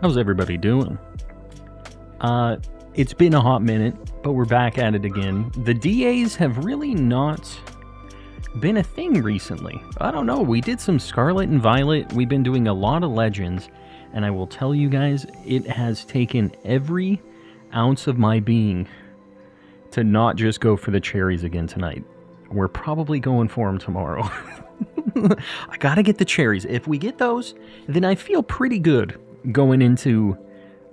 How's everybody doing? It's been a hot minute, but we're back at it again. The DAs have really not been a thing recently. I don't know, we did some Scarlet and Violet, we've been doing a lot of Legends, and I will tell you guys, it has taken every ounce of my being to not just go for the cherries again tonight. We're probably going for them tomorrow. I gotta get the cherries. If we get those, then I feel pretty good going into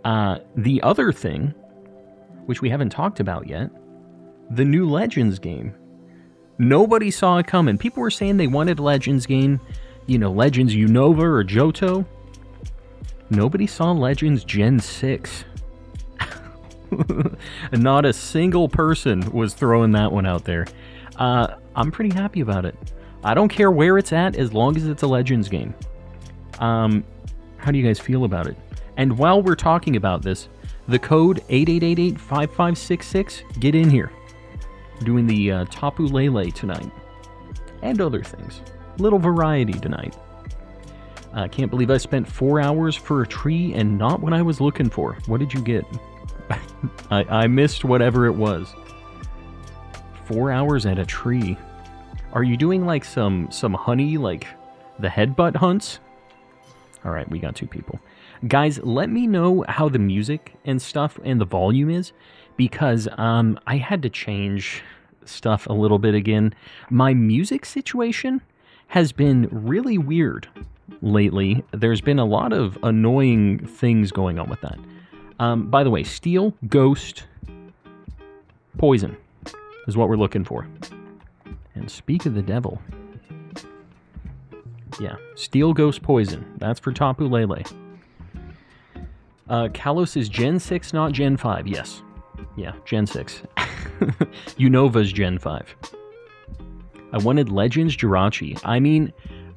the other thing, which we haven't talked about yet, the new Legends game. Nobody saw it coming. People were saying they wanted a Legends game, you know, Legends Unova or Johto. Nobody saw Legends Gen 6. Not a single person was throwing that one out there. I'm pretty happy about it. I don't care where it's at as long as it's a Legends game. How do you guys feel about it? And while we're talking about this, the code 88885566, get in here. Doing the Tapu Lele tonight. And other things. Little variety tonight. I can't believe I spent 4 hours for a tree and not what I was looking for. What did you get? I missed whatever it was. 4 hours at a tree. Are you doing like some honey, like the headbutt hunts? Alright, we got 2 people. Guys, let me know how the music and stuff and the volume is, because I had to change stuff a little bit again. My music situation has been really weird lately. There's been a lot of annoying things going on with that. By the way, Steel, Ghost, Poison is what we're looking for. And speak of the devil. Yeah, Steel, Ghost, Poison. That's for Tapu Lele. Kalos is Gen 6, not Gen 5. Yes. Yeah, Gen 6. Unova's Gen 5. I wanted Legends Jirachi. I mean,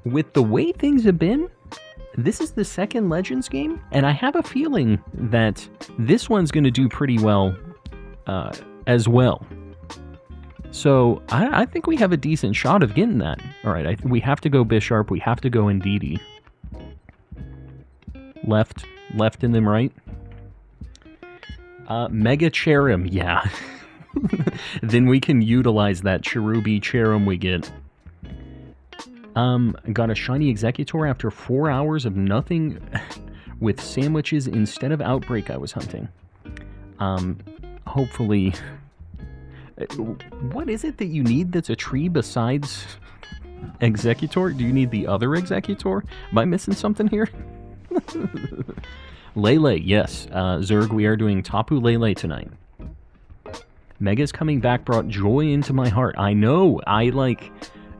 with the way things have been, this is the second Legends game, and I have a feeling that this one's going to do pretty well as well. So, I think we have a decent shot of getting that. Alright, we have to go Bisharp, we have to go Indeedee. Left and then right. Mega Cherrim, yeah. Then we can utilize that Cherubi Cherrim we get. Got a shiny Executor after 4 hours of nothing with sandwiches instead of Outbreak I was hunting. Hopefully... What is it that you need that's a tree besides Executor? Do you need the other Executor? Am I missing something here? Lele, yes. Zerg, we are doing Tapu Lele tonight. Mega's coming back brought joy into my heart. I know. I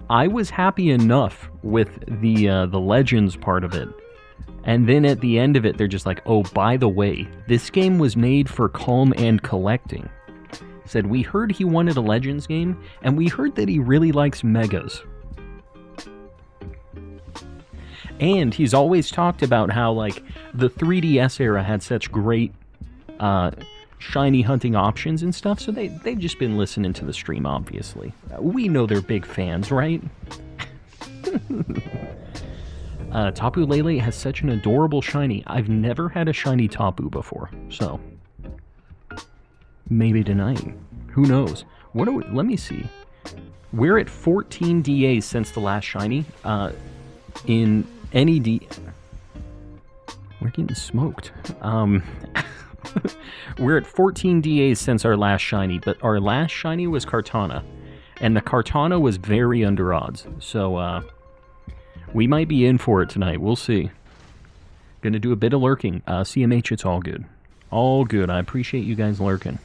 was happy enough with the Legends part of it. And then at the end of it, they're just like, oh, by the way, this game was made for calm and collecting. Said, we heard he wanted a Legends game, and we heard that he really likes Megas. And he's always talked about how, like, the 3DS era had such great shiny hunting options and stuff, so they've just been listening to the stream, obviously. We know they're big fans, right? Tapu Lele has such an adorable shiny. I've never had a shiny Tapu before, so... maybe tonight. Who knows? What are we... let me see. We're at 14 DAs since the last shiny. In any D... we're getting smoked. We're at 14 DAs since our last shiny, but our last shiny was Kartana. And the Kartana was very under odds. So, we might be in for it tonight. We'll see. Gonna do a bit of lurking. CMH, it's all good. All good. I appreciate you guys lurking.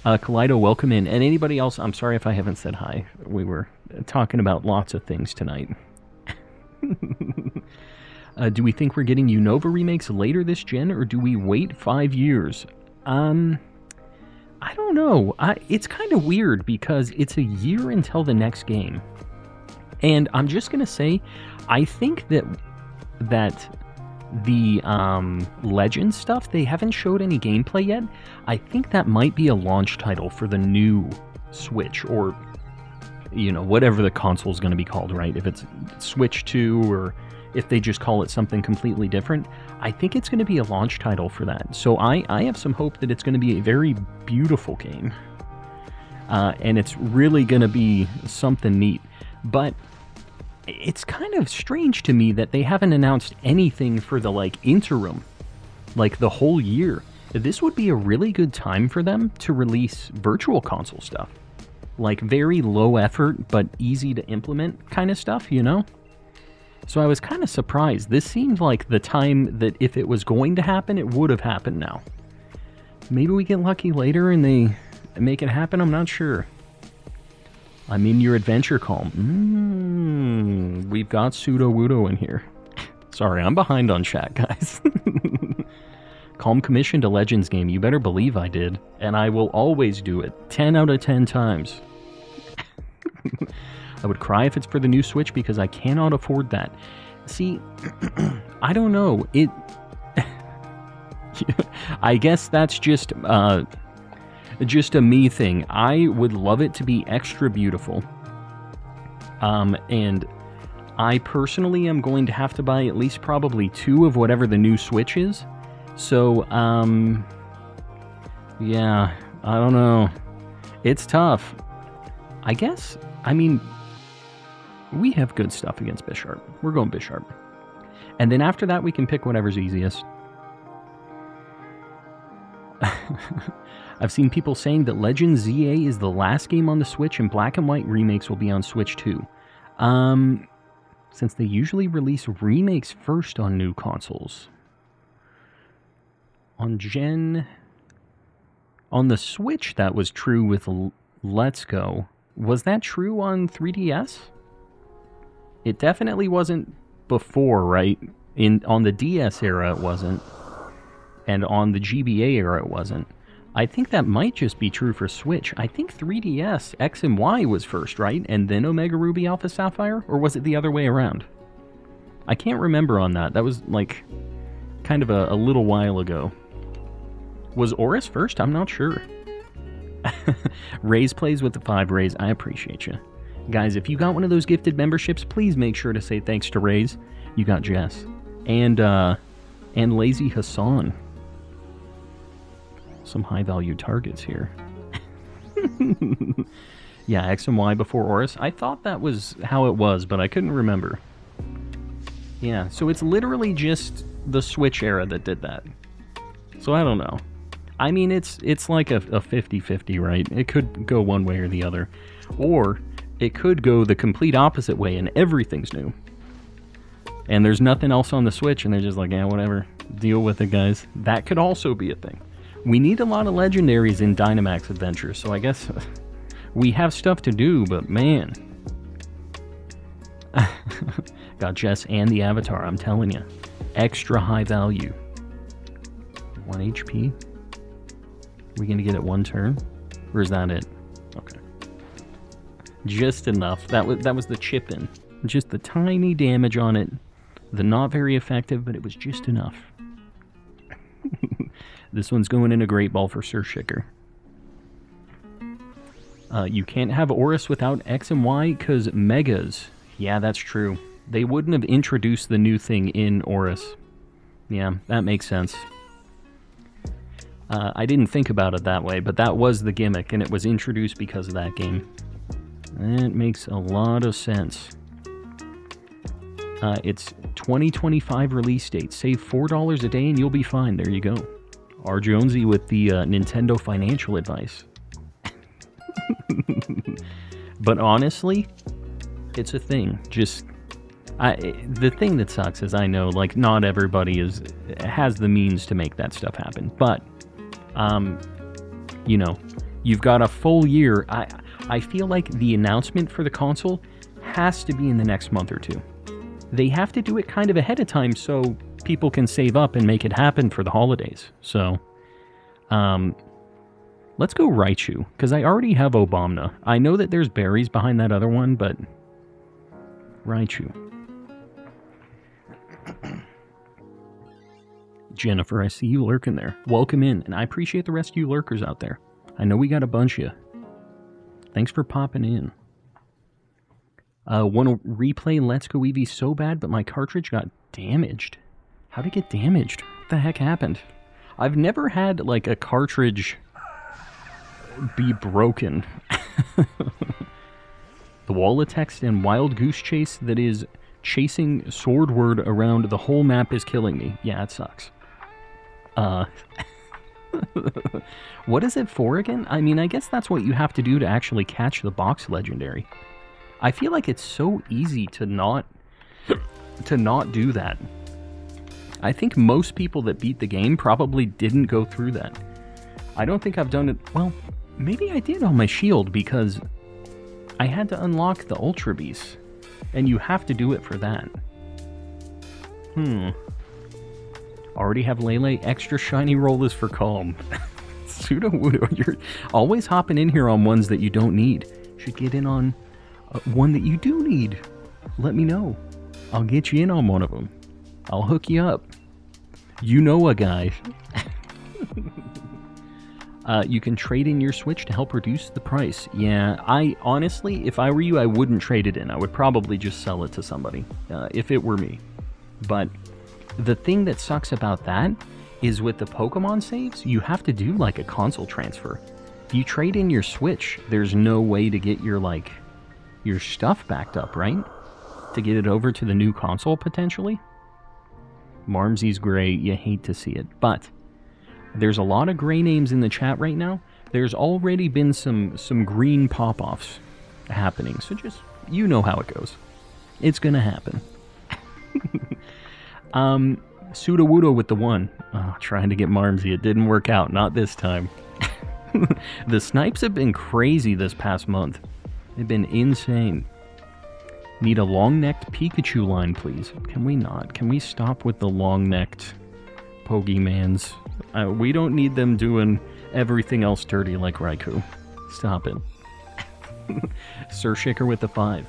Kaleido, welcome in. And anybody else, I'm sorry if I haven't said hi. We were talking about lots of things tonight. Do we think we're getting Unova remakes later this gen, or do we wait 5 years? I don't know. It's kind of weird because it's a year until the next game. And I'm just going to say, I think that the Legends stuff, they haven't showed any gameplay yet. I think that might be a launch title for the new Switch, or, you know, whatever the console's going to be called, right? If it's Switch 2 or if they just call it something completely different. I think it's going to be a launch title for that. So I have some hope that it's going to be a very beautiful game. And it's really going to be something neat. But it's kind of strange to me that they haven't announced anything for the, like, interim. Like, the whole year. This would be a really good time for them to release virtual console stuff. Like, very low effort, but easy to implement kind of stuff, you know? So I was kind of surprised. This seemed like the time that if it was going to happen, it would have happened now. Maybe we get lucky later and they make it happen, I'm not sure. I'm in your adventure calm. We've got Pseudo Wudo in here. Sorry, I'm behind on chat, guys. Calm commissioned a Legends game. You better believe I did. And I will always do it. 10 out of 10 times. I would cry if it's for the new Switch because I cannot afford that. See, I don't know. I guess that's just a me thing. I would love it to be extra beautiful. And I personally am going to have to buy at least probably 2 of whatever the new Switch is. So, yeah, I don't know. It's tough. I guess, I mean, we have good stuff against Bisharp. We're going Bisharp. And then after that, we can pick whatever's easiest. I've seen people saying that Legend ZA is the last game on the Switch and Black and White remakes will be on Switch too. Since they usually release remakes first on new consoles. On the Switch, that was true with Let's Go. Was that true on 3DS? It definitely wasn't before, right? On the DS era, it wasn't. And on the GBA era, it wasn't. I think that might just be true for Switch. I think 3DS X and Y was first, right? And then Omega Ruby Alpha Sapphire? Or was it the other way around? I can't remember on that. That was, like, kind of a little while ago. Was Oris first? I'm not sure. Raze plays with the 5 Raze. I appreciate you. Guys, if you got one of those gifted memberships, please make sure to say thanks to Raze. You got Jess. And Lazy Hassan. Some high-value targets here. Yeah, X and Y before Oris. I thought that was how it was, but I couldn't remember. Yeah, so it's literally just the Switch era that did that. So I don't know. I mean, it's like a 50-50, right? It could go one way or the other. Or it could go the complete opposite way and everything's new. And there's nothing else on the Switch and they're just like, yeah, whatever. Deal with it, guys. That could also be a thing. We need a lot of legendaries in Dynamax Adventures, so I guess we have stuff to do, but man. Got Jess and the Avatar, I'm telling you. Extra high value. 1 HP? We gonna get it 1 turn? Or is that it? Okay. Just enough. That was the chip in. Just the tiny damage on it. The not very effective, but it was just enough. This one's going in a Great Ball for Sir Shicker. You can't have Oris without X and Y because Megas. Yeah, that's true. They wouldn't have introduced the new thing in Oris. Yeah, that makes sense. I didn't think about it that way, but that was the gimmick, and it was introduced because of that game. That makes a lot of sense. It's 2025 release date. Save $4 a day and you'll be fine. There you go. R. Jonesy with the Nintendo financial advice. But honestly, it's a thing. Just, the thing that sucks is I know, like, not everybody has the means to make that stuff happen. But, you know, you've got a full year. I feel like the announcement for the console has to be in the next month or 2. They have to do it kind of ahead of time so people can save up and make it happen for the holidays. So, let's go Raichu, because I already have Obamna. I know that there's berries behind that other one, but Raichu. Jennifer, I see you lurking there. Welcome in, and I appreciate the rest of you lurkers out there. I know we got a bunch of you. Thanks for popping in. Want to replay Let's Go Eevee so bad, but my cartridge got damaged. How'd it get damaged? What the heck happened? I've never had, like, a cartridge be broken. The wall of text and wild goose chase that is chasing swordward around the whole map is killing me. Yeah, it sucks. What is it for again? I mean, I guess that's what you have to do to actually catch the box legendary. I feel like it's so easy to not do that. I think most people that beat the game probably didn't go through that. I don't think I've done it... Well, maybe I did on my shield because I had to unlock the Ultra Beast. And you have to do it for that. Already have Lele. Extra shiny roll is for calm. Sudowoodo, you're always hopping in here on ones that you don't need. Should get in on one that you do need. Let me know. I'll get you in on one of them. I'll hook you up. You know a guy. You can trade in your Switch to help reduce the price. Yeah, I honestly, if I were you, I wouldn't trade it in. I would probably just sell it to somebody, if it were me. But the thing that sucks about that is with the Pokemon saves, you have to do like a console transfer. If you trade in your Switch, there's no way to get your stuff backed up, right? To get it over to the new console, potentially. Marmsy's gray, you hate to see it, but there's a lot of gray names in the chat right now. There's already been some green pop-offs happening, so just, you know how it goes. It's gonna happen. Sudowoodo with the 1. Oh, trying to get Marmsy, it didn't work out, not this time. The snipes have been crazy this past month. They've been insane. Need a long-necked Pikachu line, please. Can we not? Can we stop with the long-necked Pokemans? We don't need them doing everything else dirty like Raikou. Stop it. Sir Shaker with the 5.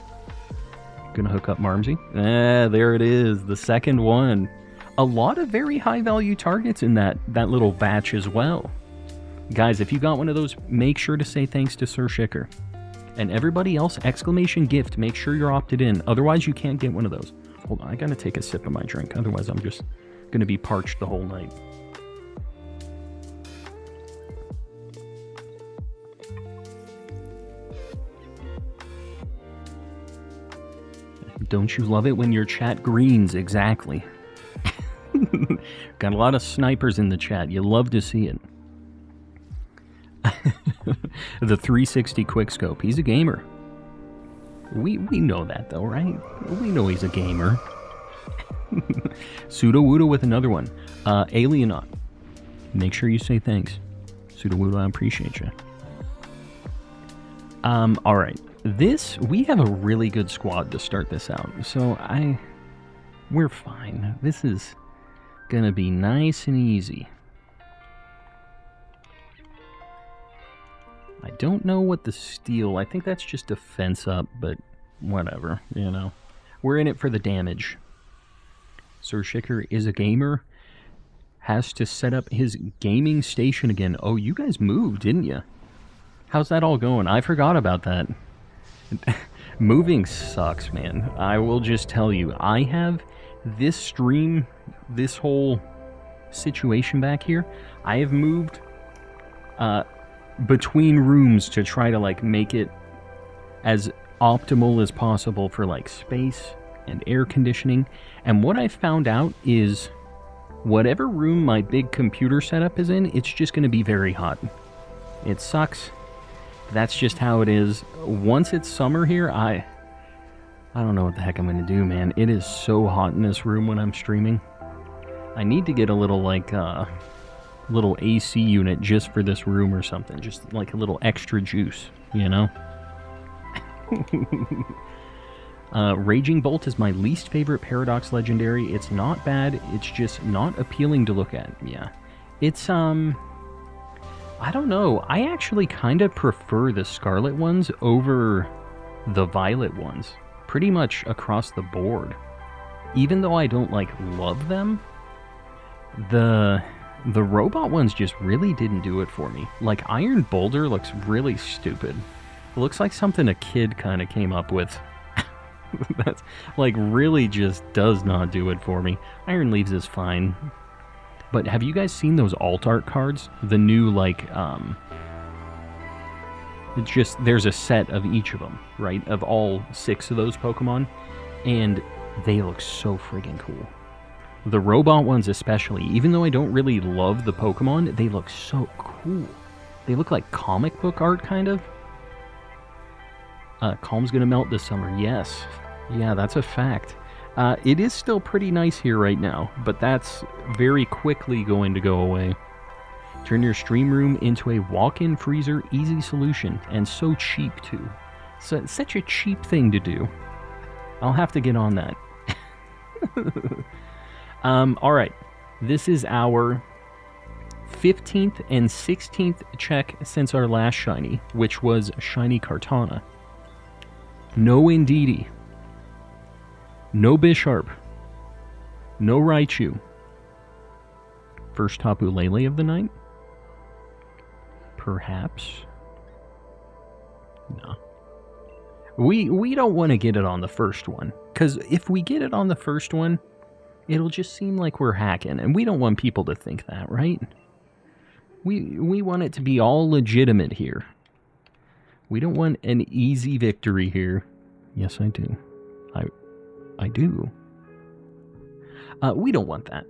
Gonna hook up Marmsy. There it is. The second one. A lot of very high-value targets in that little batch as well. Guys, if you got one of those, make sure to say thanks to Sir Shaker. And everybody else, exclamation gift, make sure you're opted in. Otherwise, you can't get one of those. Hold on, I gotta take a sip of my drink. Otherwise, I'm just gonna be parched the whole night. Don't you love it when your chat greens? Exactly. Got a lot of snipers in the chat. You love to see it. The 360 quickscope. He's a gamer. We know that though, right? We know he's a gamer. Sudowoodo with another one. Alienaut. Make sure you say thanks. Sudowoodo, I appreciate you. Alright. We have a really good squad to start this out. So we're fine. This is gonna be nice and easy. I don't know what the steal... I think that's just defense up, but whatever, you know. We're in it for the damage. Sir Shaker is a gamer. Has to set up his gaming station again. Oh, you guys moved, didn't you? How's that all going? I forgot about that. Moving sucks, man. I will just tell you. I have this stream, this whole situation back here. I have moved... between rooms to try to like make it as optimal as possible for like space and air conditioning. And what I found out is whatever room my big computer setup is in, it's just going to be very hot. It sucks. That's just how it is. Once it's summer here, I don't know what the heck I'm going to do, man. It is so hot in this room when I'm streaming. I need to get a little like little AC unit just for this room or something. Just like a little extra juice, you know? Raging Bolt is my least favorite Paradox Legendary. It's not bad, it's just not appealing to look at. Yeah. It's, I don't know. I actually kind of prefer the Scarlet ones over the Violet ones. Pretty much across the board. Even though I don't, like, love them, the robot ones just really didn't do it for me. Like, Iron Boulder looks really stupid. It looks like something a kid kind of came up with. That's, like, really just does not do it for me. Iron Leaves is fine. But have you guys seen those alt art cards? The new, like, it's just, there's a set of each of them, right? Of all 6 of those Pokemon. And they look so friggin' cool. The robot ones especially, even though I don't really love the Pokemon, they look so cool. They look like comic book art, kind of. Calm's gonna melt this summer, yes. Yeah, that's a fact. It is still pretty nice here right now, but that's very quickly going to go away. Turn your stream room into a walk-in freezer, easy solution, and so cheap too. So it's such a cheap thing to do. I'll have to get on that. Alright, this is our 15th and 16th check since our last shiny, which was Shiny Kartana. No Indeedee. No Bisharp. No Raichu. First Tapu Lele of the night? Perhaps? No. We don't want to get it on the first one, because if we get it on the first one, it'll just seem like we're hacking, and we don't want people to think that, right? We want it to be all legitimate here. We don't want an easy victory here. Yes, I do. I do. We don't want that.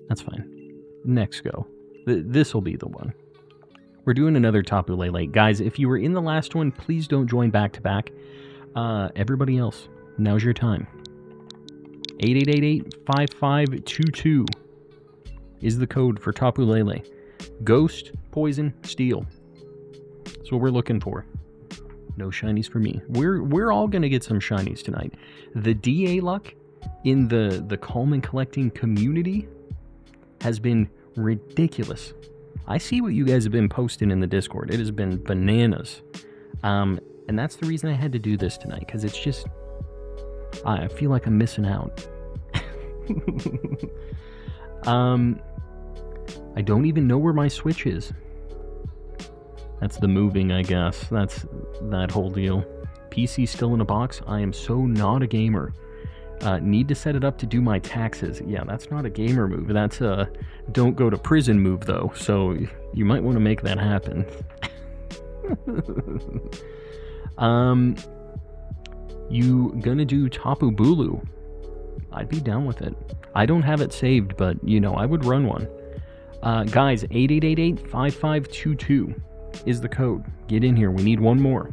That's fine. Next go. This will be the one. We're doing another Tapu Lele. Guys, if you were in the last one, please don't join back to back. Everybody else, now's your time. 8888-5522 is the code for Tapu Lele. Ghost, Poison, Steel. That's what we're looking for. No shinies for me. We're all gonna get some shinies tonight. The DA luck in the Calm and Collecting community has been ridiculous. I see what you guys have been posting in the Discord. It has been bananas. And that's the reason I had to do this tonight, because it's just, I feel like I'm missing out. I don't even know where my Switch is. That's the moving, I guess. That's that whole deal. PC still in a box. I am so not a gamer. Need to set it up to do my taxes. Yeah, that's not a gamer move. That's a don't go to prison move, though. So you might want to make that happen. You gonna do Tapu Bulu? I'd be down with it. I don't have it saved, but, you know, I would run one. Guys, 8888-5522 is the code. Get in here. We need one more.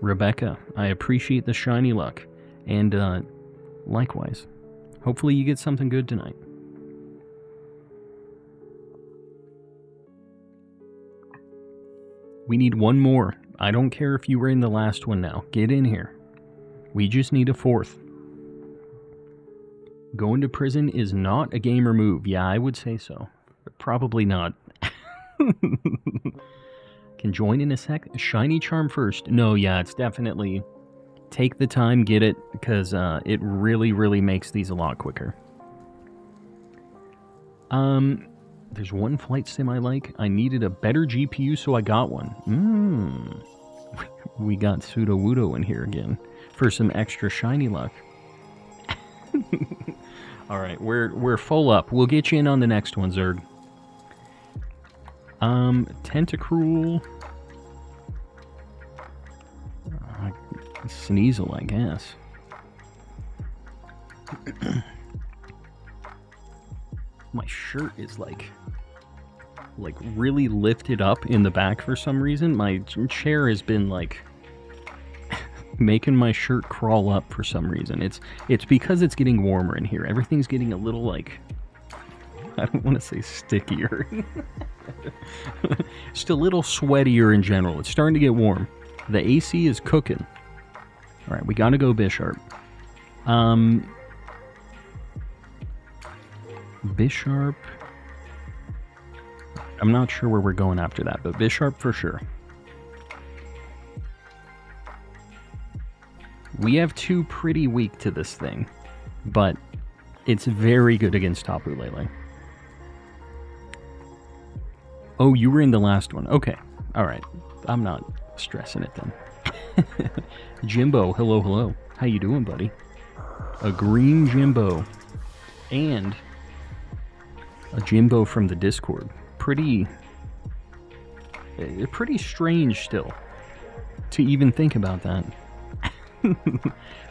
Rebecca, I appreciate the shiny luck. And, likewise. Hopefully you get something good tonight. We need one more. I don't care if you were in the last one now. Get in here. We just need a fourth. Going to prison is not a gamer move. Yeah, I would say so. But probably not. Can join in a sec. Shiny Charm first. No, yeah, it's definitely... Take the time, get it, because it really, really makes these a lot quicker. There's one flight sim I like. I needed a better GPU, so I got one. We got Sudowoodo in here again for some extra shiny luck. Alright, we're full up. We'll get you in on the next one, Zerg. Tentacruel. Sneasel, I guess. My shirt is like really lifted up in the back for some reason. My chair has been like making my shirt crawl up for some reason. It's because it's getting warmer in here. Everything's getting a little like, I don't want to say stickier. Just a little sweatier in general. It's starting to get warm. The AC is cooking. Alright, we gotta go Bisharp. Bisharp. I'm not sure where we're going after that, but Bisharp for sure. We have two pretty weak to this thing, but it's very good against Tapu Lele. Oh, you were in the last one. Okay. Alright. I'm not stressing it then. Jimbo, hello, hello. How you doing, buddy? A green Jimbo. And a Jimbo from the Discord. Pretty strange still to even think about that.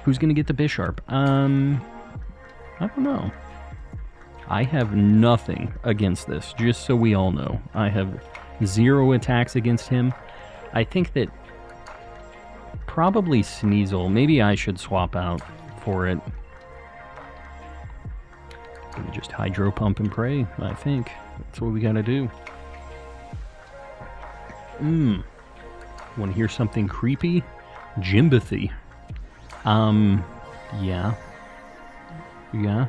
Who's gonna get the Bisharp? I don't know. I have nothing against this, just so we all know. I have 0 attacks against him. I think that probably Sneasel. Maybe I should swap out for it. Gonna just Hydro Pump and pray, I think. That's what we gotta do. Wanna hear something creepy? Jimbothy. Yeah. Yeah.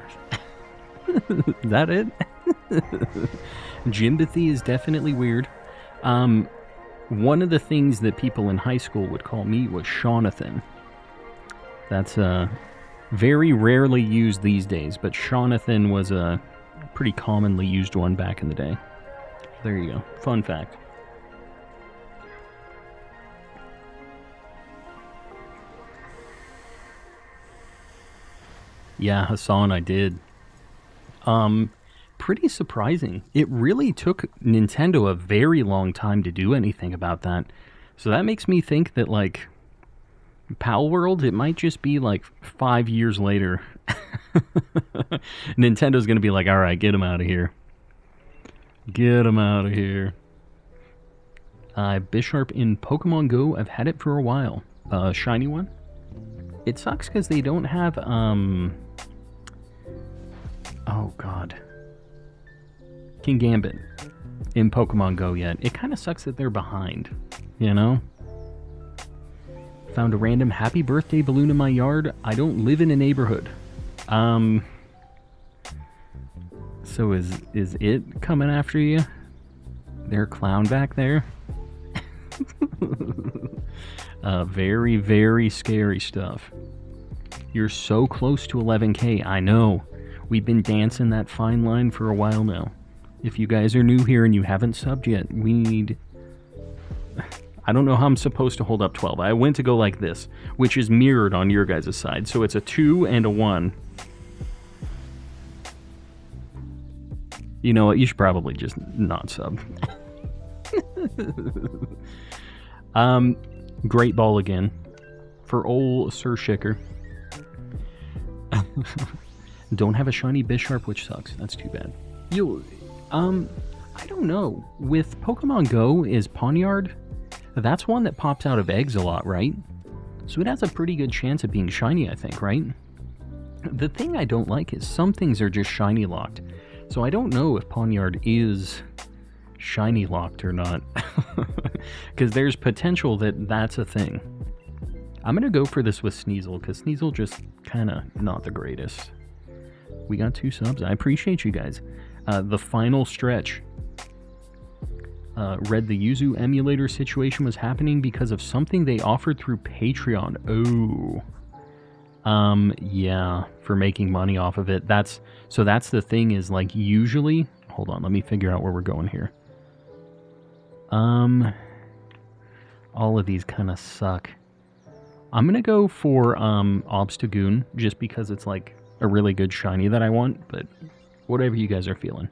Is that it? Jimbothy is definitely weird. One of the things that people in high school would call me was Shaunathan. That's very rarely used these days, but Shaunathan was a pretty commonly used one back in the day. There you go. Fun fact. Yeah, Hassan, I did. Pretty surprising. It really took Nintendo a very long time to do anything about that. So that makes me think that, like, Pal World, it might just be, like, 5 years later. Nintendo's gonna be like, alright, get him out of here. Get him out of here. Bisharp in Pokemon Go, I've had it for a while. Shiny one? It sucks because they don't have, oh god. King Gambit in Pokemon Go yet. It kind of sucks that they're behind, you know? Found a random happy birthday balloon in my yard. I don't live in a neighborhood. So is it coming after you? Their clown back there? Very, very scary stuff. You're so close to 11K. I know. We've been dancing that fine line for a while now. If you guys are new here and you haven't subbed yet, we need... I don't know how I'm supposed to hold up 12. I went to go like this, which is mirrored on your guys' side. So it's a 2 and a 1. You know what? You should probably just not sub. Great ball again. For old Sir Shicker. Don't have a shiny Bisharp, which sucks. That's too bad. I don't know. With Pokemon Go, is Pawniard? That's one that pops out of eggs a lot, right? So it has a pretty good chance of being shiny, I think, right? The thing I don't like is some things are just shiny locked. So I don't know if Pawniard is shiny locked or not. Because there's potential that that's a thing. I'm going to go for this with Sneasel, because Sneasel just kind of not the greatest. We got 2 subs. I appreciate you guys. The final stretch. Read the Yuzu emulator situation was happening because of something they offered through Patreon. Oh. Yeah, for making money off of it. That's the thing is, like, usually... Hold on, let me figure out where we're going here. All of these kind of suck. I'm gonna go for Obstagoon, just because it's like a really good shiny that I want, but whatever you guys are feeling.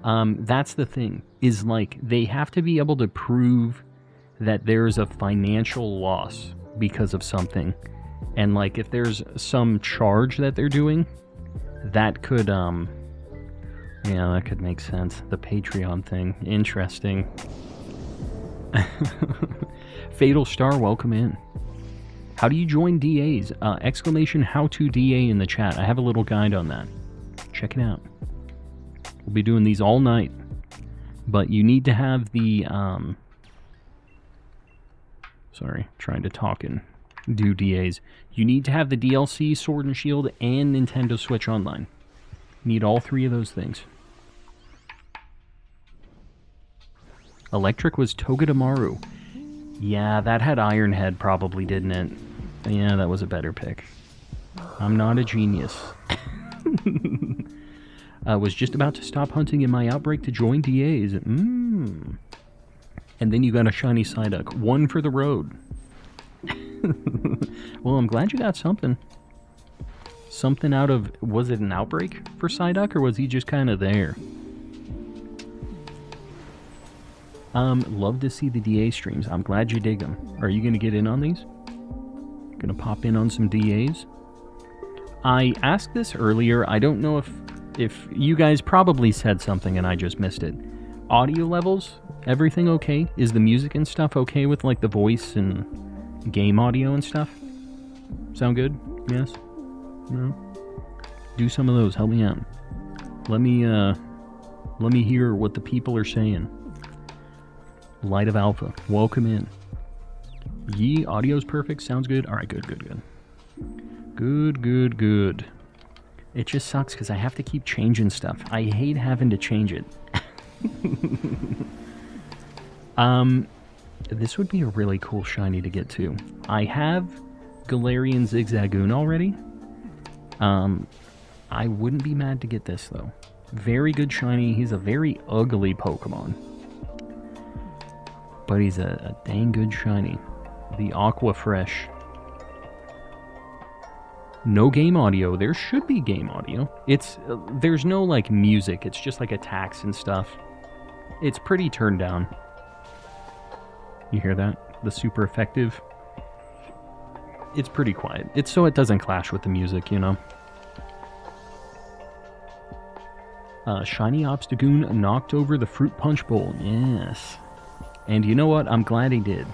That's the thing, is like they have to be able to prove that there's a financial loss because of something. And like if there's some charge that they're doing, that could yeah, that could make sense. The Patreon thing. Interesting. Fatal Star, welcome in. How do you join DAs? Exclamation how to DA in the chat. I have a little guide on that. Check it out. We'll be doing these all night. But you need to have the sorry, trying to talk and do DAs. You need to have the DLC, Sword and Shield, and Nintendo Switch Online. Need all 3 of those things. Electric was Togedemaru. Yeah, that had Iron Head probably, didn't it? Yeah, that was a better pick. I'm not a genius. I was just about to stop hunting in my outbreak to join DAs. And then you got a shiny Psyduck. One for the road. Well, I'm glad you got something. Something out of... Was it an outbreak for Psyduck, or was he just kind of there? Love to see the DA streams. I'm glad you dig them. Are you going to get in on these? Going to pop in on some DAs? I asked this earlier. I don't know if you guys probably said something and I just missed it. Audio levels, everything okay? Is the music and stuff okay with like the voice and game audio and stuff? Sound good? Yes? No? Do some of those. Help me out. Let me hear what the people are saying. Light of Alpha, welcome in. Yee, audio's perfect. Sounds good. All right, good. Good. It just sucks because I have to keep changing stuff. I hate having to change it. This would be a really cool shiny to get to. I have Galarian Zigzagoon already. I wouldn't be mad to get this though. Very good shiny. He's a very ugly Pokemon, but he's a dang good shiny. The Aqua Fresh. No game audio. There should be game audio. There's no like music. It's just like attacks and stuff. It's pretty turned down. You hear that? The super effective. It's pretty quiet. It's so it doesn't clash with the music, you know. Shiny Obstagoon knocked over the Fruit Punch Bowl. Yes. And you know what? I'm glad he did.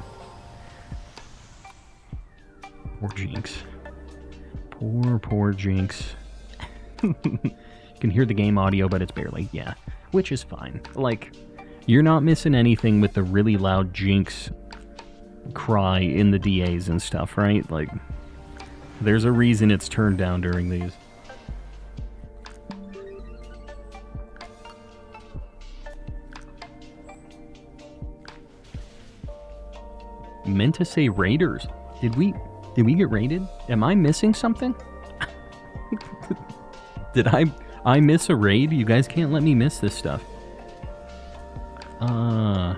Poor Jinx. Poor Jinx. You can hear the game audio, but it's barely, yeah. Which is fine. Like, you're not missing anything with the really loud Jinx cry in the DAs and stuff, right? Like, there's a reason it's turned down during these. Meant to say Raiders. Did we get raided? Am I missing something? Did I miss a raid? You guys can't let me miss this stuff. I'm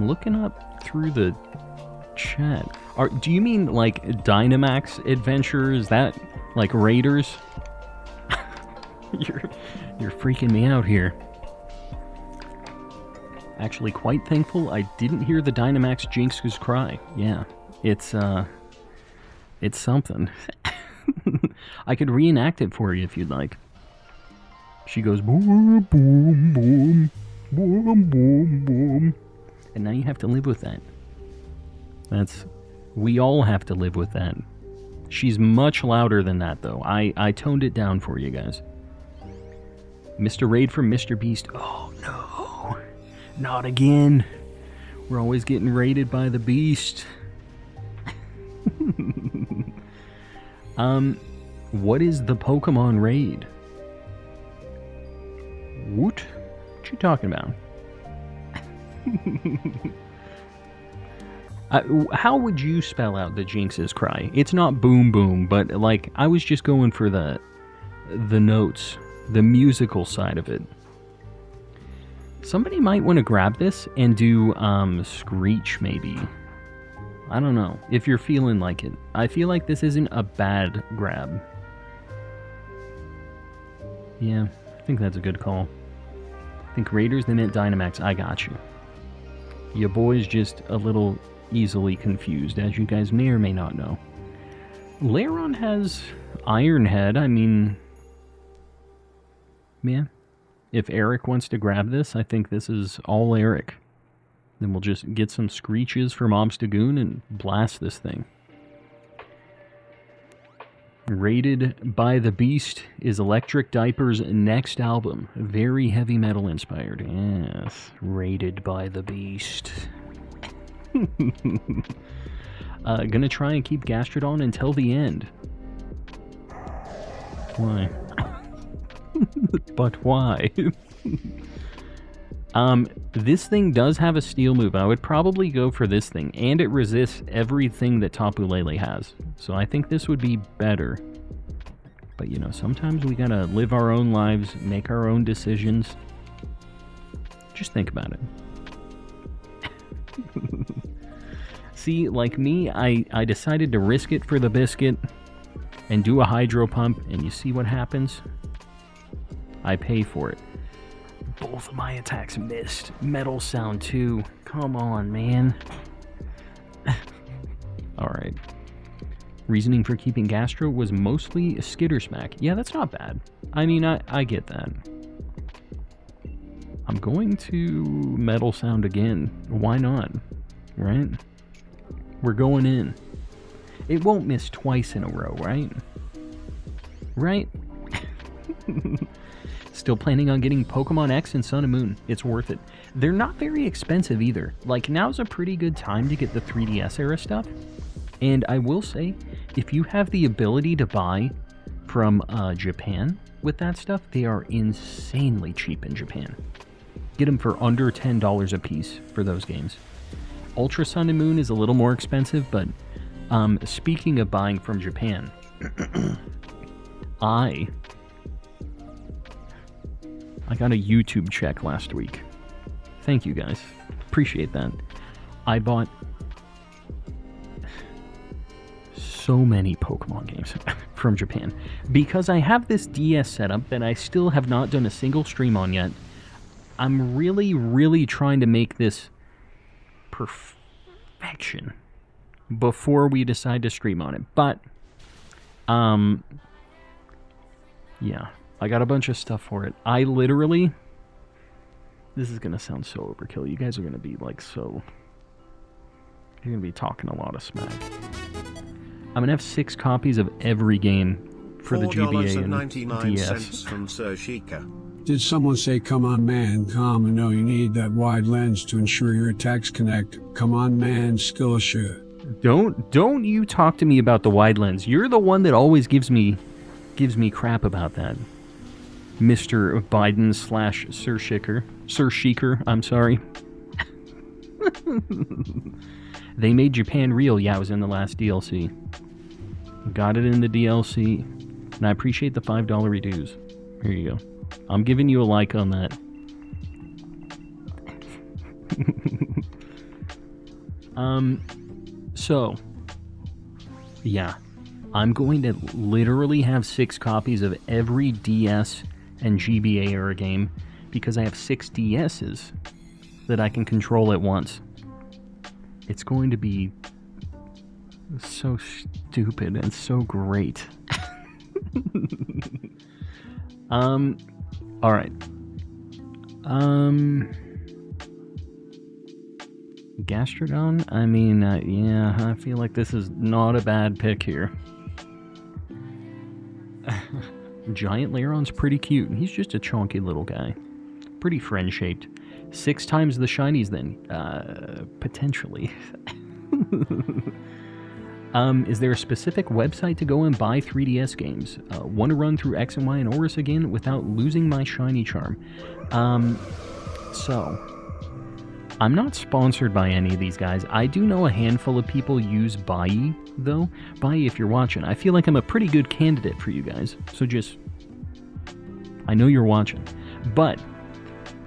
looking up through the chat. Do you mean like Dynamax Adventures? Is that like Raiders? You're freaking me out here. Actually, quite thankful I didn't hear the Dynamax Jinx's cry. Yeah, it's something. I could reenact it for you if you'd like. She goes boom, boom, boom, boom, boom, boom. And now you have to live with that. We all have to live with that. She's much louder than that, though. I toned it down for you guys. Mr. Raid from Mr. Beast. Oh, no. Not again. We're always getting raided by the Beast. What is the Pokemon raid? What you talking about? How would you spell out the Jinx's cry? It's not boom boom, but like I was just going for the notes, the musical side of it. Somebody might want to grab this and do Screech maybe. I don't know if you're feeling like it. I feel like this isn't a bad grab. Yeah, I think that's a good call. I think Raiders, they meant Dynamax. I got you. Your boy's just a little easily confused, as you guys may or may not know. Lairon has Iron Head. I mean, yeah. If Eric wants to grab this, I think this is all Eric. Then we'll just get some Screeches from Obstagoon and blast this thing. Raided by the Beast is Electric Diaper's next album. Very heavy metal inspired. Yes, Raided by the Beast. Gonna try and keep Gastrodon until the end. Why? But why? This thing does have a steel move. I would probably go for this thing, and it resists everything that Tapu Lele has. So I think this would be better. But you know, sometimes we gotta live our own lives, make our own decisions. Just think about it. See, like me, I decided to risk it for the biscuit and do a hydro pump, and you see what happens? I pay for it. Both of my attacks missed. Metal sound too. Come on, man. Alright. Reasoning for keeping Gastro was mostly a skitter smack. Yeah, that's not bad. I mean, I get that. I'm going to metal sound again. Why not? Right? We're going in. It won't miss twice in a row, right? Right? Still planning on getting Pokemon X and Sun and Moon. It's worth it. They're not very expensive either. Like, now's a pretty good time to get the 3DS era stuff. And I will say, if you have the ability to buy from Japan with that stuff, they are insanely cheap in Japan. Get them for under $10 a piece for those games. Ultra Sun and Moon is a little more expensive, but speaking of buying from Japan, I got a YouTube check last week. Thank you guys. Appreciate that. I bought so many Pokemon games from Japan because I have this DS setup that I still have not done a single stream on yet. I'm really, really trying to make this perfection before we decide to stream on it. But, yeah, I got a bunch of stuff for it. I literally, this is going to sound so overkill. You guys are going to be like so, you're going to be talking a lot of smack. I'm going to have 6 copies of every game for the GBA and DS. From Sir Sheikah. Did someone say, come on man, come, I know you need that wide lens to ensure your attacks connect. Come on man, Skillshare. Don't you talk to me about the wide lens. You're the one that always gives me crap about that. Mr. Biden / Sir Sheikah. Sir Sheikah, I'm sorry. They made Japan real. Yeah, I was in the last DLC. Got it in the DLC. And I appreciate the $5 reduce. Here you go. I'm giving you a like on that. So, yeah. I'm going to literally have 6 copies of every DS and GBA era game because I have 6 DSs that I can control at once. It's going to be so stupid and so great. Alright. Gastrodon? I mean, yeah, I feel like this is not a bad pick here. Giant Laron's pretty cute. He's just a chonky little guy. Pretty friend-shaped. 6 times the shinies then. Potentially. Is there a specific website to go and buy 3DS games? Want to run through X and Y and Oris again without losing my shiny charm? So, I'm not sponsored by any of these guys. I do know a handful of people use Bai, though. Bai, if you're watching, I feel like I'm a pretty good candidate for you guys. So just, I know you're watching. But,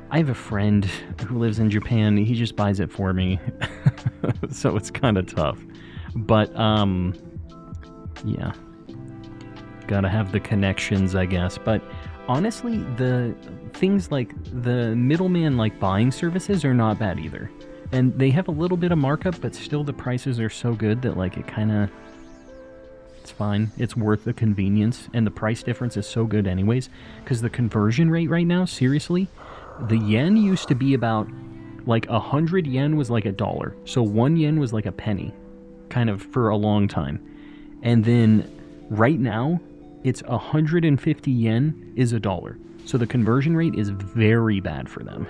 I have a friend who lives in Japan. He just buys it for me. So it's kind of tough. But, yeah. Gotta have the connections, I guess. But, honestly, the things like the middleman, like buying services, are not bad either. And they have a little bit of markup, but still the prices are so good that, like, it kind of, it's fine. It's worth the convenience. And the price difference is so good anyways. Because the conversion rate right now, seriously, the yen used to be about, like, 100 yen was like $1. So 1 yen was like a penny. Kind of for a long time. And then right now, it's 150 yen is $1. So the conversion rate is very bad for them.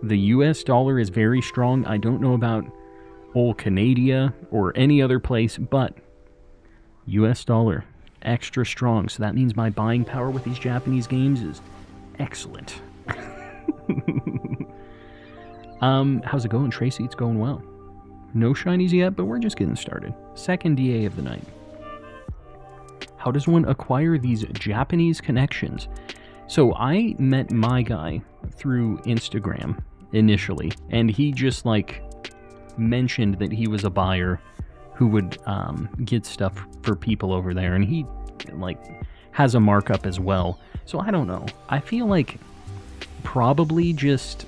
The US dollar is very strong. I don't know about old Canada or any other place, but US dollar, extra strong. So that means my buying power with these Japanese games is excellent. How's it going, Tracy? It's going well. No shinies yet, but we're just getting started. Second DA of the night. How does one acquire these Japanese connections? So I met my guy through Instagram initially, and he just, like, mentioned that he was a buyer who would get stuff for people over there, and he like has a markup as well. So I don't know. I feel like probably just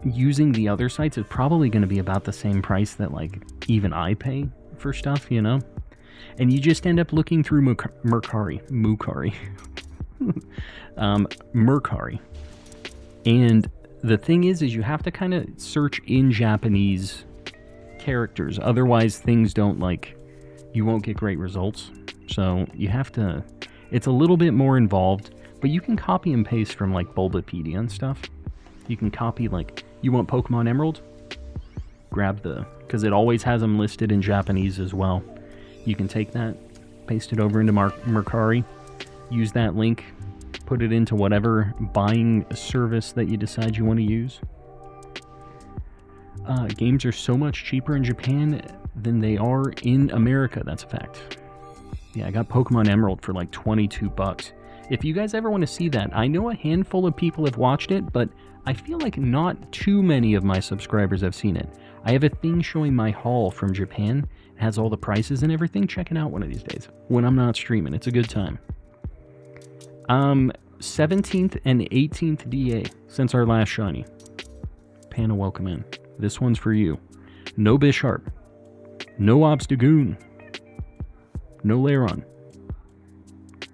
using the other sites is probably going to be about the same price that like even I pay for stuff, you know? And you just end up looking through Mercari. Mercari. And the thing is you have to kind of search in Japanese characters. Otherwise, things don't like, you won't get great results. So you have to, it's a little bit more involved, but you can copy and paste from like Bulbapedia and stuff. You can copy like, you want Pokemon Emerald? Grab because it always has them listed in Japanese as well. You can take that, paste it over into Mercari, use that link, put it into whatever buying service that you decide you want to use. Games are so much cheaper in Japan than they are in America. That's a fact. Yeah, I got Pokemon Emerald for like $22. If you guys ever want to see that, I know a handful of people have watched it, but I feel like not too many of my subscribers have seen it. I have a thing showing my haul from Japan. It has all the prices and everything. Check it out one of these days when I'm not streaming. It's a good time. 17th and 18th DA since our last shiny. Pana, welcome in. This one's for you. No Bisharp. No Obstagoon. No Lairon.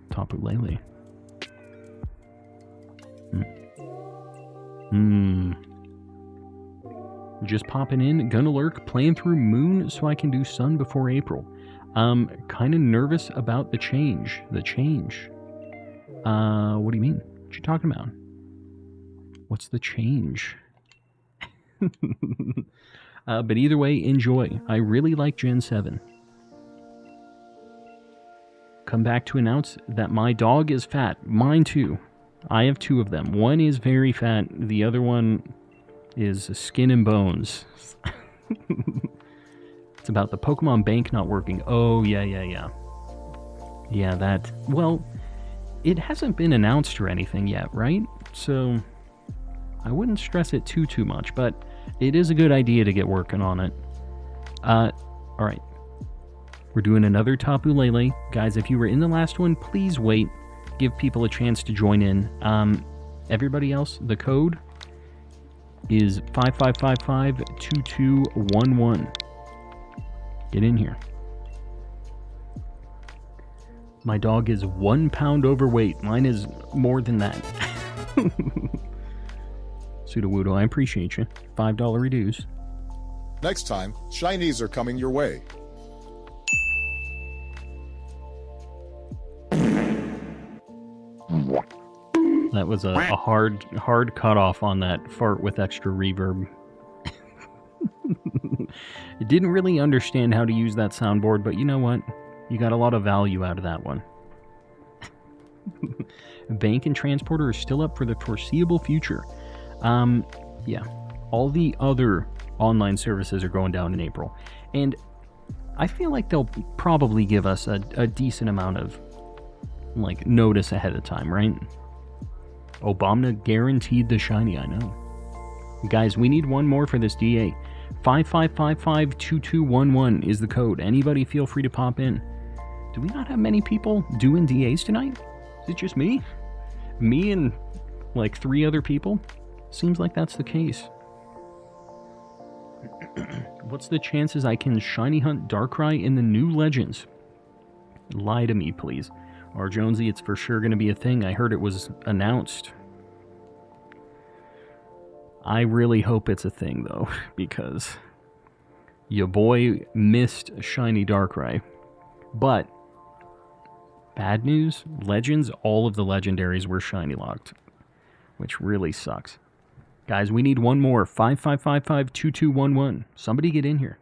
Tapu Lele. Just popping in. Gonna lurk. Playing through Moon so I can do Sun before April. Kind of nervous about the change. What do you mean? What you talking about? What's the change? But either way, enjoy. I really like Gen 7. Come back to announce that my dog is fat. Mine too. I have two of them. One is very fat. The other one is skin and bones. It's about the Pokemon Bank not working. Oh, yeah. Yeah, that... Well, it hasn't been announced or anything yet, right? So, I wouldn't stress it too much, but it is a good idea to get working on it. Alright. We're doing another Tapu Lele. Guys, if you were in the last one, please wait. Give people a chance to join in. Everybody else, the code is 5555-2211. Get in here. My dog is 1 pound overweight. Mine is more than that. Sudowoodo, I appreciate you. $5 reduce. Next time, shinies are coming your way. That was a hard cutoff on that fart with extra reverb. I didn't really understand how to use that soundboard, but you know what? You got a lot of value out of that one. Bank and Transporter are still up for the foreseeable future. Yeah. All the other online services are going down in April. And I feel like they'll probably give us a decent amount of like notice ahead of time, right? Obama guaranteed the shiny, I know. Guys, we need one more for this DA. 5555-2211 is the code. Anybody feel free to pop in. Do we not have many people doing DAs tonight? Is it just me? Me and like 3 other people? Seems like that's the case. What's the chances I can shiny hunt Darkrai in the new Legends? Lie to me, please. R. Jonesy, it's for sure going to be a thing. I heard it was announced. I really hope it's a thing, though, because your boy missed shiny Darkrai. But, bad news, Legends, all of the legendaries were shiny locked, which really sucks. Guys, we need one more. 5555-2211. Somebody get in here.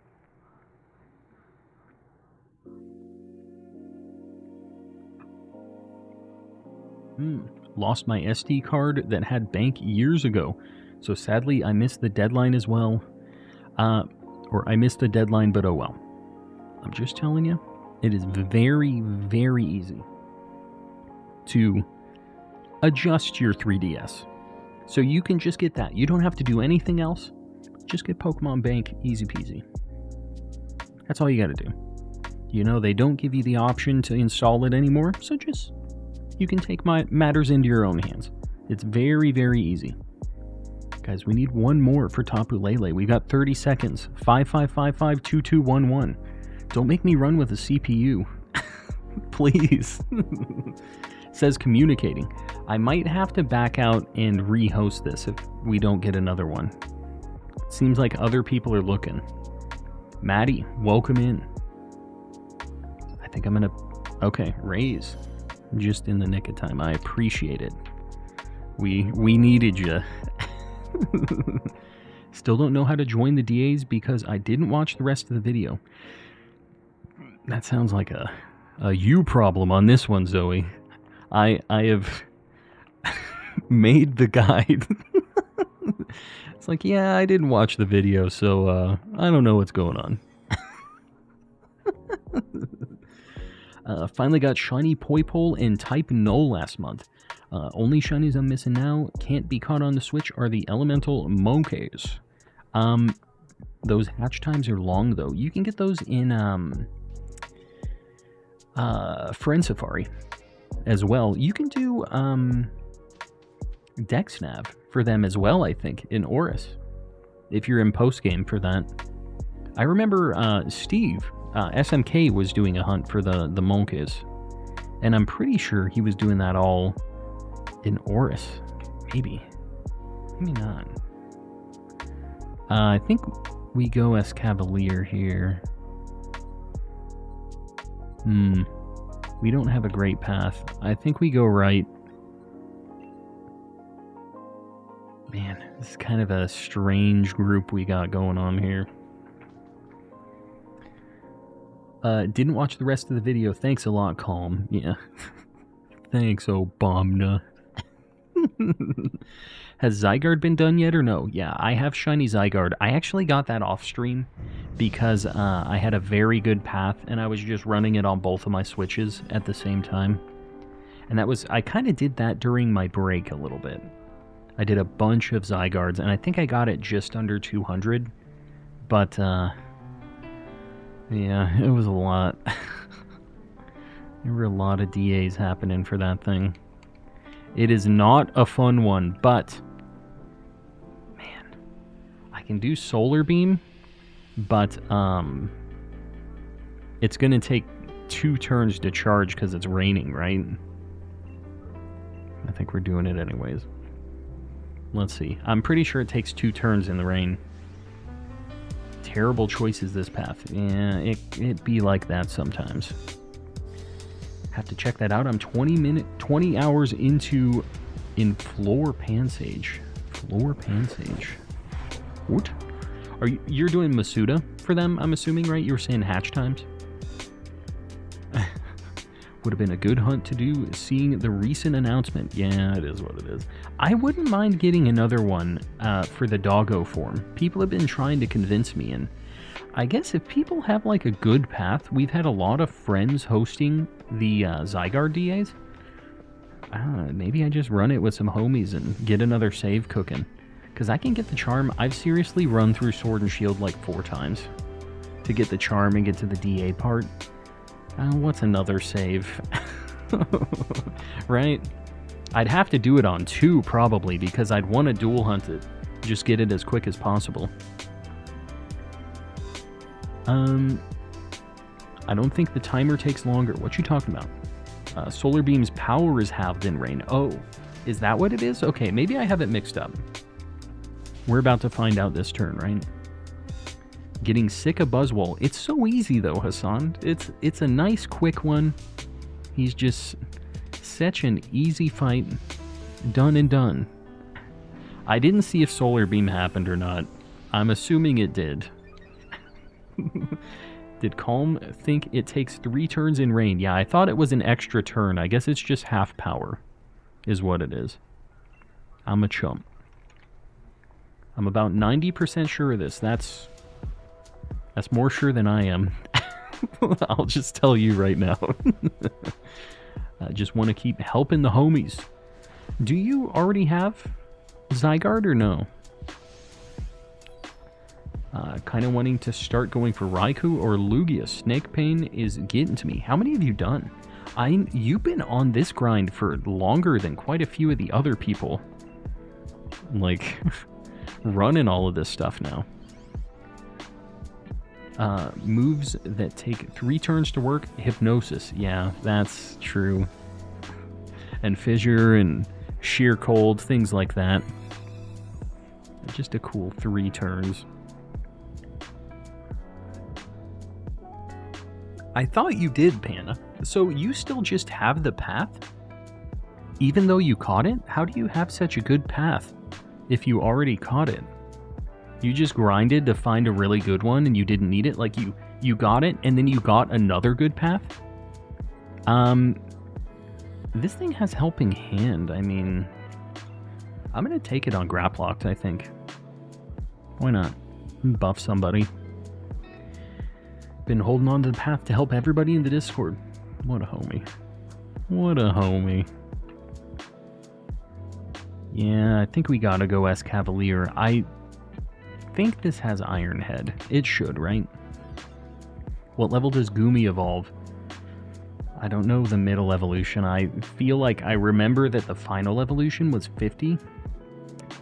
Lost my SD card that had bank years ago. So sadly, I missed the deadline as well. Or I missed the deadline, but oh well. I'm just telling you, it is very, very easy to adjust your 3DS. So you can just get that. You don't have to do anything else. just get Pokemon Bank, easy peasy. That's all you gotta do. You know, they don't give you the option to install it anymore, so just, you can take matters into your own hands. It's very, very easy. Guys, we need one more for Tapu Lele. We got 30 seconds. 55552211. Don't make me run with a CPU. Please. Says communicating. I might have to back out and re-host this if we don't get another one. Seems like other people are looking. Maddie, welcome in. I think I'm gonna... Okay, raise. Just in the nick of time. I appreciate it. We needed you. Still don't know how to join the DAs because I didn't watch the rest of the video. That sounds like a you problem on this one, Zoe. I have made the guide. It's like, yeah, I didn't watch the video, so I don't know what's going on. Finally got Shiny Poipole and Type Null last month. Only shinies I'm missing now, can't be caught on the Switch, are the Elemental Monkeys. Those hatch times are long, though. You can get those in Friend Safari as well. You can do Dexnav for them as well, I think, in Oris, if you're in post-game for that. I remember Steve, SMK, was doing a hunt for the Monkeys, and I'm pretty sure he was doing that all in Oris. Maybe not. I think we go as Cavalier here. We don't have a great path. I think we go right. Man, this is kind of a strange group we got going on here. Didn't watch the rest of the video. Thanks a lot, Calm. Yeah. Thanks, Obama. Has Zygarde been done yet or no? Yeah, I have Shiny Zygarde. I actually got that off stream because I had a very good path and I was just running it on both of my Switches at the same time. And that was, I kind of did that during my break a little bit. I did a bunch of Zygardes and I think I got it just under 200. But, yeah, it was a lot. There were a lot of DAs happening for that thing. It is not a fun one, but man, I can do Solar Beam, but it's going to take 2 turns to charge because it's raining, right? I think we're doing it anyways. Let's see. I'm pretty sure it takes 2 turns in the rain. Terrible choices this path. Yeah, it be like that sometimes. Have to check that out. I'm 20 hours into Floor Pansage. Floor Pansage. What? You're doing Masuda for them, I'm assuming, right? You were saying hatch times? Would have been a good hunt to do, seeing the recent announcement. Yeah, it is what it is. I wouldn't mind getting another one for the doggo form. People have been trying to convince me, and I guess if people have like a good path, we've had a lot of friends hosting the Zygarde DAs. Maybe I just run it with some homies and get another save cooking. Because I can get the charm. I've seriously run through Sword and Shield like 4 times to get the charm and get to the DA part. What's another save? Right? I'd have to do it on 2 probably because I'd want to dual hunt it. Just get it as quick as possible. I don't think the timer takes longer. What you talking about? Solar Beam's power is halved in rain. Oh, is that what it is? Okay, maybe I have it mixed up. We're about to find out this turn, right? Getting sick of Buzzwole. It's so easy though, Hassan. It's a nice quick one. He's just such an easy fight. Done and done. I didn't see if Solar Beam happened or not. I'm assuming it did. Did Calm think it takes 3 turns in rain? Yeah, I thought it was an extra turn. I guess it's just half power is what it is. I'm a chump. I'm about 90% sure of this. That's more sure than I am. I'll just tell you right now. I just want to keep helping the homies. Do you already have Zygarde or no? Kind of wanting to start going for Raikou or Lugia. Snake Pain is getting to me. How many have you done? You've been on this grind for longer than quite a few of the other people. Like, running all of this stuff now. Moves that take 3 turns to work. Hypnosis. Yeah, that's true. And Fissure and Sheer Cold, things like that. Just a cool 3 turns. I thought you did, Panna. So you still just have the path? Even though you caught it? How do you have such a good path if you already caught it? You just grinded to find a really good one and you didn't need it? Like you got it and then you got another good path? This thing has Helping Hand. I mean, I'm going to take it on Graplocked, I think. Why not? Buff somebody. Been holding on to the path to help everybody in the Discord. What a homie. What a homie. Yeah, I think we gotta go Escavalier. I think this has Iron Head. It should, right? What level does Goomy evolve? I don't know the middle evolution. I feel like I remember that the final evolution was 50.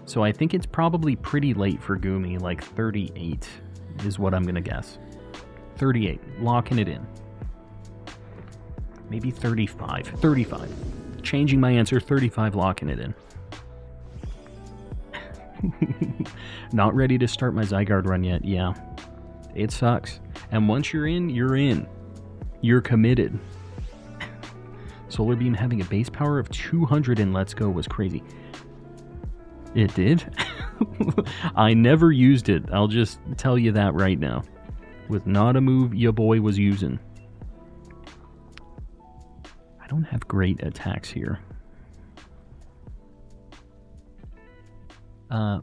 So I think it's probably pretty late for Goomy, like 38 is what I'm gonna guess. 38, locking it in. Maybe 35. 35. Changing my answer, 35, locking it in. Not ready to start my Zygarde run yet. Yeah, it sucks. And once you're in, you're in. You're committed. Solar Beam having a base power of 200 in Let's Go was crazy. It did? I never used it. I'll just tell you that right now. Was not a move your boy was using. I don't have great attacks here.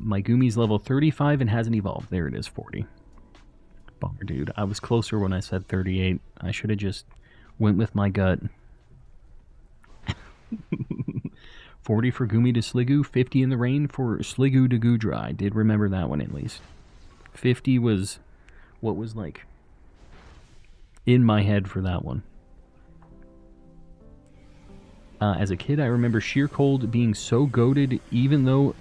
My Goomy's level 35 and hasn't evolved. There it is, 40. Bummer, dude. I was closer when I said 38. I should have just went with my gut. 40 for Goomy to Sliggoo, 50 in the rain for Sliggoo to Goodra. I did remember that one at least. 50 was what was like in my head for that one. As a kid, I remember Sheer Cold being so goated, even though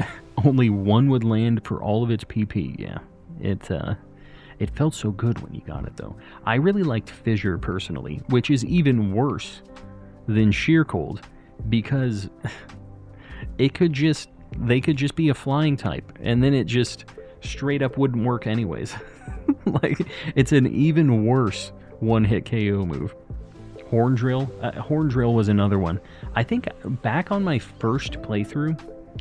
only one would land for all of its PP. Yeah, it felt so good when you got it, though. I really liked Fissure personally, which is even worse than Sheer Cold, because they could just be a flying type, and then it just straight up wouldn't work anyways. Like, it's an even worse one-hit KO move. Horn Drill. Horn Drill was another one. I think back on my first playthrough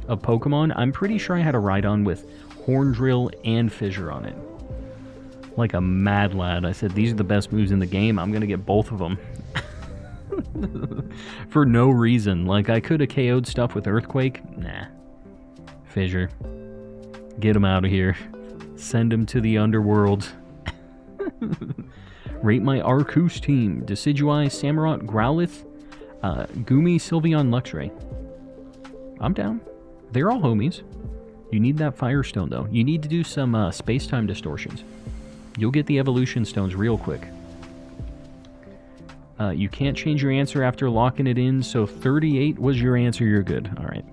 of Pokemon, I'm pretty sure I had a ride-on with Horn Drill and Fissure on it. Like a mad lad. I said, these are the best moves in the game. I'm going to get both of them. For no reason. Like, I could have KO'd stuff with Earthquake. Nah. Fissure. Get him out of here. Send him to the underworld. Rate my Arceus team. Decidueye, Samurott, Growlithe, Goomy, Sylveon, Luxray. I'm down. They're all homies. You need that Firestone, though. You need to do some space-time distortions. You'll get the evolution stones real quick. You can't change your answer after locking it in, so 38 was your answer. You're good. All right.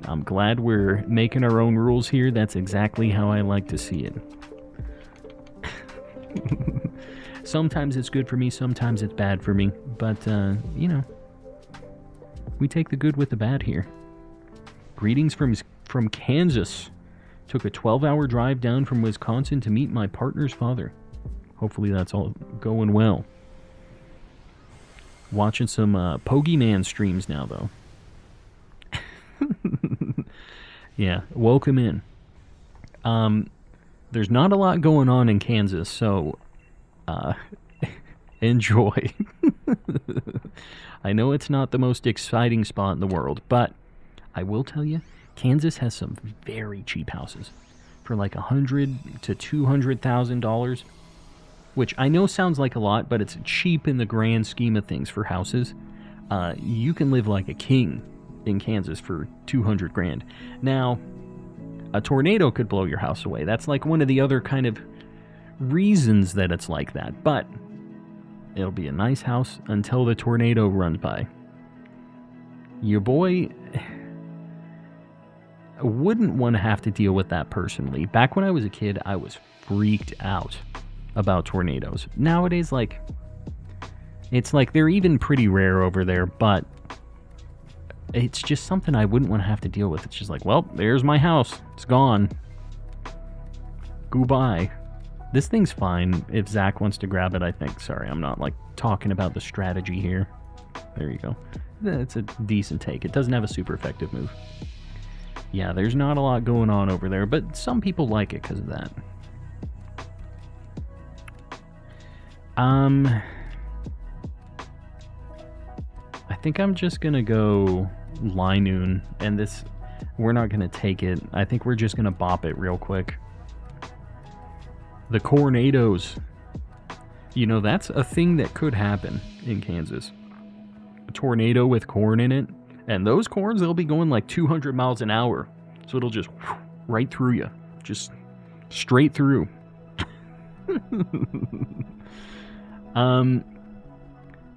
I'm glad we're making our own rules here. That's exactly how I like to see it. Sometimes it's good for me, sometimes it's bad for me. But, you know, we take the good with the bad here. Greetings from Kansas. Took a 12-hour drive down from Wisconsin to meet my partner's father. Hopefully that's all going well. Watching some Pokemon streams now, though. Yeah, welcome in. There's not a lot going on in Kansas, so enjoy. I know it's not the most exciting spot in the world, but I will tell you, Kansas has some very cheap houses for like $100,000 to $200,000, which I know sounds like a lot, but it's cheap in the grand scheme of things for houses. You can live like a king in Kansas for $200,000. Now, a tornado could blow your house away. That's like one of the other kind of reasons that it's like that. But it'll be a nice house until the tornado runs by. Your boy wouldn't want to have to deal with that personally. Back when I was a kid, I was freaked out about tornadoes. Nowadays, like, it's like they're even pretty rare over there, but it's just something I wouldn't want to have to deal with. It's just like, well, there's my house. It's gone. Goodbye. This thing's fine if Zach wants to grab it, I think. Sorry, I'm not, like, talking about the strategy here. There you go. It's a decent take. It doesn't have a super effective move. Yeah, there's not a lot going on over there, but some people like it because of that. I think I'm just gonna go Linoon, and this, we're not gonna take it. I think we're just gonna bop it real quick. The Cornados. You know, that's a thing that could happen in Kansas. A tornado with corn in it, and those corns, they'll be going like 200 miles an hour, so it'll just right through you, just straight through.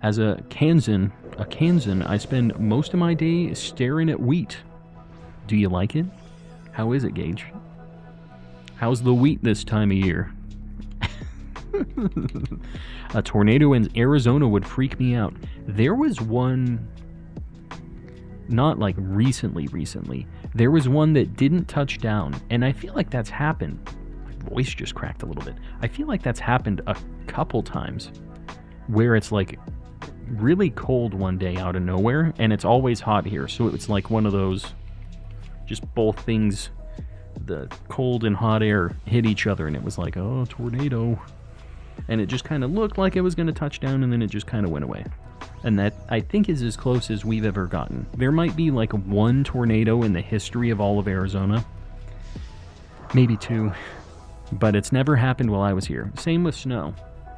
As a Kansan, I spend most of my day staring at wheat. Do you like it? How is it, Gage? How's the wheat this time of year? A tornado in Arizona would freak me out. There was one, not like recently. There was one that didn't touch down, and I feel like that's happened. My voice just cracked a little bit. I feel like that's happened a couple times, where it's like really cold one day out of nowhere, and it's always hot here, so it's like one of those, just both things, the cold and hot air hit each other, and it was like, oh, tornado. And it just kind of looked like it was going to touch down, and then it just kind of went away. And that, I think, is as close as we've ever gotten. There might be like one tornado in the history of all of Arizona. Maybe two. But it's never happened while I was here. Same with snow.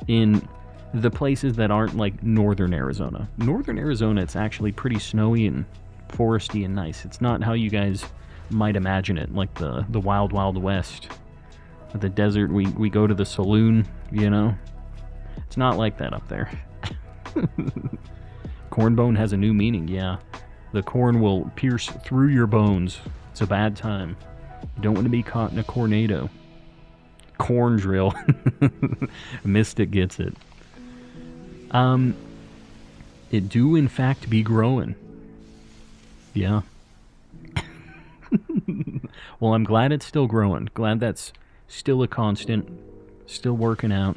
In the places that aren't like northern Arizona. Northern Arizona, it's actually pretty snowy and foresty and nice. It's not how you guys might imagine it, like the wild, wild west. The desert, we go to the saloon, you know? It's not like that up there. Cornbone has a new meaning, yeah. The corn will pierce through your bones. It's a bad time. You don't want to be caught in a tornado. Corn drill. Mystic gets it. It do in fact be growing. Yeah. Well, I'm glad it's still growing. Glad that's still a constant. Still working out.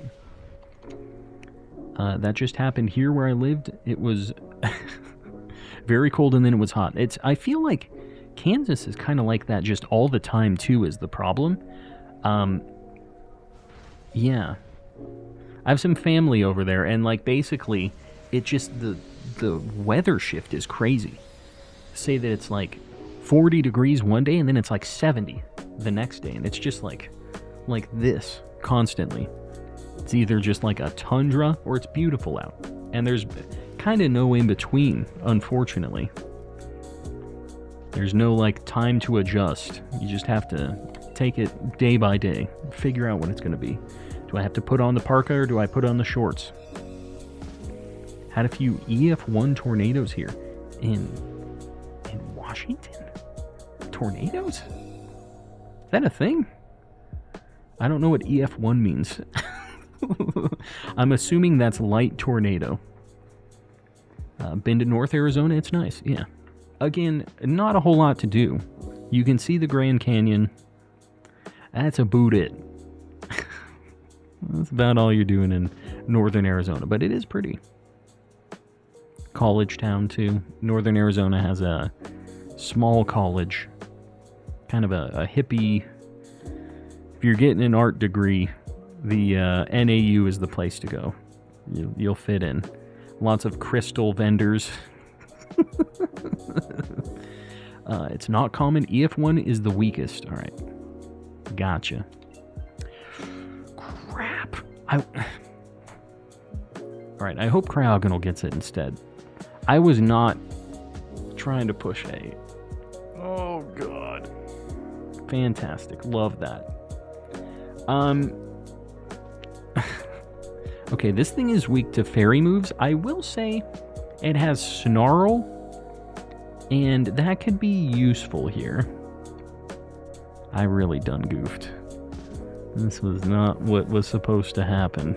That just happened here where I lived. It was very cold and then it was hot. I feel like Kansas is kind of like that just all the time too, is the problem. Yeah. I have some family over there, and like basically it just, the weather shift is crazy. Say that it's like 40 degrees one day and then it's like 70 the next day, and it's just like this constantly. It's either just like a tundra or it's beautiful out, and there's kind of no in between, unfortunately. There's no like time to adjust. You just have to take it day by day, figure out what it's going to be. Do I have to put on the parka or do I put on the shorts? Had a few EF1 tornadoes here in Washington. Tornadoes? Is that a thing? I don't know what EF1 means. I'm assuming that's light tornado. Been to North Arizona, it's nice, yeah. Again, not a whole lot to do. You can see the Grand Canyon. That's about it. That's about all you're doing in northern Arizona, but it is pretty. College town, too. Northern Arizona has a small college. Kind of a hippie. If you're getting an art degree, the NAU is the place to go. You'll fit in. Lots of crystal vendors. It's not common. EF1 is the weakest. All right. Gotcha. Crap. Alright, I hope Cryogonal gets it instead. I was not trying to push A. Oh, God. Fantastic. Love that. Okay, this thing is weak to fairy moves. I will say it has Snarl, and that could be useful here. I really done goofed. This was not what was supposed to happen.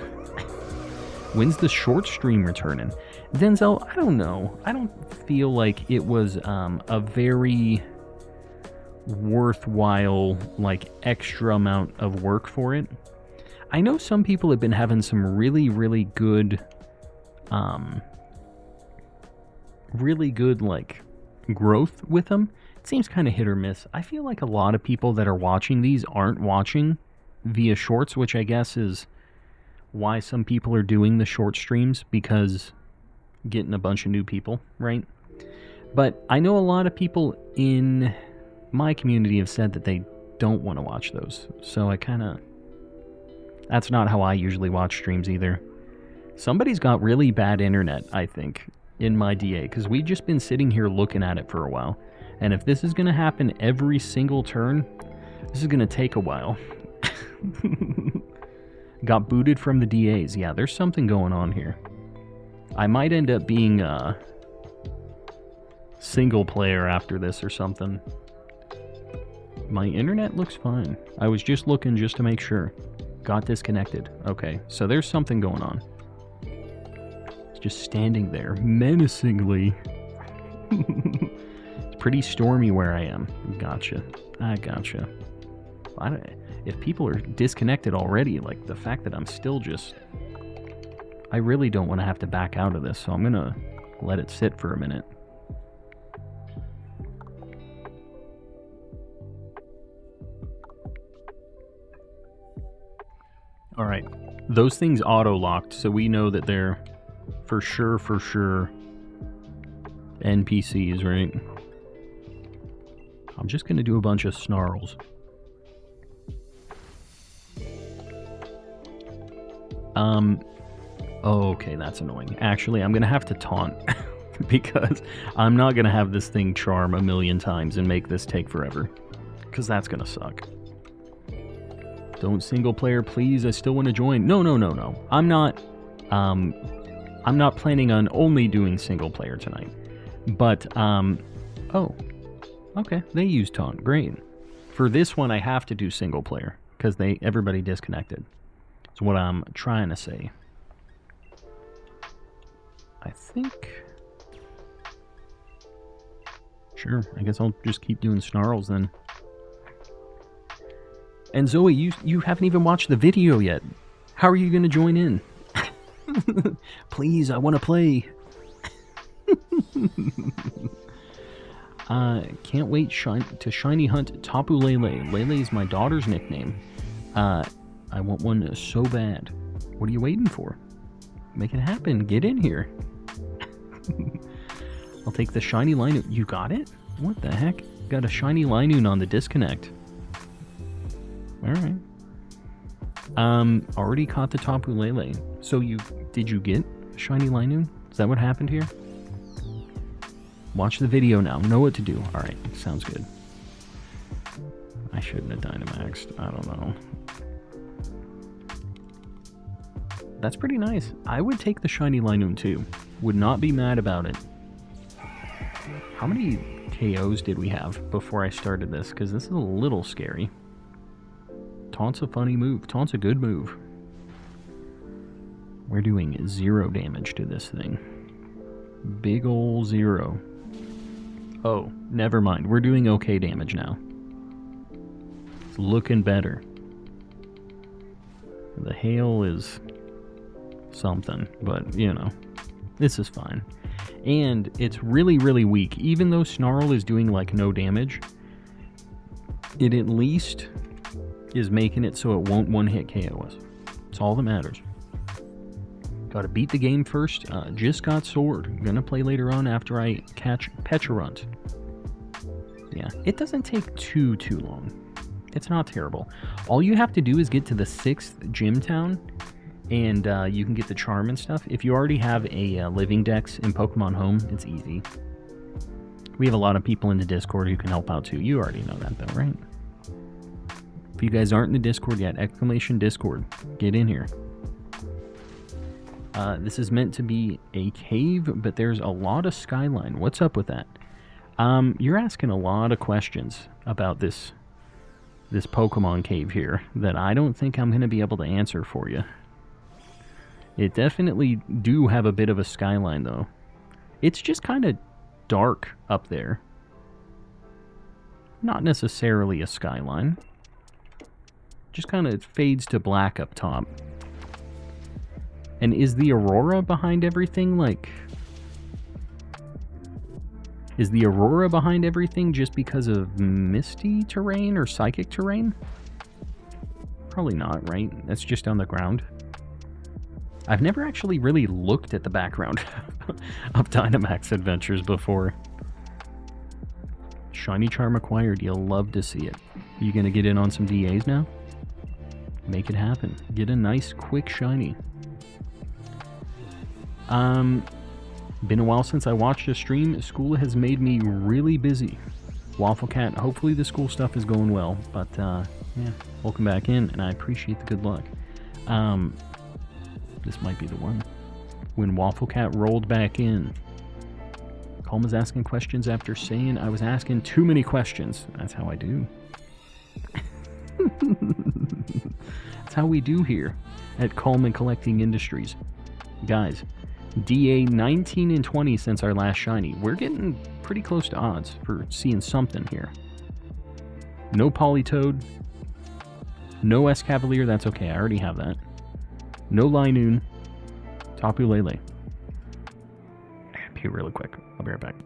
When's the short stream returning? Denzel, I don't know. I don't feel like it was a very worthwhile, like, extra amount of work for it. I know some people have been having some really, really good, like, growth with them. It seems kind of hit or miss. I feel like a lot of people that are watching these aren't watching via shorts, which I guess is why some people are doing the short streams, because getting a bunch of new people, right? But I know a lot of people in my community have said that they don't want to watch those. So I kind of... That's not how I usually watch streams either. Somebody's got really bad internet, I think, in my DA, because we've just been sitting here looking at it for a while. And if this is going to happen every single turn, this is going to take a while. Got booted from the DAs. Yeah, there's something going on here. I might end up being a single player after this or something. My internet looks fine. I was just looking just to make sure. Got disconnected. Okay, so there's something going on. It's just standing there menacingly. It's pretty stormy where I am. Gotcha. I gotcha. If people are disconnected already, like the fact that I'm still just... I really don't want to have to back out of this, so I'm going to let it sit for a minute. Alright, those things auto-locked, so we know that they're for sure NPCs, right? I'm just going to do a bunch of snarls. Oh, okay, that's annoying. Actually, I'm going to have to taunt, because I'm not going to have this thing charm a million times and make this take forever, because that's going to suck. Don't single player, please. I still want to join. No. I'm not planning on only doing single player tonight. But, oh, okay. They use taunt. Great. For this one, I have to do single player because everybody disconnected. That's what I'm trying to say. I think... Sure, I guess I'll just keep doing snarls then. And Zoe, you haven't even watched the video yet. How are you going to join in? Please, I want to play. Can't wait to shiny hunt Tapu Lele. Lele is my daughter's nickname. I want one so bad. What are you waiting for? Make it happen. Get in here. I'll take the shiny Linoon. You got it? What the heck? Got a shiny Linoon on the disconnect. Alright. Already caught the Tapu Lele. So did you get shiny Linoon? Is that what happened here? Watch the video now. Know what to do. Alright, sounds good. I shouldn't have Dynamaxed. I don't know. That's pretty nice. I would take the shiny Linoon too. Would not be mad about it. How many KOs did we have before I started this? Because this is a little scary. Taunt's a funny move. Taunt's a good move. We're doing 0 damage to this thing. Big ol' 0. Oh, never mind. We're doing okay damage now. It's looking better. The hail is something, but, you know, this is fine. And it's really, really weak. Even though Snarl is doing, like, no damage, it at least is making it so it won't one-hit KO us. It's all that matters. Gotta beat the game first. Just got Sword. Gonna play later on after I catch Pecharunt. Yeah, it doesn't take too long. It's not terrible. All you have to do is get to the 6th gym town, and you can get the charm and stuff. If you already have a living dex in Pokemon Home, it's easy. We have a lot of people in the Discord who can help out too. You already know that though, right? If you guys aren't in the Discord yet, exclamation Discord. Get in here. This is meant to be a cave, but there's a lot of skyline. What's up with that? You're asking a lot of questions about this Pokemon cave here that I don't think I'm going to be able to answer for you. It definitely do have a bit of a skyline, though. It's just kind of dark up there. Not necessarily a skyline. Just kind of fades to black up top. And is the aurora behind everything, like... Is the aurora behind everything just because of misty terrain or psychic terrain? Probably not, right? That's just on the ground. I've never actually really looked at the background of Dynamax Adventures before. Shiny Charm acquired. You'll love to see it. You gonna get in on some DAs now? Make it happen. Get a nice, quick shiny. Been a while since I watched a stream. School has made me really busy. Waffle Cat, hopefully the school stuff is going well. But, yeah, welcome back in, and I appreciate the good luck. This might be the one. When Waffle Cat rolled back in. Calm was asking questions after saying I was asking too many questions. That's how I do. That's how we do here at Calm and Collecting Industries. Guys, DA 19 and 20 since our last shiny. We're getting pretty close to odds for seeing something here. No Politoed. No Escavalier. That's okay. I already have that. No Linoon. Tapu Lele. Pee really quick. I'll be right back.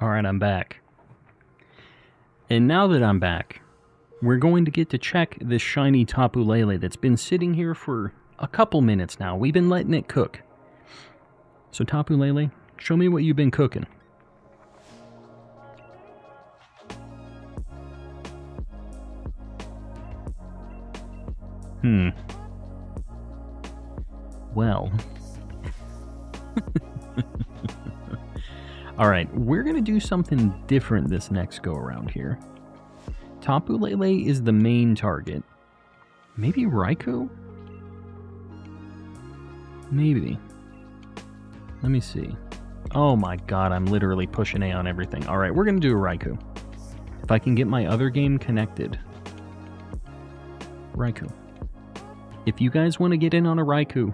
Alright, I'm back. And now that I'm back, we're going to get to check this shiny Tapu Lele that's been sitting here for a couple minutes now. We've been letting it cook. So Tapu Lele, show me what you've been cooking. Well... Alright, we're going to do something different this next go-around here. Tapu Lele is the main target. Maybe Raikou? Maybe. Let me see. Oh my god, I'm literally pushing A on everything. Alright, we're going to do a Raikou. If I can get my other game connected. Raikou. If you guys want to get in on a Raikou,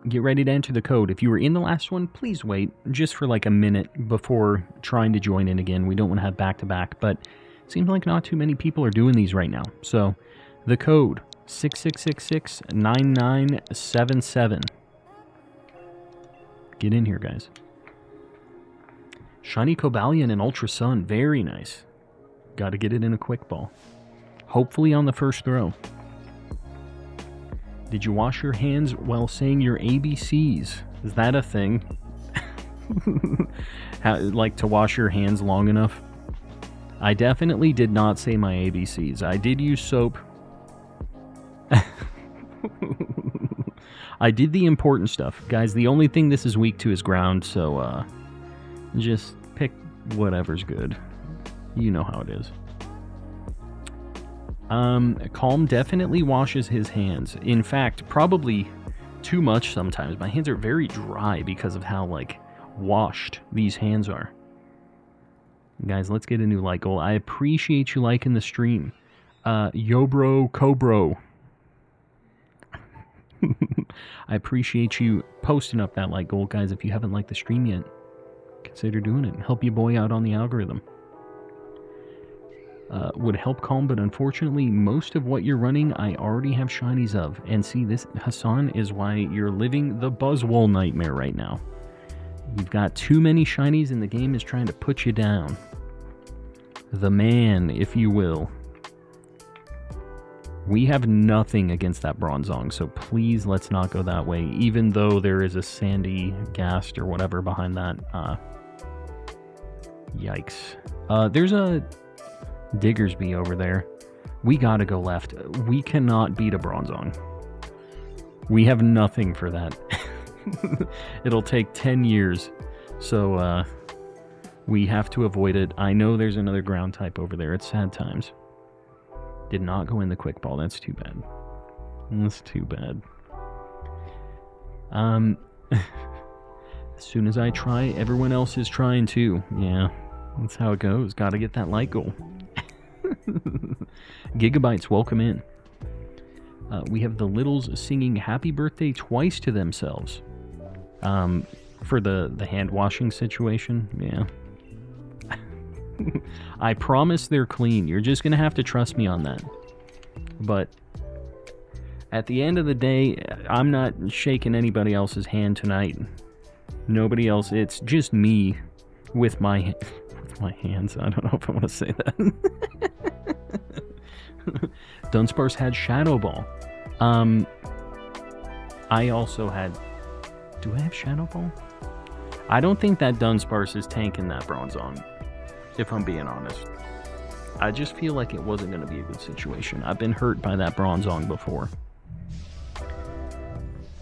get ready to enter the code. If you were in the last one, please wait just for like a minute before trying to join in again. We don't want to have back-to-back, but it seems like not too many people are doing these right now. So, the code, 6666-9977. Get in here, guys. Shiny Cobalion and Ultra Sun, very nice. Got to get it in a quick ball. Hopefully on the first throw. Did you wash your hands while saying your ABCs? Is that a thing? Like to wash your hands long enough? I definitely did not say my ABCs. I did use soap. I did the important stuff. Guys, the only thing this is weak to is ground, so just pick whatever's good. You know how it is. Calm definitely washes his hands. In fact, probably too much sometimes. My hands are very dry because of how, like, washed these hands are. Guys, let's get a new like goal. I appreciate you liking the stream. Yo bro, Cobro. I appreciate you posting up that like goal, guys. If you haven't liked the stream yet, consider doing it. Help your boy out on the algorithm. Would help calm, but unfortunately, most of what you're running, I already have shinies of. And see, this, Hassan, is why you're living the Buzzwole nightmare right now. You've got too many shinies, and the game is trying to put you down. The man, if you will. We have nothing against that Bronzong, so please let's not go that way, even though there is a Sandy Gast or whatever behind that. Yikes. There's a Diggersby over there. We gotta go left. We cannot beat a Bronzong. We have nothing for that. It'll take 10 years, so we have to avoid it. I know there's another ground type over there. It's sad times. Did not go in the quick ball. That's too bad. That's too bad. As soon as I try, everyone else is trying too. Yeah, that's how it goes. Gotta get that like goal. Gigabytes, welcome in. We have the Littles singing happy birthday twice to themselves. For the hand washing situation. Yeah. I promise they're clean. You're just going to have to trust me on that. But at the end of the day, I'm not shaking anybody else's hand tonight. Nobody else. It's just me with my hands. I don't know if I want to say that. Dunsparce had Shadow Ball. I also had... Do I have Shadow Ball? I don't think that Dunsparce is tanking that Bronzong, if I'm being honest. I just feel like it wasn't going to be a good situation. I've been hurt by that Bronzong before.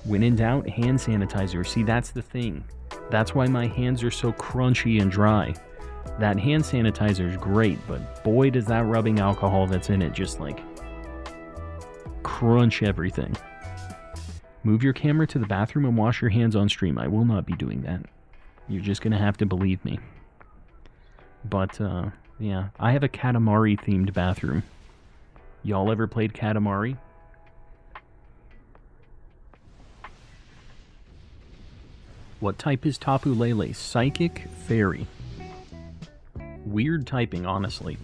When in doubt, hand sanitizer. See, that's the thing. That's why my hands are so crunchy and dry. That hand sanitizer is great, but boy does that rubbing alcohol that's in it just like crunch everything. Move your camera to the bathroom and wash your hands on stream. I will not be doing that. You're just going to have to believe me. But, yeah, I have a Katamari themed bathroom. Y'all ever played Katamari? What type is Tapu Lele? Psychic Fairy. Weird typing, honestly.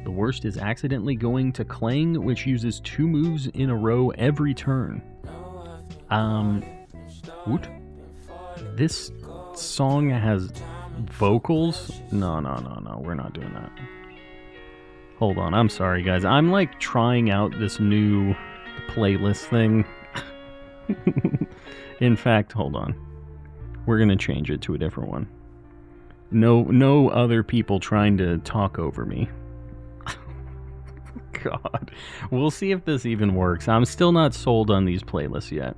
The worst is accidentally going to Clang, which uses 2 moves in a row every turn. What? This song has vocals? No, we're not doing that. Hold on, I'm sorry guys. I'm like trying out this new playlist thing. In fact, hold on. We're gonna change it to a different one. No other people trying to talk over me. God. We'll see if this even works. I'm still not sold on these playlists yet.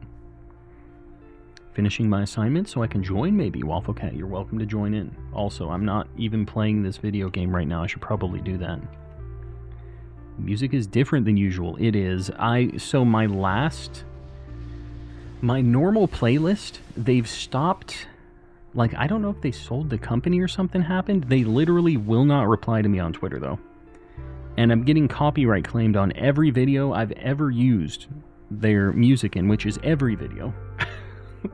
Finishing my assignment so I can join maybe. Wafflecat, you're welcome to join in. Also, I'm not even playing this video game right now. I should probably do that. Music is different than usual. It is. So my normal playlist, they've stopped. Like, I don't know if they sold the company or something happened. They literally will not reply to me on Twitter, though. And I'm getting copyright claimed on every video I've ever used their music in, which is every video.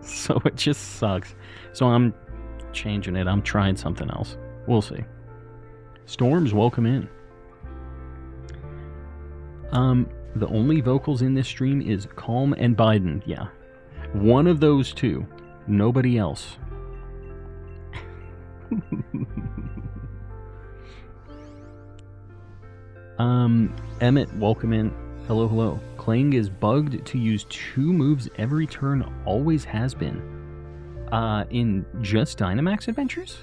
So it just sucks. So I'm changing it. I'm trying something else. We'll see. Storms, welcome in. The only vocals in this stream is Calm and Biden. Yeah. One of those two. Nobody else. Emmett, welcome in. Hello. Clang is bugged to use 2 moves every turn, always has been. In just Dynamax Adventures?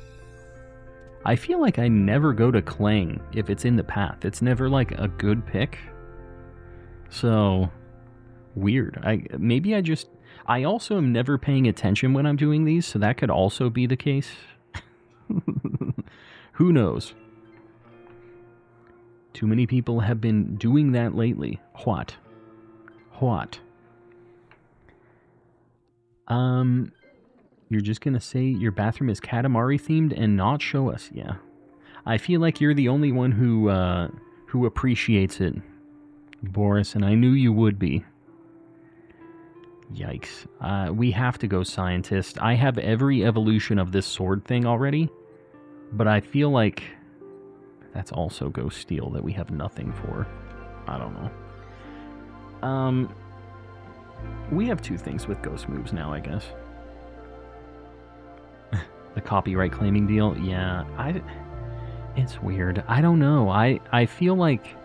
I feel like I never go to Clang if it's in the path. It's never like a good pick. So, weird. I also am never paying attention when I'm doing these, so that could also be the case. Who knows? Too many people have been doing that lately. What? You're just gonna say your bathroom is Katamari themed and not show us. Yeah. I feel like you're the only one who appreciates it, Boris, and I knew you would be. Yikes. We have to go scientist. I have every evolution of this sword thing already, but I feel like that's also Ghost Steel that we have nothing for. I don't know. We have 2 things with ghost moves now, I guess. The copyright claiming deal? Yeah, it's weird. I don't know. I feel like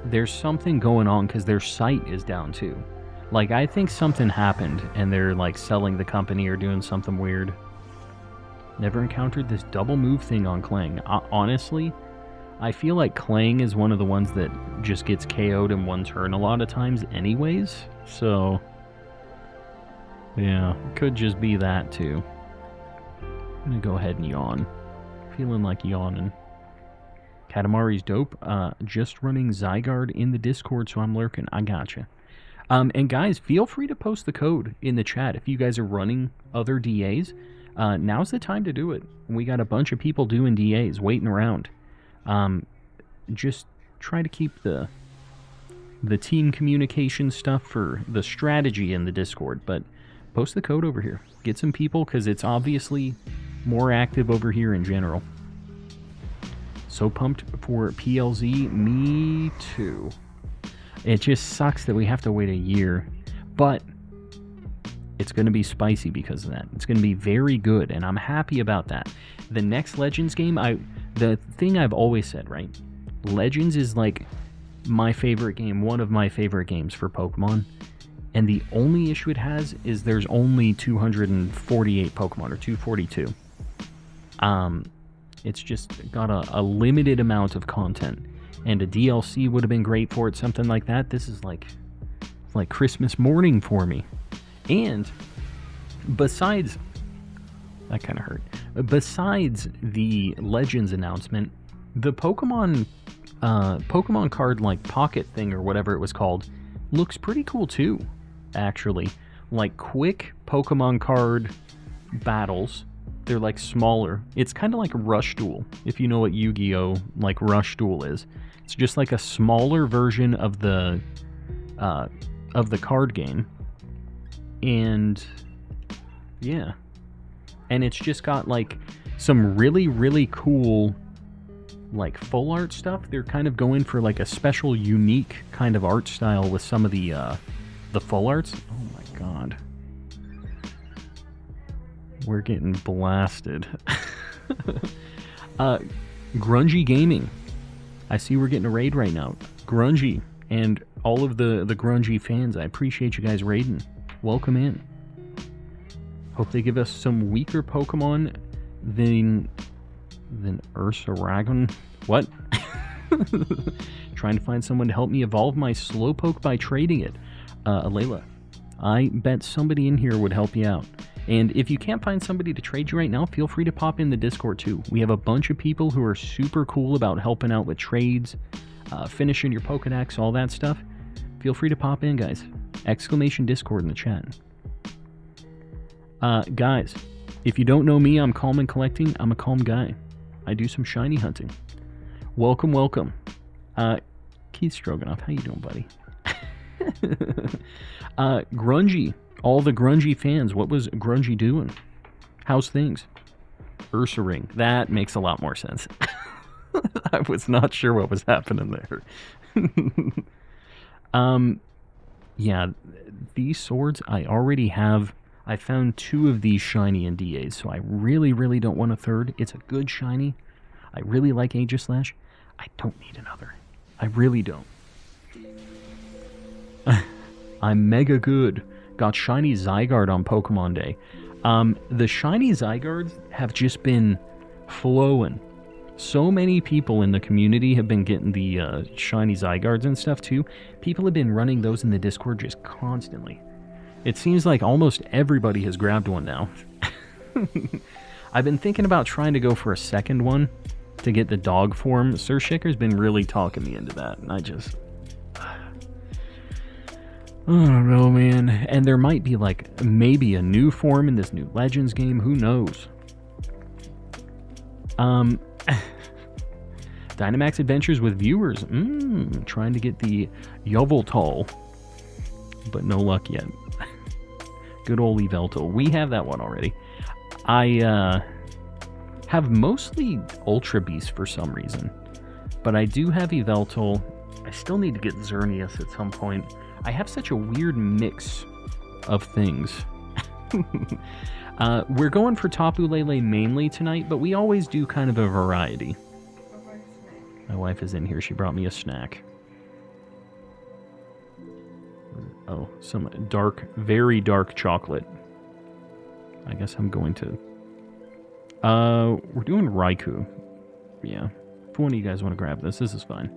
there's something going on because their site is down too. Like, I think something happened and they're like selling the company or doing something weird. Never encountered this double move thing on Clang. Honestly, I feel like Clang is one of the ones that just gets KO'd in one turn a lot of times anyways. So, yeah, could just be that too. I'm gonna go ahead and yawn. Feeling like yawning. Katamari's dope. Just running Zygarde in the Discord, so I'm lurking. I gotcha. And guys, feel free to post the code in the chat if you guys are running other DAs. Now's the time to do it. We got a bunch of people doing DAs waiting around. Just try to keep the team communication stuff for the strategy in the Discord, but post the code over here. Get some people, because it's obviously more active over here in general. So pumped for PLZ. Me too. It just sucks that we have to wait a year, but it's going to be spicy because of that. It's going to be very good, and I'm happy about that. The next Legends game, the thing I've always said, right? Legends is like my favorite game, one of my favorite games for Pokemon. And the only issue it has is there's only 248 Pokemon, or 242. It's just got a limited amount of content. And a DLC would have been great for it, something like that. This is like Christmas morning for me. And besides, that kind of hurt. Besides the Legends announcement, the Pokemon card like pocket thing or whatever it was called looks pretty cool too, actually. Like quick Pokemon card battles. They're like smaller. It's kind of like Rush Duel, if you know what Yu-Gi-Oh! Like Rush Duel is. It's just like a smaller version of the card game. And yeah. And it's just got like some really, really cool like full art stuff. They're kind of going for like a special, unique kind of art style with some of the full arts. Oh my god. We're getting blasted. Grungy Gaming. I see we're getting a raid right now. Grungy and all of the Grungy fans, I appreciate you guys raiding. Welcome in. Hope they give us some weaker Pokemon than Ursaragon. What? Trying to find someone to help me evolve my Slowpoke by trading it. Alayla, I bet somebody in here would help you out. And if you can't find somebody to trade you right now, feel free to pop in the Discord too. We have a bunch of people who are super cool about helping out with trades, finishing your Pokedex, all that stuff. Feel free to pop in, guys. Exclamation Discord in the chat. Guys, if you don't know me, I'm calm and collecting. I'm a calm guy. I do some shiny hunting. Welcome, welcome. Keith Stroganoff, how you doing, buddy? Grungy. All the Grungy fans, what was Grungy doing? How's things? Ursaring. That makes a lot more sense. I was not sure what was happening there. Yeah, these swords I already have. I found 2 of these shiny in DAs, so I really, really don't want a third. It's a good shiny. I really like Aegislash. I don't need another. I really don't. I'm mega good. Got shiny Zygarde on Pokemon Day. The shiny Zygardes have just been flowing. So many people in the community have been getting the shiny Zygardes and stuff too. People have been running those in the Discord just constantly. It seems like almost everybody has grabbed one now. I've been thinking about trying to go for a second one to get the dog form. Sir Shicker's been really talking me into that, and I just... I don't know, man. And there might be, like, maybe a new form in this new Legends game. Who knows? Dynamax Adventures with viewers. Trying to get the Yveltal. But no luck yet. Good old Yveltal. We have that one already. I have mostly Ultra Beasts for some reason. But I do have Yveltal. I still need to get Xerneas at some point. I have such a weird mix of things. We're going for Tapu Lele mainly tonight, but we always do kind of a variety. My wife is in here. She brought me a snack. Oh, some dark, very dark chocolate. I guess I'm going to... we're doing Raikou. Yeah. If one of you guys want to grab this, this is fine.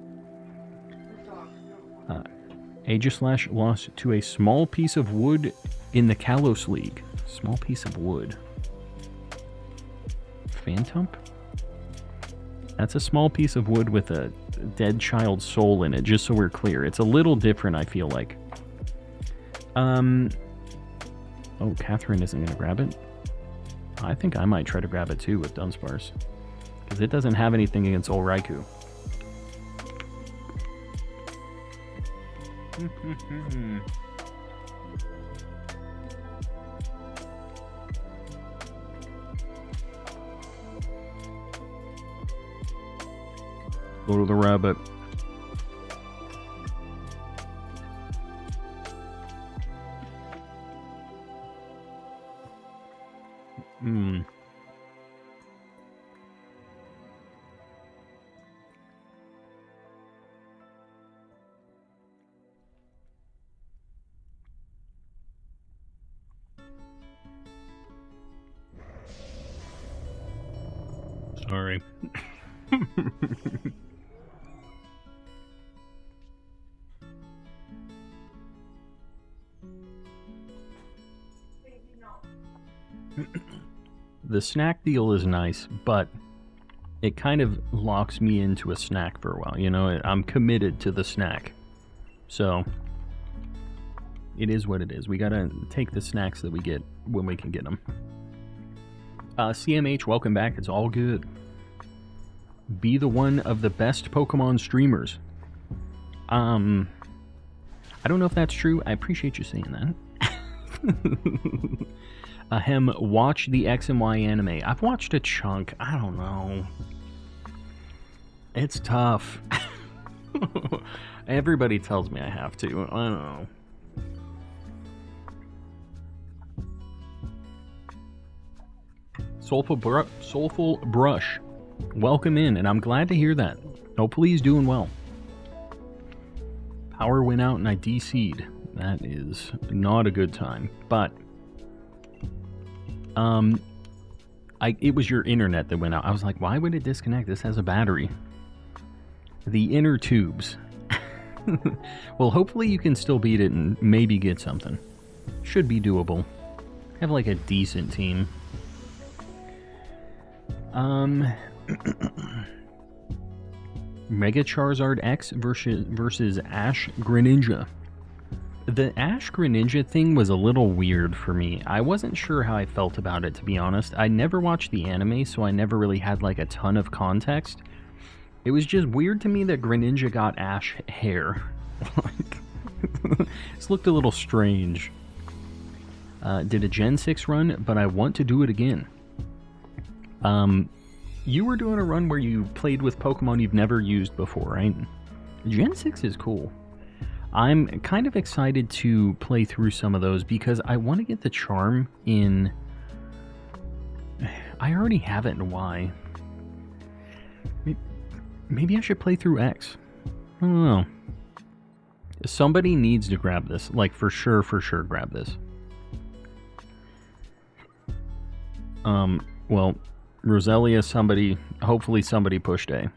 Aegislash lost to a small piece of wood in the Kalos League. Small piece of wood. Phantump? That's a small piece of wood with a dead child's soul in it, just so we're clear. It's a little different, I feel like. Oh, Catherine isn't going to grab it? I think I might try to grab it too with Dunsparce. Because it doesn't have anything against old Raikou. Go to the rabbit. Sorry. The snack deal is nice, but it kind of locks me into a snack for a while. You know, I'm committed to the snack. So, it is what it is. We gotta take the snacks that we get when we can get them. CMH, welcome back. It's all good. Be the one of the best Pokemon streamers. I don't know if that's true. I appreciate you saying that. Watch the X and Y anime. I've watched a chunk. I don't know. It's tough. Everybody tells me I have to. I don't know. Soulful Brush. Welcome in, and I'm glad to hear that. Hopefully he's doing well. Power went out and I DC'd. That is not a good time. But it was your internet that went out. I was like, why would it disconnect? This has a battery. The inner tubes. Well, hopefully you can still beat it and maybe get something. Should be doable. Have like a decent team. Mega Charizard X versus Ash Greninja. The Ash Greninja thing was a little weird for me. I wasn't sure how I felt about it, to be honest. I never watched the anime, so I never really had like a ton of context. It was just weird to me that Greninja got Ash hair. Like, this looked a little strange. Did a Gen 6 run, but I want to do it again. You were doing a run where you played with Pokemon you've never used before, right? Gen 6 is cool. I'm kind of excited to play through some of those because I want to get the charm in... I already have it in Y. Maybe I should play through X. I don't know. Somebody needs to grab this. Like, for sure grab this. Well... Roselia, hopefully somebody pushed A.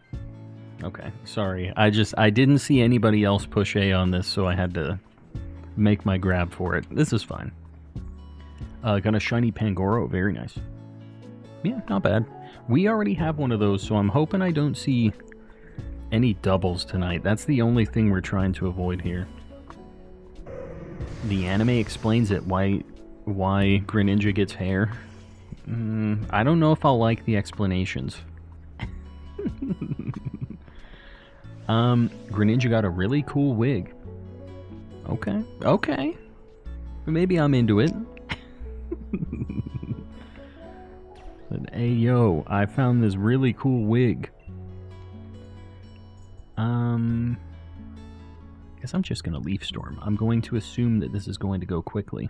Okay, sorry. I didn't see anybody else push A on this, so I had to make my grab for it. This is fine. Got a shiny Pangoro, very nice. Yeah, not bad. We already have one of those, so I'm hoping I don't see any doubles tonight. That's the only thing we're trying to avoid here. The anime explains it, why Greninja gets hair. I don't know if I'll like the explanations. Greninja got a really cool wig. Okay. Maybe I'm into it. But, hey, yo, I found this really cool wig. Guess I'm just gonna Leaf Storm. I'm going to assume that this is going to go quickly.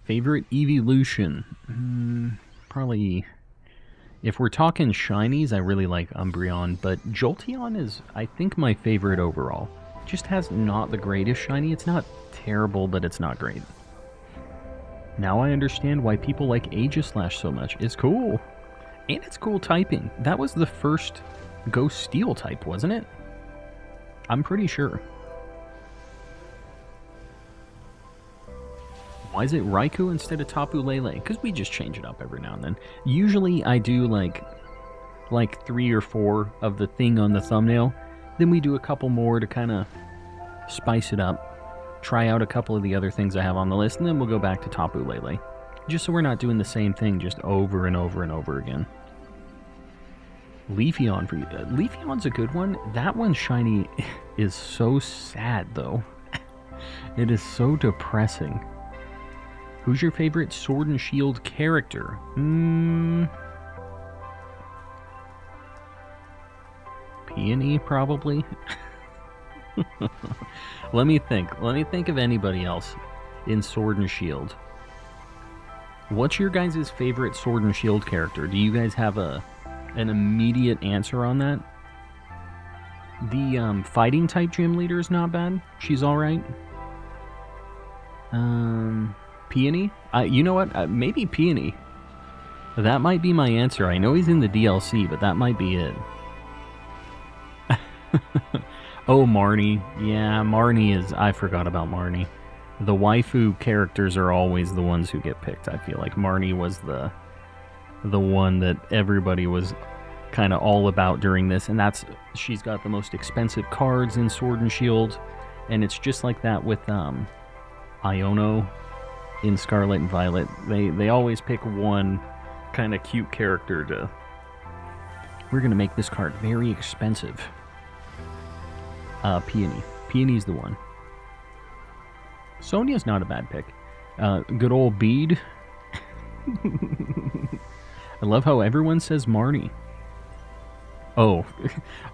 Favorite evolution? Probably... If we're talking shinies, I really like Umbreon, but Jolteon is, I think, my favorite overall. Just has not the greatest shiny. It's not terrible, but it's not great. Now I understand why people like Aegislash so much. It's cool. And it's cool typing. That was the first Ghost Steel type, wasn't it? I'm pretty sure. Why is it Raikou instead of Tapu Lele? Because we just change it up every now and then. Usually I do like 3 or 4 of the thing on the thumbnail. Then we do a couple more to kind of spice it up. Try out a couple of the other things I have on the list. And then we'll go back to Tapu Lele. Just so we're not doing the same thing just over and over and over again. Leafeon for you. Leafeon's a good one. That one shiny is so sad though. It is so depressing. Who's your favorite Sword and Shield character? Peony, probably. Let me think. Let me think of anybody else in Sword and Shield. What's your guys' favorite Sword and Shield character? Do you guys have an immediate answer on that? The fighting type gym leader is not bad. She's alright. Peony? You know what? Maybe Peony. That might be my answer. I know he's in the DLC, but that might be it. Oh, Marnie. Yeah, Marnie is... I forgot about Marnie. The waifu characters are always the ones who get picked, I feel like. Marnie was the one that everybody was kind of all about during this, and that's... She's got the most expensive cards in Sword and Shield, and it's just like that with Iono in Scarlet and Violet. They always pick one kind of cute character to... We're going to make this card very expensive. Peony. Peony's the one. Sonia's not a bad pick. Good old Bede. I love how everyone says Marnie. Oh,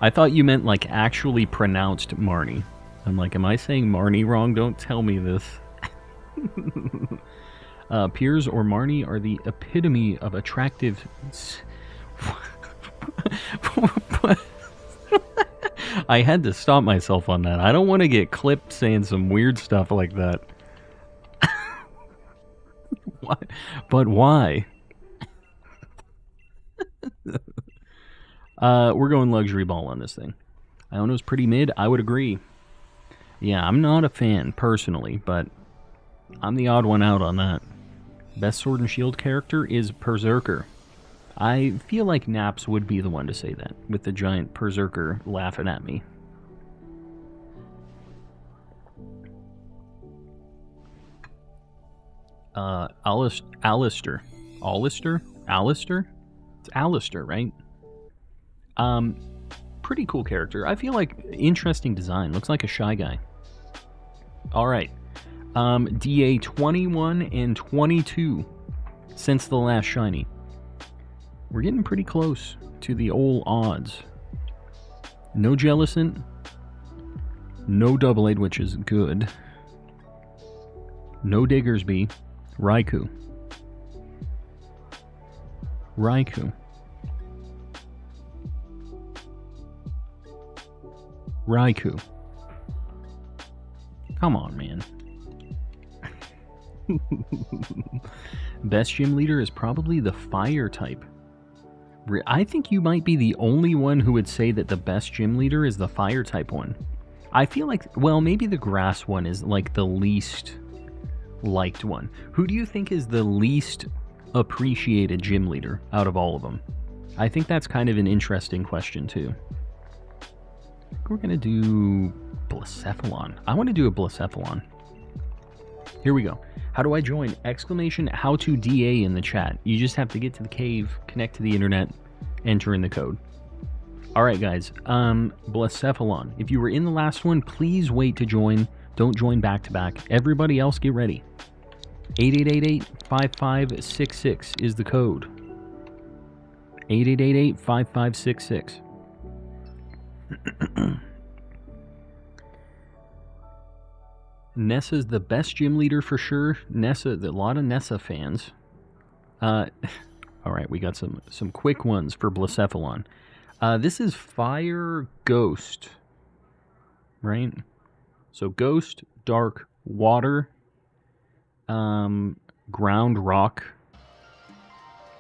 I thought you meant like actually pronounced Marnie. I'm like, am I saying Marnie wrong? Don't tell me this. Piers or Marnie are the epitome of attractive... I had to stop myself on that. I don't want to get clipped saying some weird stuff like that. Why? But why? We're going luxury ball on this thing. Iono's pretty mid. I would agree. Yeah, I'm not a fan, personally, but I'm the odd one out on that. Best Sword and Shield character is Berserker. I feel like Naps would be the one to say that, with the giant Berserker laughing at me. Alistair. Alistair? It's Alistair, right? Pretty cool character. I feel like interesting design. Looks like a shy guy. Alright. DA 21 and 22 since the last shiny. We're getting pretty close to the old odds. No Jellicent. No Doublade, which is good. No Diggersby. Raikou. Raikou. Raikou. Come on, man. Best gym leader is probably the fire type. I think you might be the only one who would say that the best gym leader is the fire type one. I feel like, well, maybe the grass one is like the least liked one. Who do you think is the least appreciated gym leader out of all of them? I think that's kind of an interesting question too. We're gonna do Blacephalon. I want to do a Blacephalon. Here we go. How do I join? Exclamation how to DA in the chat. You just have to get to the cave, connect to the internet, enter in the code. Alright guys, Blacephalon. If you were in the last one, please wait to join. Don't join back to back. Everybody else get ready. 8888-5566 is the code. 8888-5566. Nessa's the best gym leader for sure. Nessa, a lot of Nessa fans. Alright, we got some quick ones for Blacephalon. This is Fire Ghost. Right? So Ghost, Dark, Water, Ground, Rock.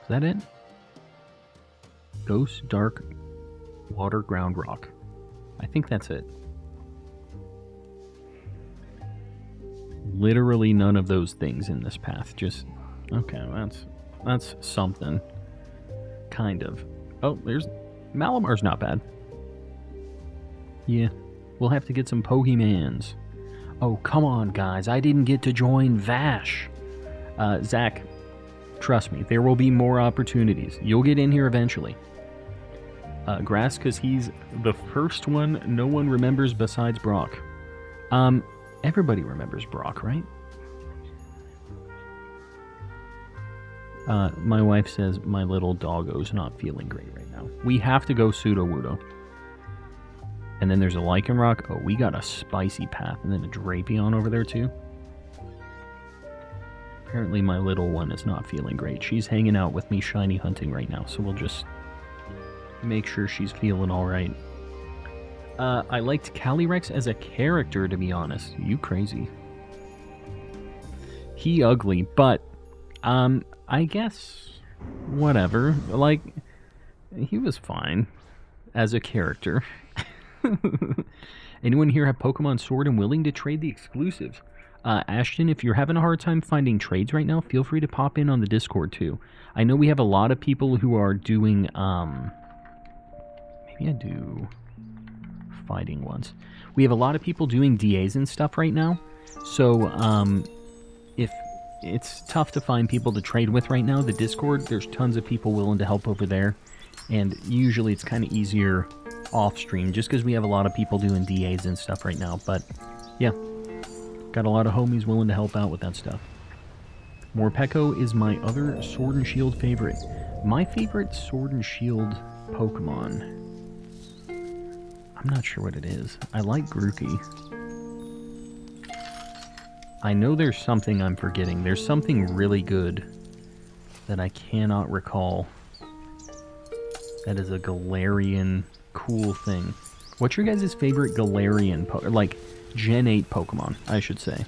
Is that it? Ghost, Dark, Water, Ground, Rock. I think that's it. Literally none of those things in this path. Just, okay, that's something. Kind of. Oh, there's... Malamar's not bad. Yeah, we'll have to get some Pokemans. Oh, come on, guys. I didn't get to join Vash. Zach, trust me, there will be more opportunities. You'll get in here eventually. Grass, because he's the first one no one remembers besides Brock. Everybody remembers Brock, right? My wife says my little doggo's not feeling great right now. We have to go Sudowoodo. And then there's a Lycanroc. Oh, we got a spicy path. And then a Drapion over there too. Apparently my little one is not feeling great. She's hanging out with me shiny hunting right now. So we'll just make sure she's feeling alright. I liked Calyrex as a character, to be honest. You crazy. He ugly, but... I guess, whatever, like, he was fine as a character. Anyone here have Pokemon Sword and willing to trade the exclusives? Ashton, if you're having a hard time finding trades right now, feel free to pop in on the Discord too. I know we have a lot of people who are doing, maybe I do fighting ones. We have a lot of people doing DAs and stuff right now, so, if it's tough to find people to trade with right now. The Discord, there's tons of people willing to help over there. And usually it's kind of easier off stream just because we have a lot of people doing DAs and stuff right now. But yeah, got a lot of homies willing to help out with that stuff. Morpeko is my other Sword and Shield favorite. My favorite Sword and Shield Pokemon. I'm not sure what it is. I like Grookey. I know there's something I'm forgetting. There's something really good that I cannot recall. That is a Galarian cool thing. What's your guys' favorite Galarian, like Gen 8 Pokemon, I should say?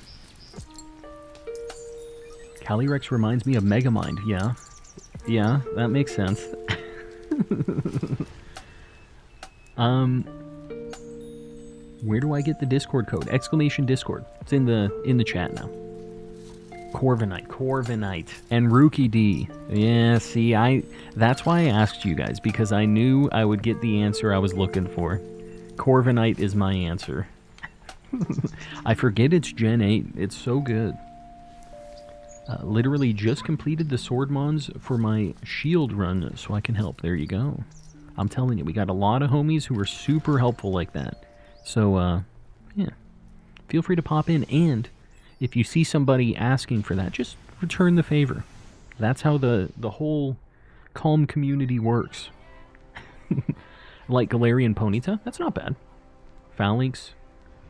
Calyrex reminds me of Megamind, yeah. Yeah, that makes sense. Where do I get the Discord code? Exclamation Discord. It's in the chat now. Corviknight. And Rookie D. Yeah, see, that's why I asked you guys, because I knew I would get the answer I was looking for. Corviknight is my answer. I forget it's Gen 8. It's so good. Literally just completed the Sword Mons for my Shield run, so I can help. There you go. I'm telling you, we got a lot of homies who are super helpful like that. So, yeah. Feel free to pop in, and if you see somebody asking for that, just return the favor. That's how the whole Calm community works. Like Galarian Ponyta, that's not bad. Phalanx,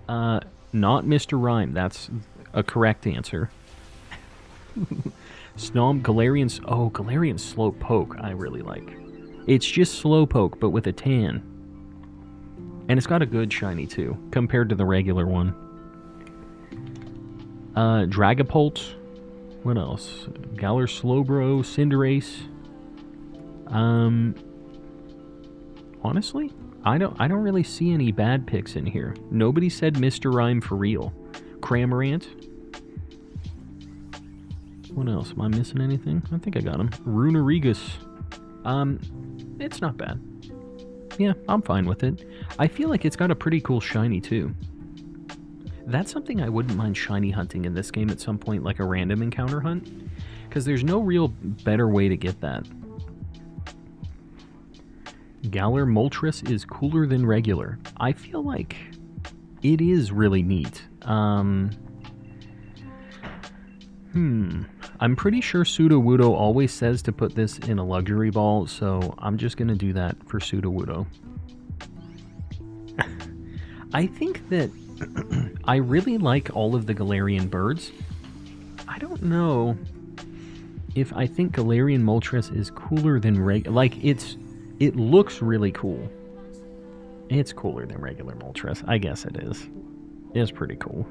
not Mr. Rhyme, that's a correct answer. Snom, Galarian Slowpoke, I really like. It's just Slowpoke, but with a tan. And it's got a good shiny, too, compared to the regular one. Dragapult. What else? Galar Slowbro, Cinderace. Honestly, I don't really see any bad picks in here. Nobody said Mr. Rhyme for real. Cramorant. What else? Am I missing anything? I think I got him. Runerigus. It's not bad. Yeah, I'm fine with it. I feel like it's got a pretty cool shiny, too. That's something I wouldn't mind shiny hunting in this game at some point, like a random encounter hunt. Because there's no real better way to get that. Galar Moltres is cooler than regular. I feel like it is really neat. I'm pretty sure Sudowoodo always says to put this in a luxury ball, so I'm just going to do that for Sudowoodo. I think that I really like all of the Galarian birds. I don't know if I think Galarian Moltres is cooler than it looks really cool. It's cooler than regular Moltres. I guess it is. It's pretty cool.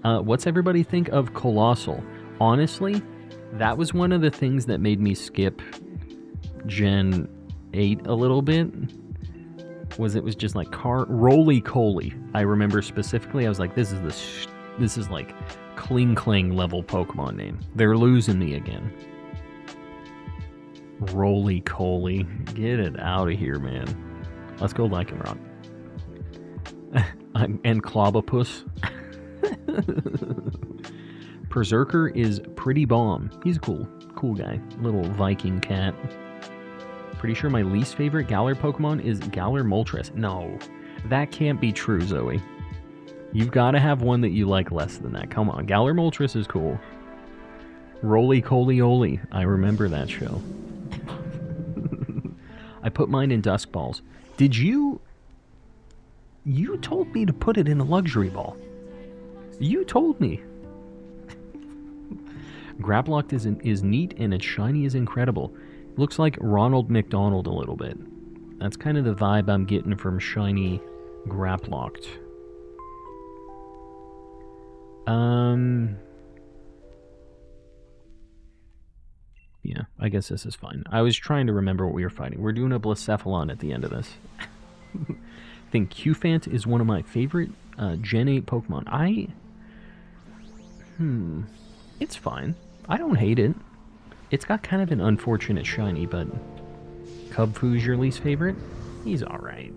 What's everybody think of Colossal? Honestly, that was one of the things that made me skip Gen 8 a little bit. It was just like Roly-Coly. I remember specifically, I was like, this is like Kling level Pokemon name. They're losing me again. Roly-Coly. Get it out of here, man. Let's go Lycanroc. And Clobopus. Berserker is pretty bomb. He's a cool guy. Little Viking cat. Pretty sure my least favorite Galar Pokemon is Galar Moltres. No, that can't be true, Zoe. You've got to have one that you like less than that. Come on, Galar Moltres is cool. Roly-Coly-Oly. I remember that show. I put mine in Dusk Balls. Did you... You told me to put it in a luxury ball. You told me. Graplocked is neat and its shiny is incredible. Looks like Ronald McDonald a little bit. That's kind of the vibe I'm getting from shiny Graplocked. Yeah, I guess this is fine. I was trying to remember what we were fighting. We're doing a Blacephalon at the end of this. I think Qfant is one of my favorite Gen 8 Pokemon. It's fine. I don't hate it. It's got kind of an unfortunate shiny, but Cubfoo's your least favorite? He's alright.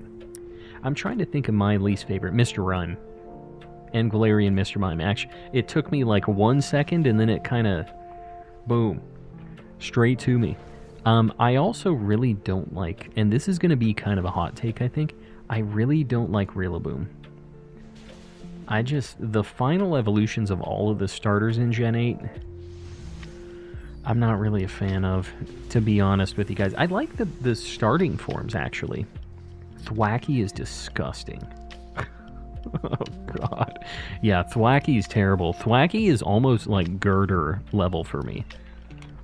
I'm trying to think of my least favorite, Mr. Rhyme. And Galarian Mr. Mime. Actually, it took me like 1 second, and then it kind of... Boom. Straight to me. I also really don't like... And this is going to be kind of a hot take, I think. I really don't like Rillaboom. The final evolutions of all of the starters in Gen 8... I'm not really a fan of, to be honest with you guys. I like the starting forms, actually. Thwackey is disgusting. Oh, God. Yeah, Thwackey is terrible. Thwackey is almost like Girder level for me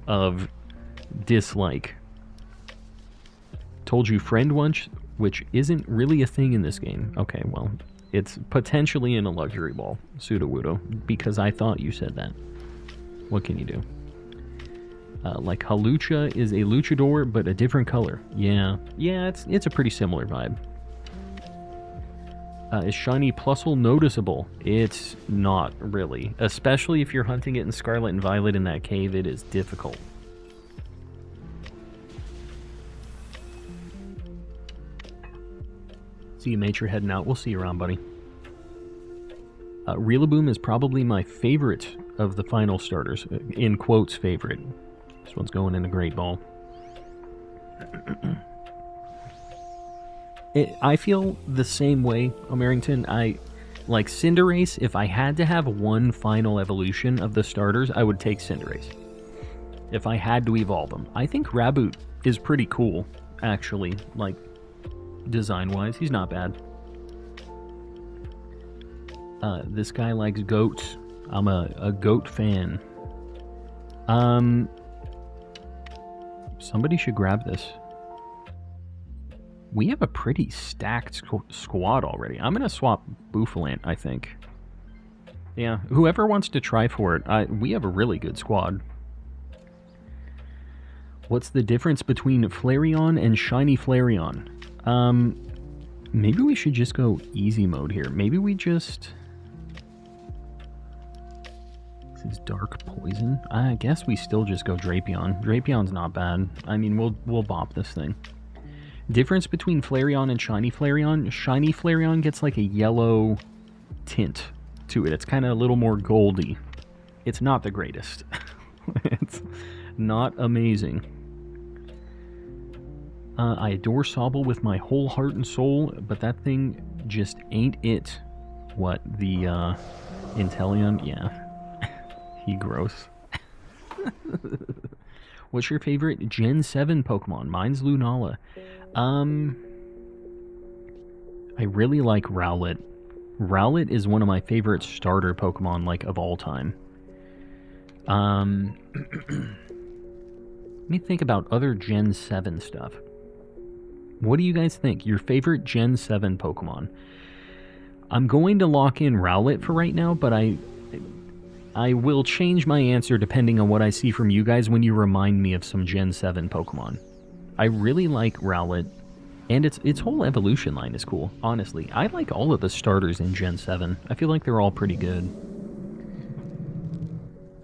of dislike. Told you friend once, which isn't really a thing in this game. Okay, well, it's potentially in a luxury ball, Sudowoodo, because I thought you said that. What can you do? Like Halucha is a luchador, but a different color. Yeah, it's a pretty similar vibe. Is Shiny Plusle noticeable? It's not really. Especially if you're hunting it in Scarlet and Violet in that cave, it is difficult. See you, mate. You're heading out. We'll see you around, buddy. Rillaboom is probably my favorite of the final starters. In quotes, favorite. This one's going in a Great Ball. I feel the same way, Omerrington. I like Cinderace. If I had to have one final evolution of the starters, I would take Cinderace. If I had to evolve them. I think Raboot is pretty cool, actually, like, design-wise. He's not bad. This guy likes goats. I'm a goat fan. Somebody should grab this. We have a pretty stacked squad already. I'm going to swap Bouffalant, I think. Yeah, whoever wants to try for it, we have a really good squad. What's the difference between Flareon and Shiny Flareon? Maybe we should just go easy mode here. Maybe we just... This is Dark Poison. I guess we still just go Drapion. Drapion's not bad. I mean, we'll bop this thing. Difference between Flareon and Shiny Flareon. Shiny Flareon gets like a yellow tint to it. It's kind of a little more goldy. It's not the greatest. It's not amazing. I adore Sobble with my whole heart and soul, but that thing just ain't it. What, the Inteleon? Yeah. He gross. What's your favorite Gen 7 Pokemon? Mine's Lunala. I really like Rowlet. Rowlet is one of my favorite starter Pokemon, like, of all time. Let me think about other Gen 7 stuff. What do you guys think? Your favorite Gen 7 Pokemon? I'm going to lock in Rowlet for right now, but I will change my answer depending on what I see from you guys when you remind me of some Gen 7 Pokemon. I really like Rowlet, and its whole evolution line is cool, honestly. I like all of the starters in Gen 7. I feel like they're all pretty good.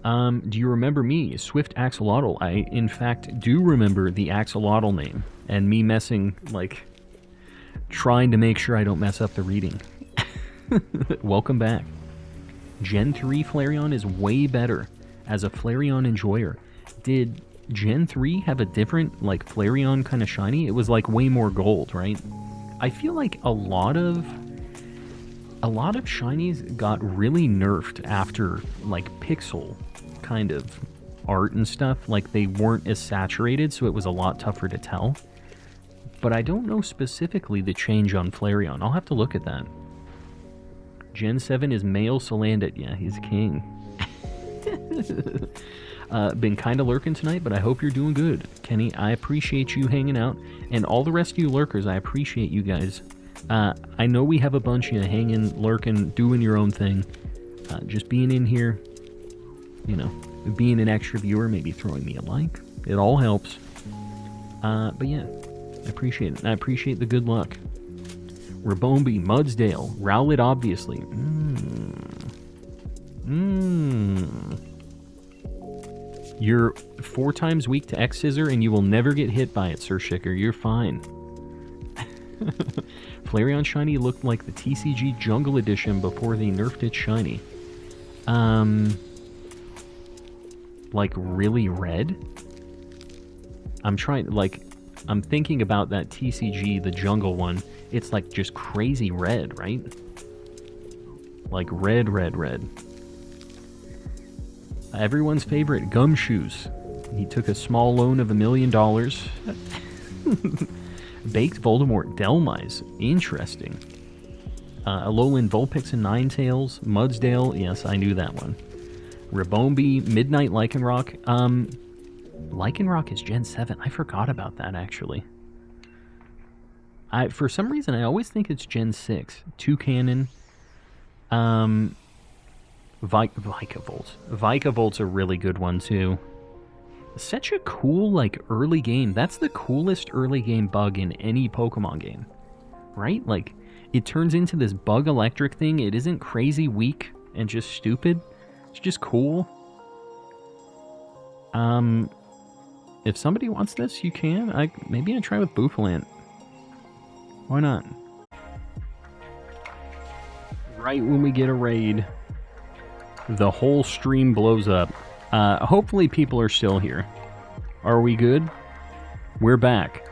Do you remember me, Swift Axolotl? I, in fact, do remember the Axolotl name, and me messing, like, trying to make sure I don't mess up the reading. Welcome back. Gen 3 Flareon is way better as a Flareon enjoyer. Did Gen 3 have a different, like, Flareon kind of shiny? It was, like, way more gold, right? I feel like a lot of shinies got really nerfed after, like, pixel kind of art and stuff. Like, they weren't as saturated, so it was a lot tougher to tell. But I don't know specifically the change on Flareon. I'll have to look at that. Gen 7 is male Salandit. Yeah, he's king. Been kind of lurking tonight, but I hope you're doing good. Kenny, I appreciate you hanging out. And all the rest of you lurkers, I appreciate you guys. I know we have a bunch of you hanging, lurking, doing your own thing. Just being in here, you know, being an extra viewer, maybe throwing me a like. It all helps. But yeah, I appreciate it. I appreciate the good luck. Rabombi, Mudsdale, Rowlet, obviously. You're 4 times weak to X-Scissor, and you will never get hit by it, Sir Shicker. You're fine. Flareon Shiny looked like the TCG Jungle Edition before they nerfed it shiny. Like, really red? I'm thinking about that TCG, the Jungle one. It's like just crazy red, right? Like red, red, red. Everyone's favorite, Gumshoes. He took a small loan of $1 million. Baked Voldemort, Delmise. Interesting. Alolan Vulpix and Ninetales. Mudsdale, yes, I knew that one. Rabombi, Midnight Lycanroc. Lycanroc is Gen 7. I forgot about that, actually. For some reason, I always think it's Gen 6. Toucannon. Vikavolt. Vikavolt's a really good one, too. Such a cool, like, early game. That's the coolest early game bug in any Pokemon game. Right? Like, it turns into this bug electric thing. It isn't crazy weak and just stupid. It's just cool. If somebody wants this, you can. Maybe I try with Bouffalant. Why not? Right when we get a raid, the whole stream blows up. Hopefully people are still here. Are we good? We're back.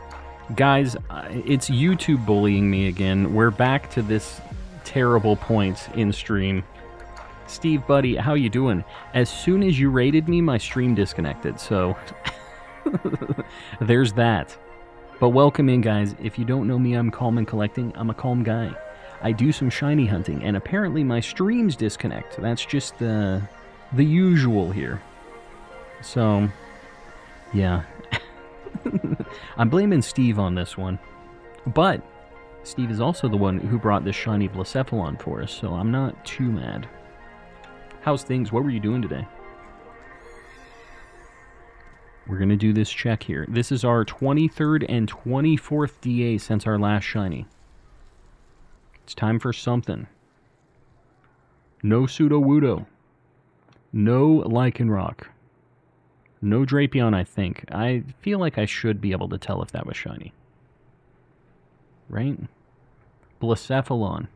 Guys, it's YouTube bullying me again. We're back to this terrible point in stream. Steve, buddy, how you doing? As soon as you raided me, my stream disconnected, so... There's that. But welcome in, guys. If you don't know me, I'm calm and collecting. I'm a calm guy. I do some shiny hunting, and apparently my streams disconnect. That's just the usual here. So, yeah. I'm blaming Steve on this one. But Steve is also the one who brought this shiny Blacephalon for us, so I'm not too mad. How's things? What were you doing today? We're going to do this check here. This is our 23rd and 24th DA since our last shiny. It's time for something. No Sudowoodo. No Lycanroc. No Drapion, I think. I feel like I should be able to tell if that was shiny. right? Blacephalon.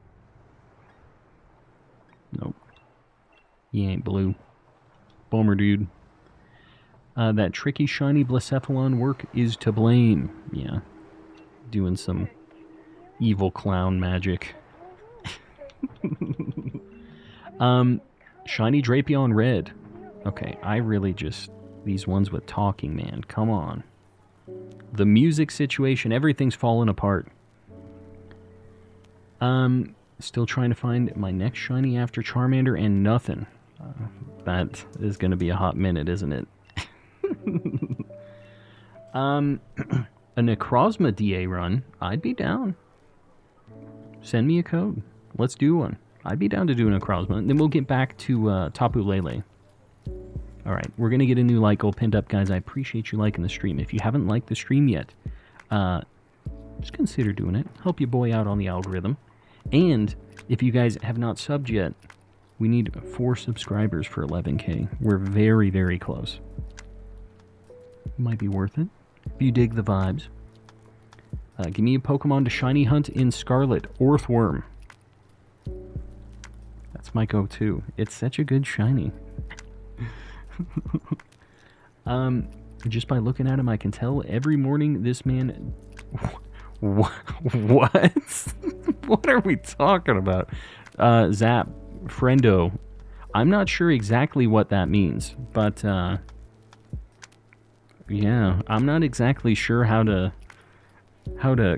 Nope. He ain't blue. Bummer, dude. That tricky shiny Blacephalon work is to blame. Yeah. Doing some evil clown magic. Shiny Drapion Red. Okay, I really just... These ones with talking, man. Come on. The music situation, everything's falling apart. Still trying to find my next shiny after Charmander and nothing. That is going to be a hot minute, isn't it? A Necrozma DA run, I'd be down. Send me a code. Let's do one. I'd be down to do a Necrozma. And then we'll get back to Tapu Lele. Alright, we're going to get a new like goal pinned up, guys. I appreciate you liking the stream. If you haven't liked the stream yet, just consider doing it. Help your boy out on the algorithm. And if you guys have not subbed yet, we need 4 subscribers for 11K. We're very, very close. Might be worth it if you dig the vibes. Give me a Pokemon to shiny hunt in Scarlet. Orthworm. That's my go-to. It's such a good shiny. Just by looking at him, I can tell every morning this man... What? What are we talking about? Zap, friendo. I'm not sure exactly what that means, but yeah, I'm not exactly sure how to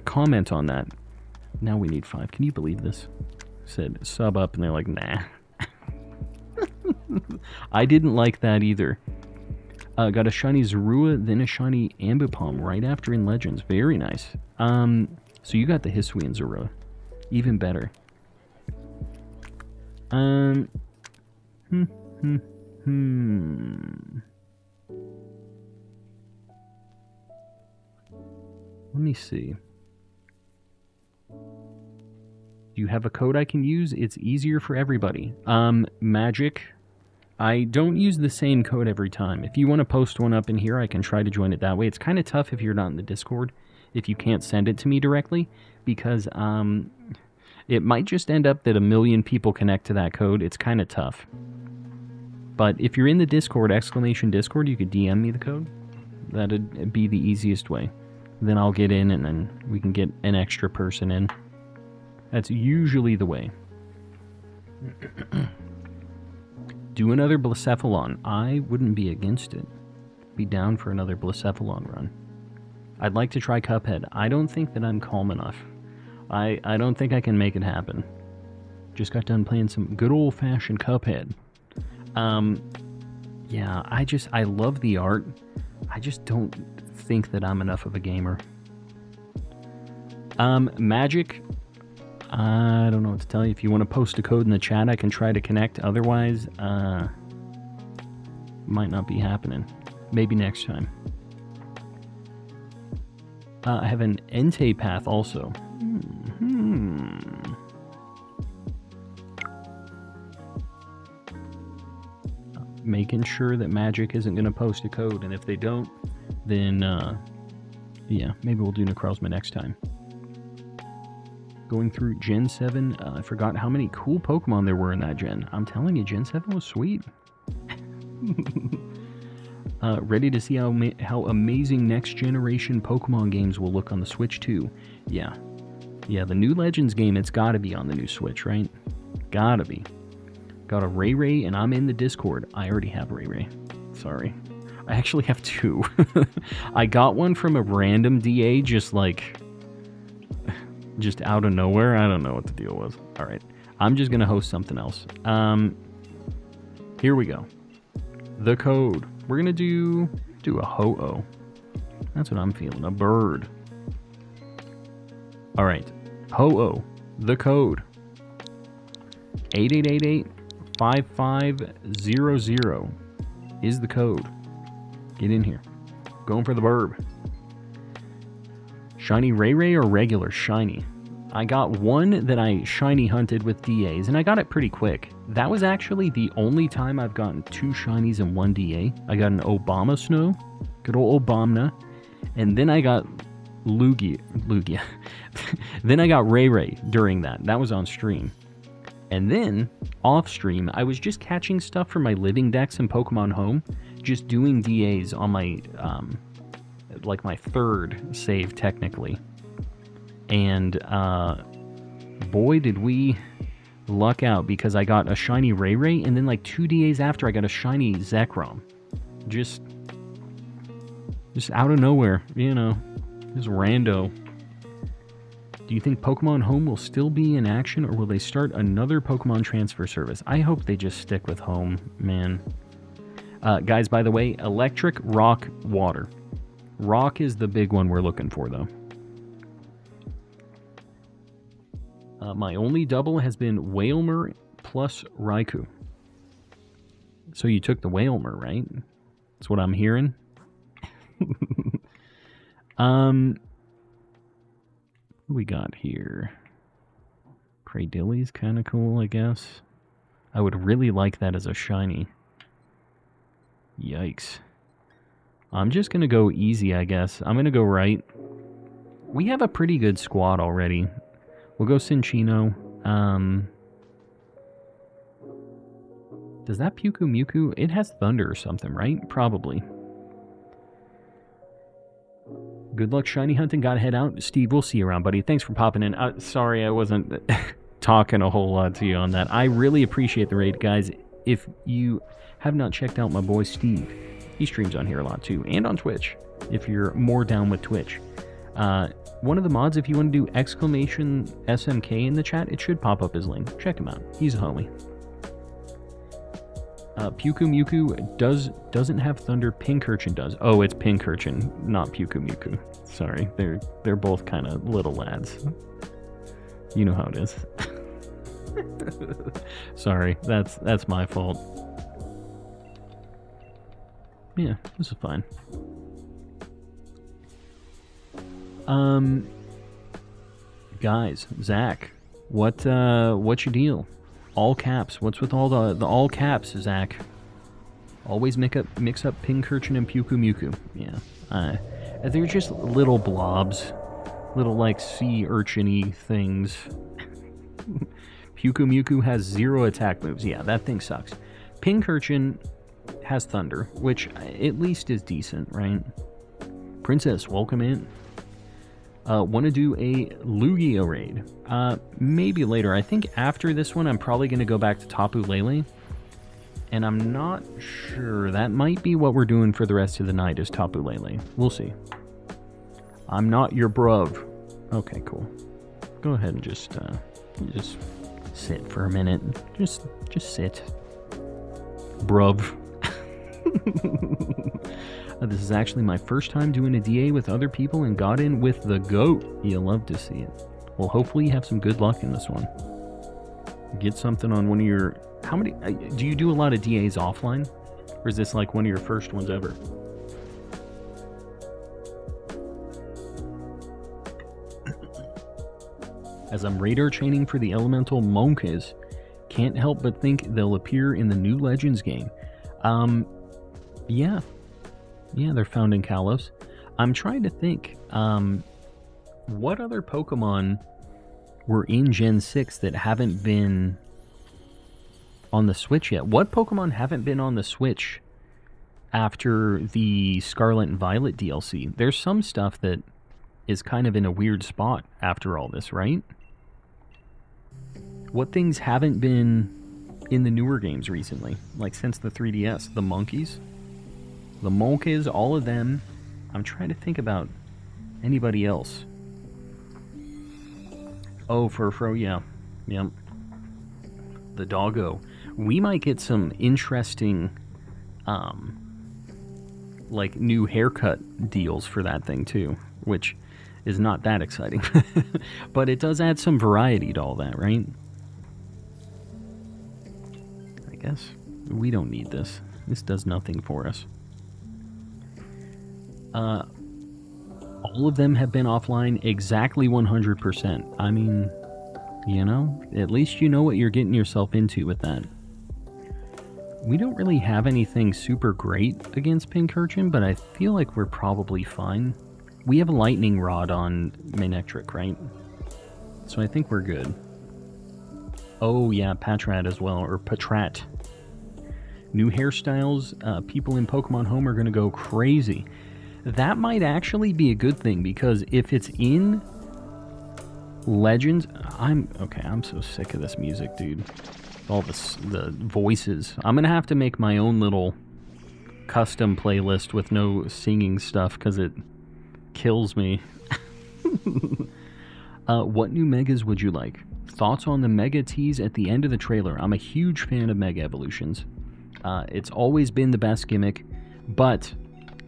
comment on that. Now we need 5. Can you believe this? Said sub up, and they're like, nah. I didn't like that either. Got a shiny Zorua, then a shiny Ambipom right after in Legends. Very nice. So you got the Hisuian Zorua. Even better. Let me see. Do you have a code I can use? It's easier for everybody. Magic. I don't use the same code every time. If you want to post one up in here, I can try to join it that way. It's kind of tough if you're not in the Discord, if you can't send it to me directly, because it might just end up that 1 million people connect to that code. It's kind of tough. But if you're in the Discord, !Discord, you could DM me the code. That'd be the easiest way. Then I'll get in, and then we can get an extra person in. That's usually the way. Do another Blacephalon. I wouldn't be against it. Be down for another Blacephalon run. I'd like to try Cuphead. I don't think that I'm calm enough. I don't think I can make it happen. Just got done playing some good old-fashioned Cuphead. Yeah, I love the art. I just don't think that I'm enough of a gamer. Magic. I don't know what to tell you. If you want to post a code in the chat, I can try to connect. Otherwise, might not be happening. Maybe next time. I have an Entei path also. Making sure that Magic isn't going to post a code, and if they don't, then, yeah, maybe we'll do Necrozma next time. Going through Gen 7, I forgot how many cool Pokemon there were in that gen. I'm telling you, Gen 7 was sweet. Ready to see how amazing next generation Pokemon games will look on the Switch too. Yeah. Yeah, the new Legends game, it's gotta be on the new Switch, right? Gotta be. Got a Ray Ray, and I'm in the Discord. I already have Ray Ray. Sorry. I actually have 2. I got one from a random DA, just out of nowhere. I don't know what the deal was. Alright. I'm just gonna host something else. Here we go. The code. We're gonna do a Ho-Oh. That's what I'm feeling. A bird. Alright. Ho-Oh. The code. 8888-5500 is the code. Get in here. Going for the burb. Shiny Ray Ray or regular shiny? I got one that I shiny hunted with DAs, and I got it pretty quick. That was actually the only time I've gotten 2 shinies in 1 DA. I got an Obama Snow, good old Obama, and then I got Lugia. Then I got Ray during that. That was on stream. And then, off stream, I was just catching stuff from my living decks in Pokemon Home, just doing DAs on my, like my third save, technically. And, boy, did we luck out, because I got a shiny Ray, and then like 2 DAs after, I got a shiny Zekrom. Just out of nowhere, you know, just rando. Do you think Pokemon Home will still be in action, or will they start another Pokemon transfer service? I hope they just stick with Home, man. Guys, by the way, electric, rock, water. Rock is the big one we're looking for, though. My only double has been Wailmer plus Raikou. So you took the Wailmer, right? That's what I'm hearing. What we got here? Cradilly's kind of cool, I guess. I would really like that as a shiny. Yikes. I'm just going to go easy, I guess. I'm going to go right. We have a pretty good squad already. We'll go Cinccino. Does that Mewtwo? It has Thunder or something, right? Probably. Good luck shiny hunting. Gotta head out. Steve, we'll see you around, buddy. Thanks for popping in. Sorry I wasn't talking a whole lot to you on that. I really appreciate the raid, guys. If you have not checked out my boy Steve, he streams on here a lot too, and on Twitch, if you're more down with Twitch. One of the mods, if you want to do exclamation SMK in the chat, it should pop up his link. Check him out. He's a homie. Mewtwo doesn't have Thunder. Pincurchin does. Oh, it's Pincurchin, not Mewtwo. Sorry, they're both kind of little lads. You know how it is. Sorry, that's my fault. Yeah, this is fine. Guys, Zach, what's your deal? All caps. What's with all the all caps, Zach? Always mix up Pincurchin and Mewtwo. Yeah, they're just little blobs, little like sea urchin-y things. Mewtwo has 0 attack moves. Yeah, that thing sucks. Pincurchin has Thunder, which at least is decent, right? Princess, welcome in. Want to do a Lugia raid? Maybe later. I think after this one, I'm probably going to go back to Tapu Lele. And I'm not sure. That might be what we're doing for the rest of the night, is Tapu Lele. We'll see. I'm not your bruv. Okay, cool. Go ahead and just sit for a minute. Just sit. Bruv. This is actually my first time doing a DA with other people and got in with the GOAT. You'll love to see it. Well, hopefully you have some good luck in this one. Get something on one of your... How many... do you do a lot of DAs offline? Or is this like one of your first ones ever? As I'm radar chaining for the elemental Monkeys, can't help but think they'll appear in the new Legends game. Yeah. Yeah, they're found in Kalos. I'm trying to think, what other Pokemon were in Gen 6 that haven't been on the Switch yet? What Pokemon haven't been on the Switch after the Scarlet and Violet DLC? There's some stuff that is kind of in a weird spot after all this, right? What things haven't been in the newer games recently? Like since the 3DS? The Monkeys? The Monkeys, all of them. I'm trying to think about anybody else. Oh, Furfro, yeah. Yep. The Doggo. We might get some interesting, like, new haircut deals for that thing, too. Which is not that exciting. But it does add some variety to all that, right? I guess we don't need this. This does nothing for us. All of them have been offline exactly 100%. I mean, you know, at least you know what you're getting yourself into with that. We don't really have anything super great against Pincurchin, but I feel like we're probably fine. We have a lightning rod on Manectric, right? So I think we're good. Oh yeah, Patrat as well, or Patrat. New hairstyles, people in Pokemon Home are going to go crazy. That might actually be a good thing, because if it's in Legends... I'm so sick of this music, dude. All the voices. I'm going to have to make my own little custom playlist with no singing stuff, because it kills me. What new Megas would you like? Thoughts on the Mega tease at the end of the trailer? I'm a huge fan of Mega Evolutions. It's always been the best gimmick, but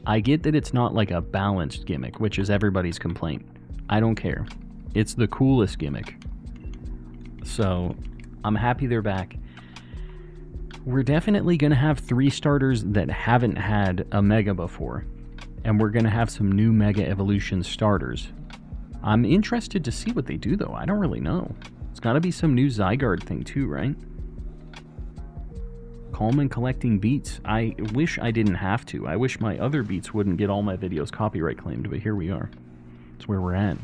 I get that it's not like a balanced gimmick, which is everybody's complaint. I don't care. It's the coolest gimmick. So, I'm happy they're back. We're definitely going to have 3 starters that haven't had a Mega before. And we're going to have some new Mega Evolution starters. I'm interested to see what they do, though. I don't really know. It's got to be some new Zygarde thing, too, right? Calm and collecting beats. I wish I didn't have to. I wish my other beats wouldn't get all my videos copyright claimed, but here we are. That's where we're at.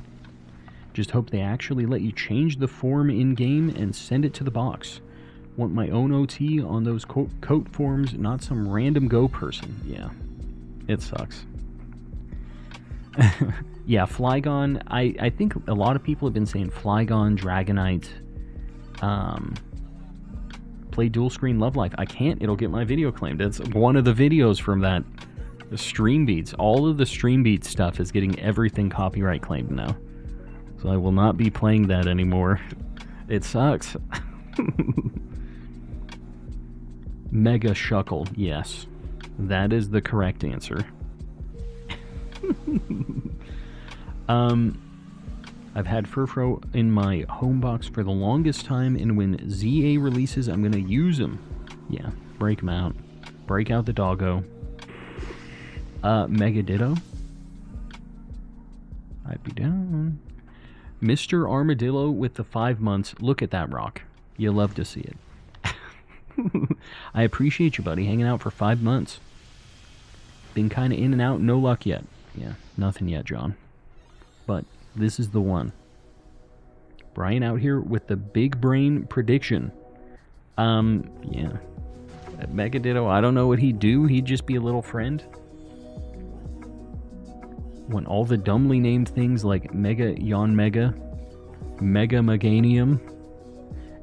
Just hope they actually let you change the form in-game and send it to the box. Want my own OT on those coat forms, not some random Go person. Yeah, it sucks. Yeah, Flygon. I think a lot of people have been saying Flygon, Dragonite, play dual screen Love Life. I can't. It'll get my video claimed. That's one of the videos from that. The Stream Beats. All of the Stream Beats stuff is getting everything copyright claimed now. So I will not be playing that anymore. It sucks. Mega Shuckle. Yes. That is the correct answer. I've had Furfro in my home box for the longest time, and when ZA releases, I'm going to use them. Yeah, break them out. Break out the doggo. Mega Ditto. I'd be down. Mr. Armadillo with the 5 months. Look at that rock. You love to see it. I appreciate you, buddy, hanging out for 5 months. Been kind of in and out, no luck yet. Yeah, nothing yet, John. But this is the one. Brian out here with the big brain prediction. Yeah. Mega Ditto, I don't know what he'd do. He'd just be a little friend. When all the dumbly named things like Mega Yon Mega, Mega Meganium,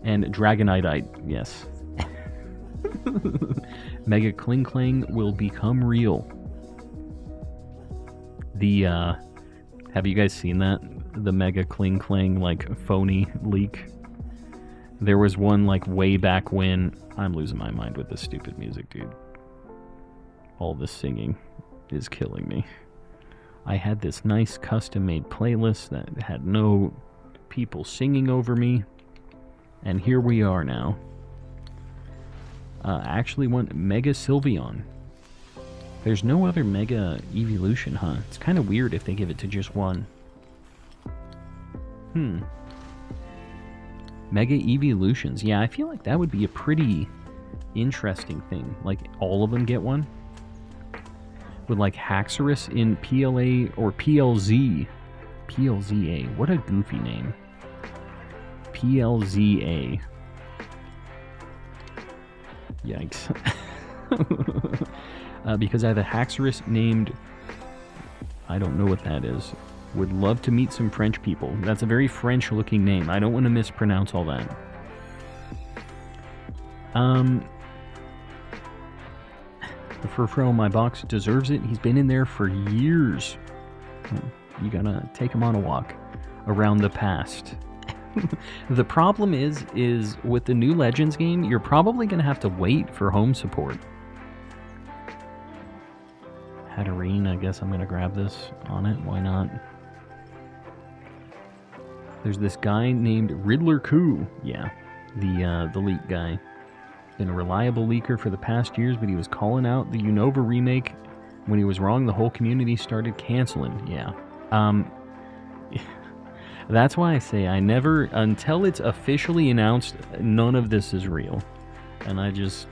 and Dragonite, yes. Mega Kling Klang will become real. Have you guys seen that? The Mega Kling Klang, like, phony leak? There was one, like, way back when. I'm losing my mind with this stupid music, dude. All this singing is killing me. I had this nice custom-made playlist that had no people singing over me. And here we are now. I actually want Mega Sylveon. There's no other Mega Evolution, huh? It's kind of weird if they give it to just one. Mega Evolutions. Yeah, I feel like that would be a pretty interesting thing. Like, all of them get one? With, like, Haxorus in PLA or PLZ. PLZA. What a goofy name. PLZA. Yikes. Because I have a Haxorus named... I don't know what that is. Would love to meet some French people. That's a very French-looking name. I don't want to mispronounce all that. The Furfro in my box deserves it. He's been in there for years. You gotta take him on a walk around the past. The problem is with the new Legends game, you're probably gonna have to wait for home support. Hatterene, I guess I'm gonna grab this on it. Why not? There's this guy named Riddler Koo. Yeah, the leak guy. Been a reliable leaker for the past years, but he was calling out the Unova remake. When he was wrong, the whole community started canceling. Yeah. That's why I say I never, until it's officially announced, none of this is real. And I just,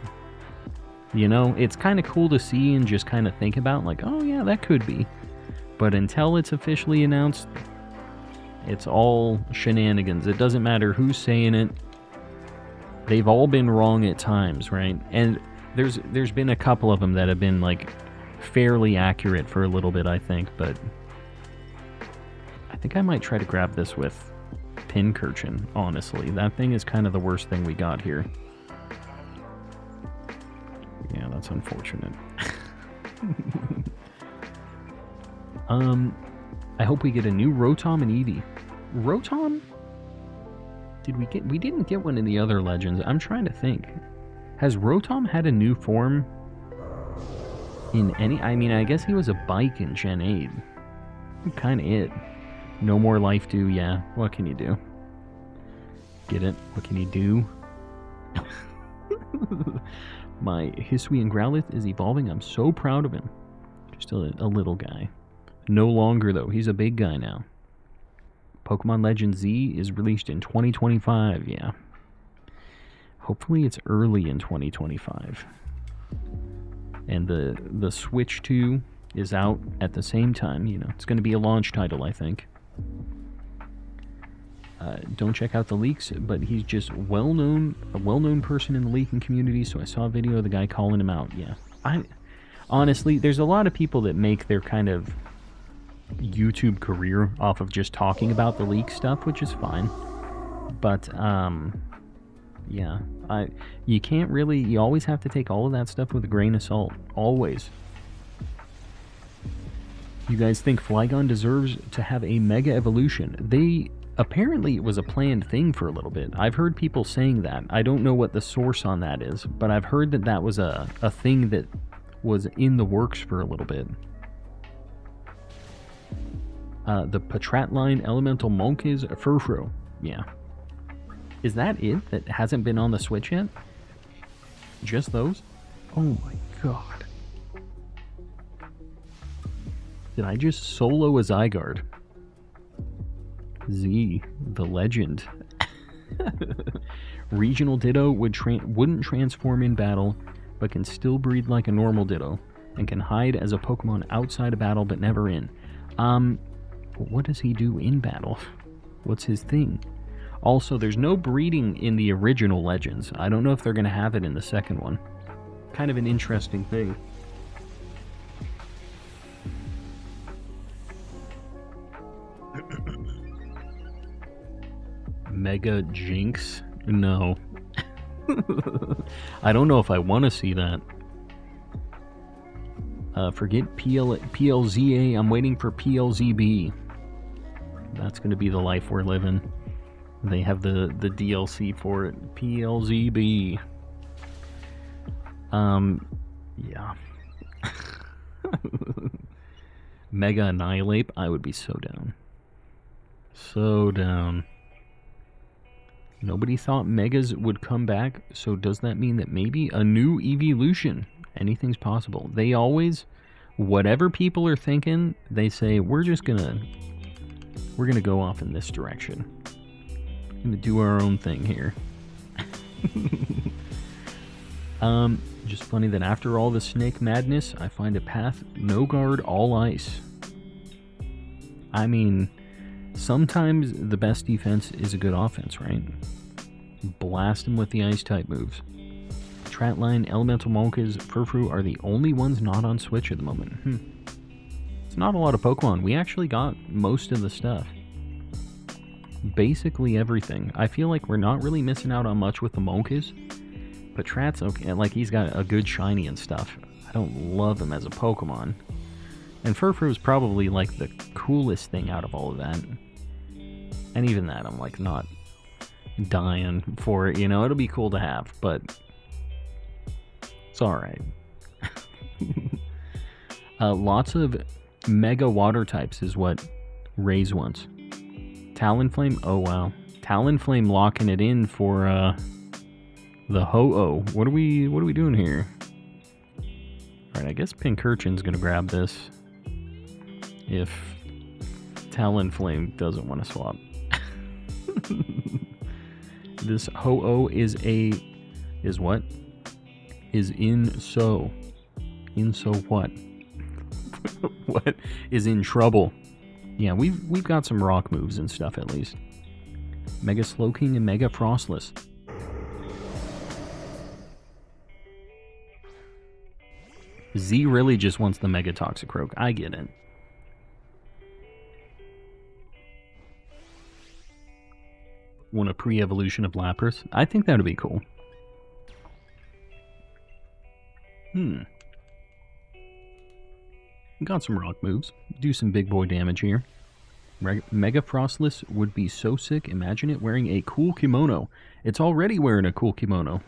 you know, it's kind of cool to see and just kind of think about, like, oh yeah, that could be. But until it's officially announced, it's all shenanigans. It doesn't matter who's saying it. They've all been wrong at times, right? And there's been a couple of them that have been, like, fairly accurate for a little bit, I think. But I think I might try to grab this with Pincurchin, honestly. That thing is kind of the worst thing we got here. Yeah, that's unfortunate. I hope we get a new Rotom and Eevee. Rotom? We didn't get one in the other Legends. I'm trying to think. Has Rotom had a new form in any... I mean, I guess he was a bike in Gen 8. Kind of it. No more life dew, yeah. What can you do? Get it? What can you do? My Hisuian Growlithe is evolving. I'm so proud of him. Just a little guy. No longer, though. He's a big guy now. Pokemon Legend Z is released in 2025, yeah. Hopefully it's early in 2025. And the Switch 2 is out at the same time. You know, it's going to be a launch title, I think. Don't check out the leaks, but he's just a well-known person in the leaking community, so I saw a video of the guy calling him out, yeah. Honestly, there's a lot of people that make their kind of YouTube career off of just talking about the leak stuff, which is fine. But, yeah. You can't really... You always have to take all of that stuff with a grain of salt. Always. You guys think Flygon deserves to have a Mega Evolution? Apparently it was a planned thing for a little bit. I've heard people saying that. I don't know what the source on that is, but I've heard that that was a thing that was in the works for a little bit. The Patratline Elemental Monk is Furfrou. Yeah. Is that it? That hasn't been on the Switch yet? Just those? Oh my god. Did I just solo a Zygarde? Z, the legend. Regional Ditto wouldn't transform in battle, but can still breed like a normal Ditto, and can hide as a Pokemon outside of battle, but never in. What does he do in battle? What's his thing? Also, there's no breeding in the original Legends. I don't know if they're going to have it in the second one. Kind of an interesting thing. Mega Jinx? No. I don't know if I want to see that. Forget PLZA. I'm waiting for PLZB. That's going to be the life we're living. They have the DLC for it. PLZB. Yeah. Mega Annihilate. I would be so down. So down. Nobody thought Megas would come back, so does that mean that maybe a new evolution? Anything's possible. They always, whatever people are thinking, they say, we're gonna go off in this direction. We're gonna do our own thing here. Just funny that after all the snake madness, I find a path, no guard, all ice. I mean, sometimes the best defense is a good offense, right? Blast him with the ice-type moves. Tratline, Elemental Moltres, Furfrou are the only ones not on Switch at the moment. It's not a lot of Pokemon. We actually got most of the stuff. Basically everything. I feel like we're not really missing out on much with the Moltres. But Trat's okay. Like, he's got a good shiny and stuff. I don't love him as a Pokemon. And Furfrou is probably, like, the coolest thing out of all of that. And even that, I'm, like, not dying for it. You know, it'll be cool to have, but it's alright. Lots of Mega Water types is what Raze wants. Talonflame? Oh, wow. Talonflame locking it in for, the Ho-Oh. What are we doing here? Alright, I guess Pincurchin's gonna grab this. If Talonflame doesn't want to swap. This Ho-Oh is what? Is in so what? What is in trouble? Yeah, we've got some rock moves and stuff at least. Mega Slowking and Mega Frostless. Z really just wants the Mega Toxicroak. I get it. Want a pre-evolution of Lapras? I think that would be cool. Got some rock moves. Do some big boy damage here. Mega Frostless would be so sick. Imagine it wearing a cool kimono. It's already wearing a cool kimono.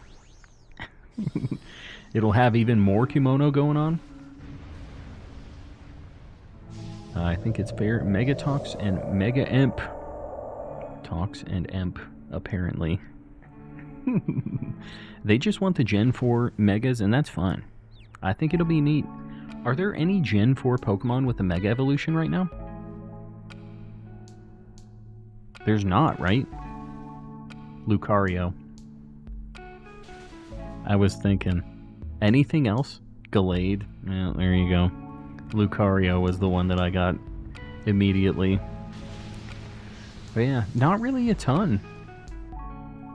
It'll have even more kimono going on. I think it's fair. Mega Tox and Mega Imp. Tox and Imp, apparently. They just want the Gen 4 Megas, and that's fine. I think it'll be neat. Are there any Gen 4 Pokemon with a Mega Evolution right now? There's not, right? Lucario. I was thinking. Anything else? Gallade? Yeah, there you go. Lucario was the one that I got immediately. But yeah, not really a ton.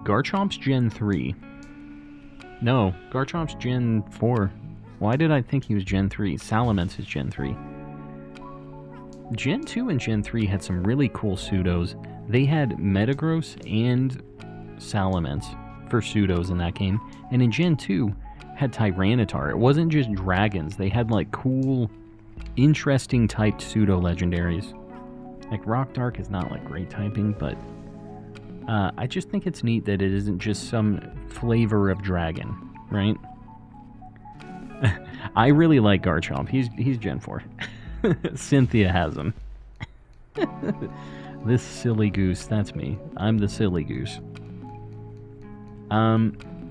Garchomp's Gen 3. No, Garchomp's Gen 4. Why did I think he was Gen 3? Salamence is Gen 3. Gen 2 and Gen 3 had some really cool pseudos. They had Metagross and Salamence for pseudos in that game. And in Gen 2, had Tyranitar. It wasn't just dragons. They had like cool, interesting typed pseudo-legendaries. Like Rock Dark is not like great typing, but I just think it's neat that it isn't just some flavor of dragon, right? I really like Garchomp. He's Gen 4. Cynthia has him. This silly goose, that's me. I'm the silly goose.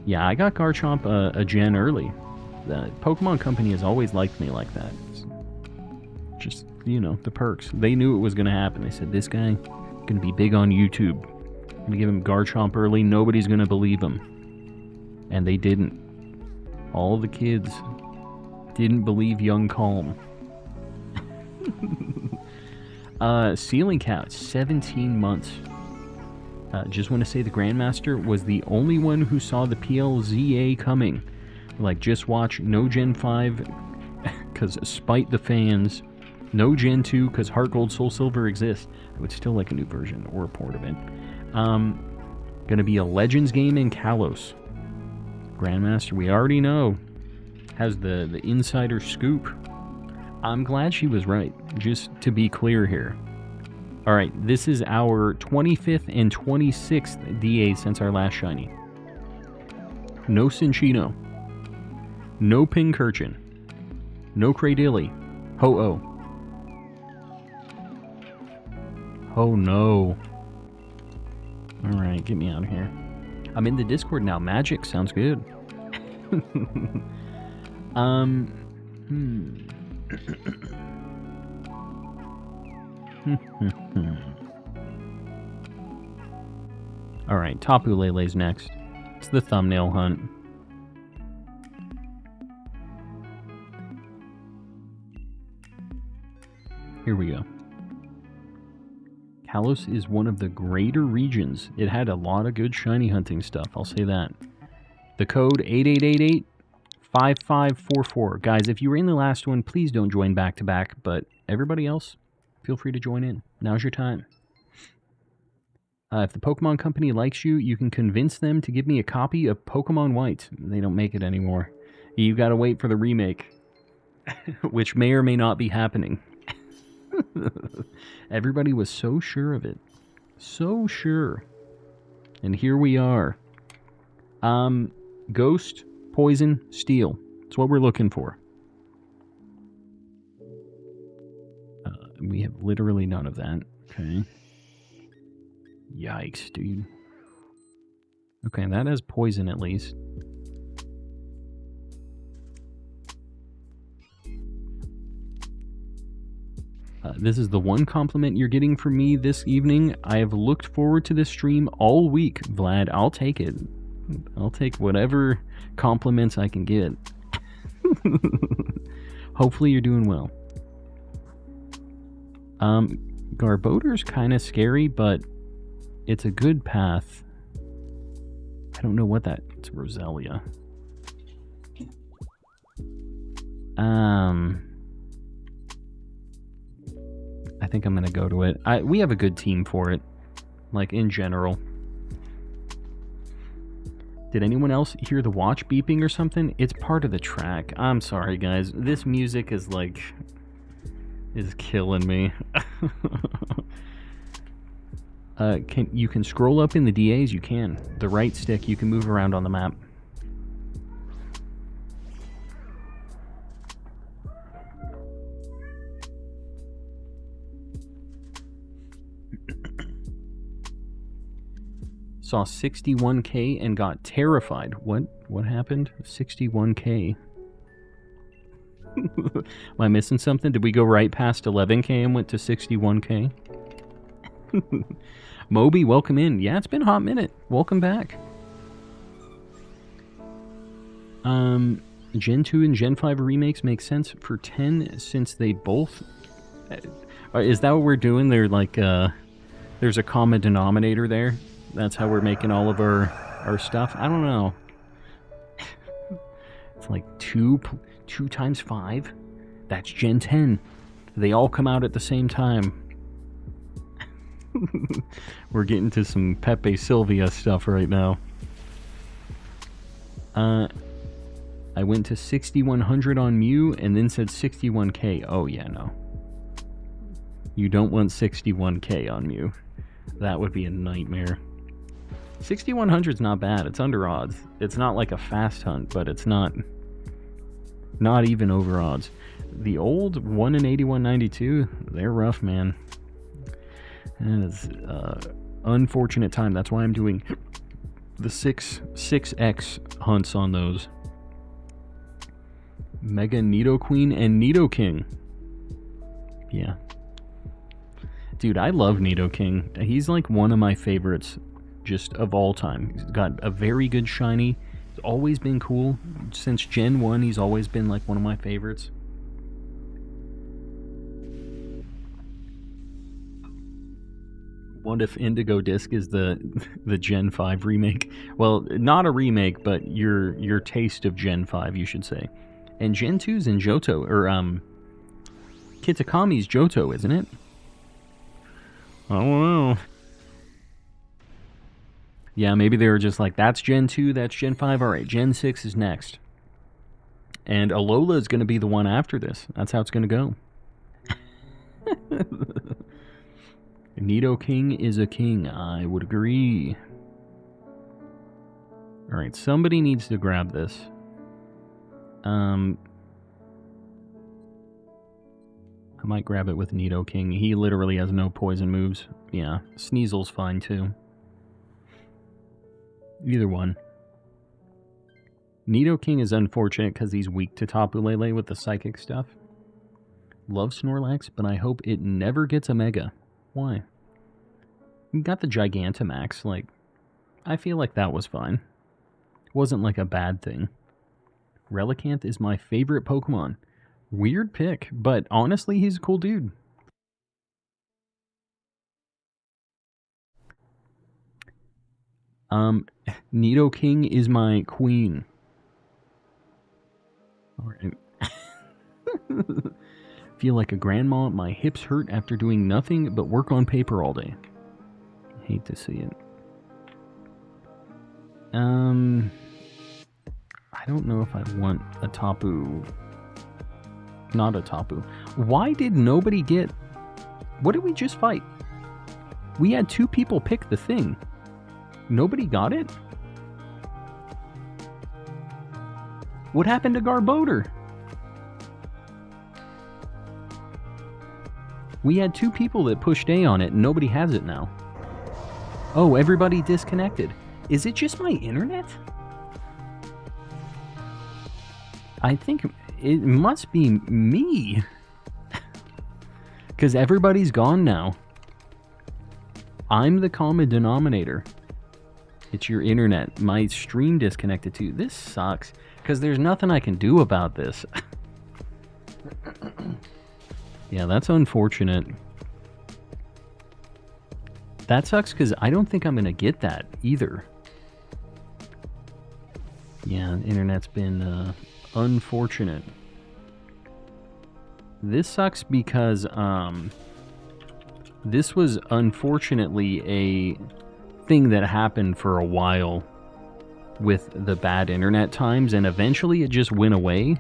Yeah, I got Garchomp a gen early. The Pokemon Company has always liked me like that. It's just, you know, the perks. They knew it was going to happen. They said, this guy going to be big on YouTube. I'm going to give him Garchomp early. Nobody's going to believe him. And they didn't. All the kids didn't believe young Calm. Ceiling Cat, 17 months. Just want to say the Grandmaster was the only one who saw the PLZA coming. Like, just watch no Gen 5, because spite the fans. No Gen 2, because Heart Gold Soul Silver exists. I would still like a new version, or a port of it. Gonna be a Legends game in Kalos. Grandmaster, we already know, has the insider scoop. I'm glad she was right, just to be clear here. Alright, this is our 25th and 26th DA since our last shiny. No Cinccino. No Pincurchin. No Cradilly. Ho-Oh. Oh no. Alright, get me out of here. I'm in the Discord now. Magic sounds good. Alright, Tapu Lele's next. It's the thumbnail hunt. Here we go. Kalos is one of the greater regions. It had a lot of good shiny hunting stuff, I'll say that. The code 8888-5544. Guys, if you were in the last one, please don't join back-to-back, but everybody else, feel free to join in. Now's your time. If the Pokemon Company likes you, you can convince them to give me a copy of Pokemon White. They don't make it anymore. You gotta wait for the remake, which may or may not be happening. Everybody was so sure of it. So sure. And here we are. Ghost, Poison, Steel. That's what we're looking for. We have literally none of that. Okay. Yikes, dude. Okay, that has Poison at least. This is the one compliment you're getting from me this evening. I have looked forward to this stream all week, Vlad. I'll take it. I'll take whatever compliments I can get. Hopefully you're doing well. Garbodor's kind of scary, but it's a good path. I don't know what that... It's Roselia. I think I'm going to go to it. We have a good team for it. Like, in general. Did anyone else hear the watch beeping or something? It's part of the track. I'm sorry, guys. This music is, like... is killing me. You can scroll up in the DAs? You can. The right stick, you can move around on the map. Saw 61k and got terrified. What happened? 61k. Am I missing something? Did we go right past 11k and went to 61k? Moby, welcome in. Yeah, it's been a hot minute. Welcome back. Gen 2 and Gen 5 remakes make sense for 10 since they both... is that what we're doing? They're like, there's a common denominator there? That's how we're making all of our stuff? I don't know. It's like 2 times 5? That's Gen 10. They all come out at the same time. We're getting to some Pepe Sylvia stuff right now. I went to 6100 on Mew and then said 61k. Oh yeah, no. You don't want 61k on Mew. That would be a nightmare. 6100's not bad. It's under odds. It's not like a fast hunt, but it's not even over odds. The old 1 in 8192, they're rough, man. And it's unfortunate time. That's why I'm doing the 6x hunts on those. Mega Nidoqueen and Nidoking. Yeah. Dude, I love Nidoking. He's like one of my favorites just of all time. He's got a very good shiny. He's always been cool. Since Gen 1, he's always been like one of my favorites. What if Indigo Disc is the Gen 5 remake? Well, not a remake, but your taste of Gen 5, you should say. And Gen 2's in Johto, or Kitakami's Johto, isn't it? I don't know. Yeah, maybe they were just like, that's Gen 2, that's Gen 5, alright, Gen 6 is next. And Alola is going to be the one after this. That's how it's going to go. Nidoking is a king, I would agree. Alright, somebody needs to grab this. I might grab it with Nidoking. He literally has no poison moves. Yeah, Sneasel's fine too. Either one. Nidoking is unfortunate because he's weak to Tapu Lele with the psychic stuff. Love Snorlax, but I hope it never gets a Mega. Why? You got the Gigantamax, like, I feel like that was fine. Wasn't like a bad thing. Relicanth is my favorite Pokemon. Weird pick, but honestly, he's a cool dude. Nidoking is my queen. Alright. Feel like a grandma. My hips hurt after doing nothing but work on paper all day. Hate to see it. I don't know if I want a Tapu. Not a Tapu. Why did nobody get... What did we just fight? We had 2 people pick the thing. Nobody got it? What happened to Garbodor? We had 2 people that pushed A on it, and nobody has it now. Oh, everybody disconnected. Is it just my internet? I think it must be me. Because everybody's gone now. I'm the common denominator. It's your internet. My stream disconnected too. This sucks. Because there's nothing I can do about this. Yeah, that's unfortunate. That sucks because I don't think I'm going to get that either. Yeah, the internet's been unfortunate. This sucks because this was unfortunately a thing that happened for a while with the bad internet times, and eventually it just went away.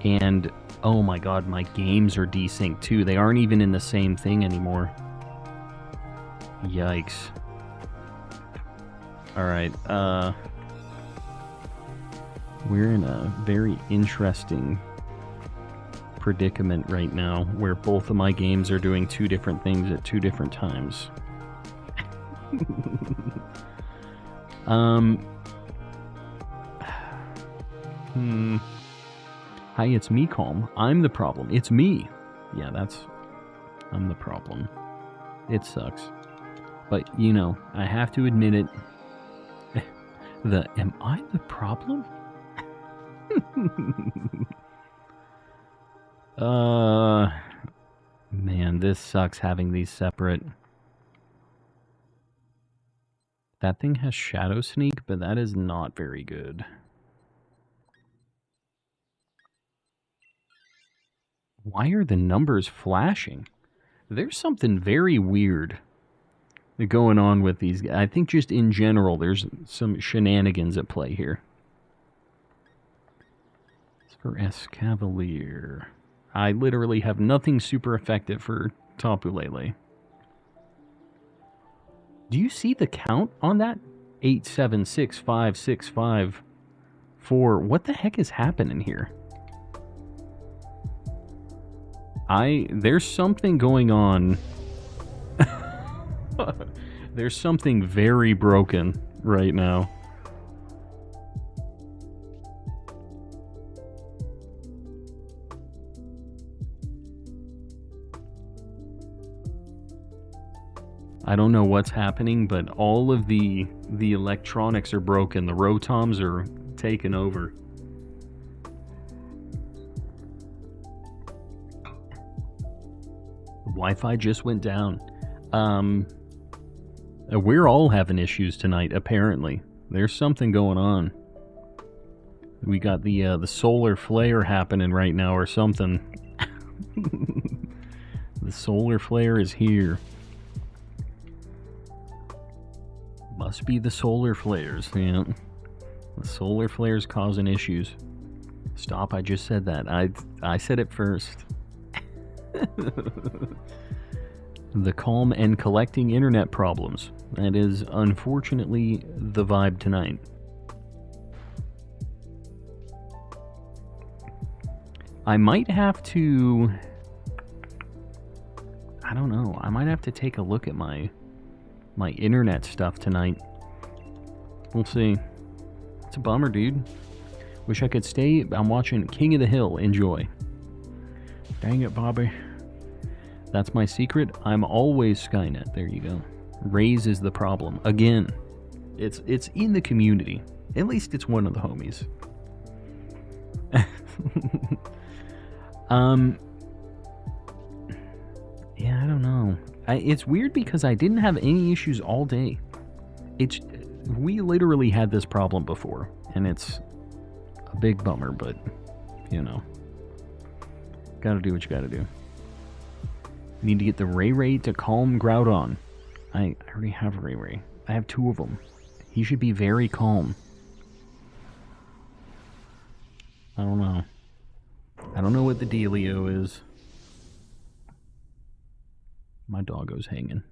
And oh my god, my games are desynced too. They aren't even in the same thing anymore. Yikes. Alright, we're in a very interesting predicament right now where both of my games are doing two different things at two different times. Hi, it's me, Calm. I'm the problem. It's me. Yeah, I'm the problem. It sucks. But, you know, I have to admit it. Am I the problem? Man, this sucks having these separate. That thing has Shadow Sneak, but that is not very good. Why are the numbers flashing? There's something very weird going on with these guys. I think just in general, there's some shenanigans at play here. It's for Escavalier. I literally have nothing super effective for Tapu Lele. Do you see the count on that? 876565 What the heck is happening here? There's something going on. There's something very broken right now. I don't know what's happening, but all of the electronics are broken. The Rotoms are taken over. Wi-Fi just went down. We're all having issues tonight, apparently. There's something going on. We got the solar flare happening right now or something. The solar flare is here. Must be the solar flares, yeah. The solar flares causing issues. Stop, I just said that. I said it first. The calm and collecting internet problems. That is unfortunately the vibe tonight. I might have to... I don't know. I might have to take a look at my internet stuff tonight. We'll see. It's a bummer, dude. Wish I could stay. I'm watching King of the Hill. Enjoy. Dang it, Bobby. That's my secret. I'm always Skynet. There you go. Raze is the problem. Again. It's in the community. At least it's one of the homies. Yeah, I don't know. It's weird because I didn't have any issues all day. We literally had this problem before, and it's a big bummer, but, you know. Gotta do what you gotta do. Need to get the Ray to calm Groudon. I already have Ray. I have two of them. He should be very calm. I don't know. I don't know what the dealio is. My doggo's hanging.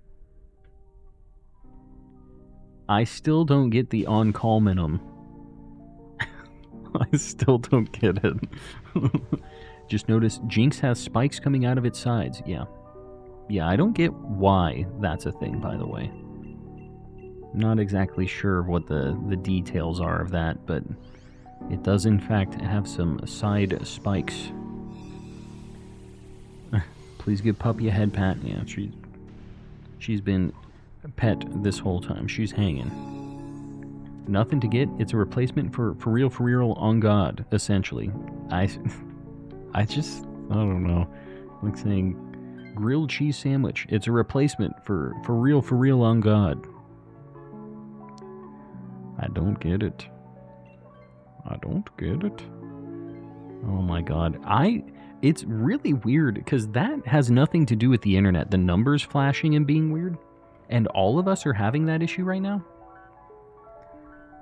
I still don't get the on-calm in them. I still don't get it. Just notice Jinx has spikes coming out of its sides. Yeah. Yeah, I don't get why that's a thing, by the way. Not exactly sure what the details are of that, but it does in fact have some side spikes. Please give Puppy a head pat. Yeah, she's been pet this whole time. She's hanging. Nothing to get. It's a replacement for real on God, essentially. I don't know. Like saying Grilled cheese sandwich. It's a replacement for real on God. I don't get it. I don't get it. Oh my God. It's really weird because that has nothing to do with the internet. The numbers flashing and being weird. And all of us are having that issue right now.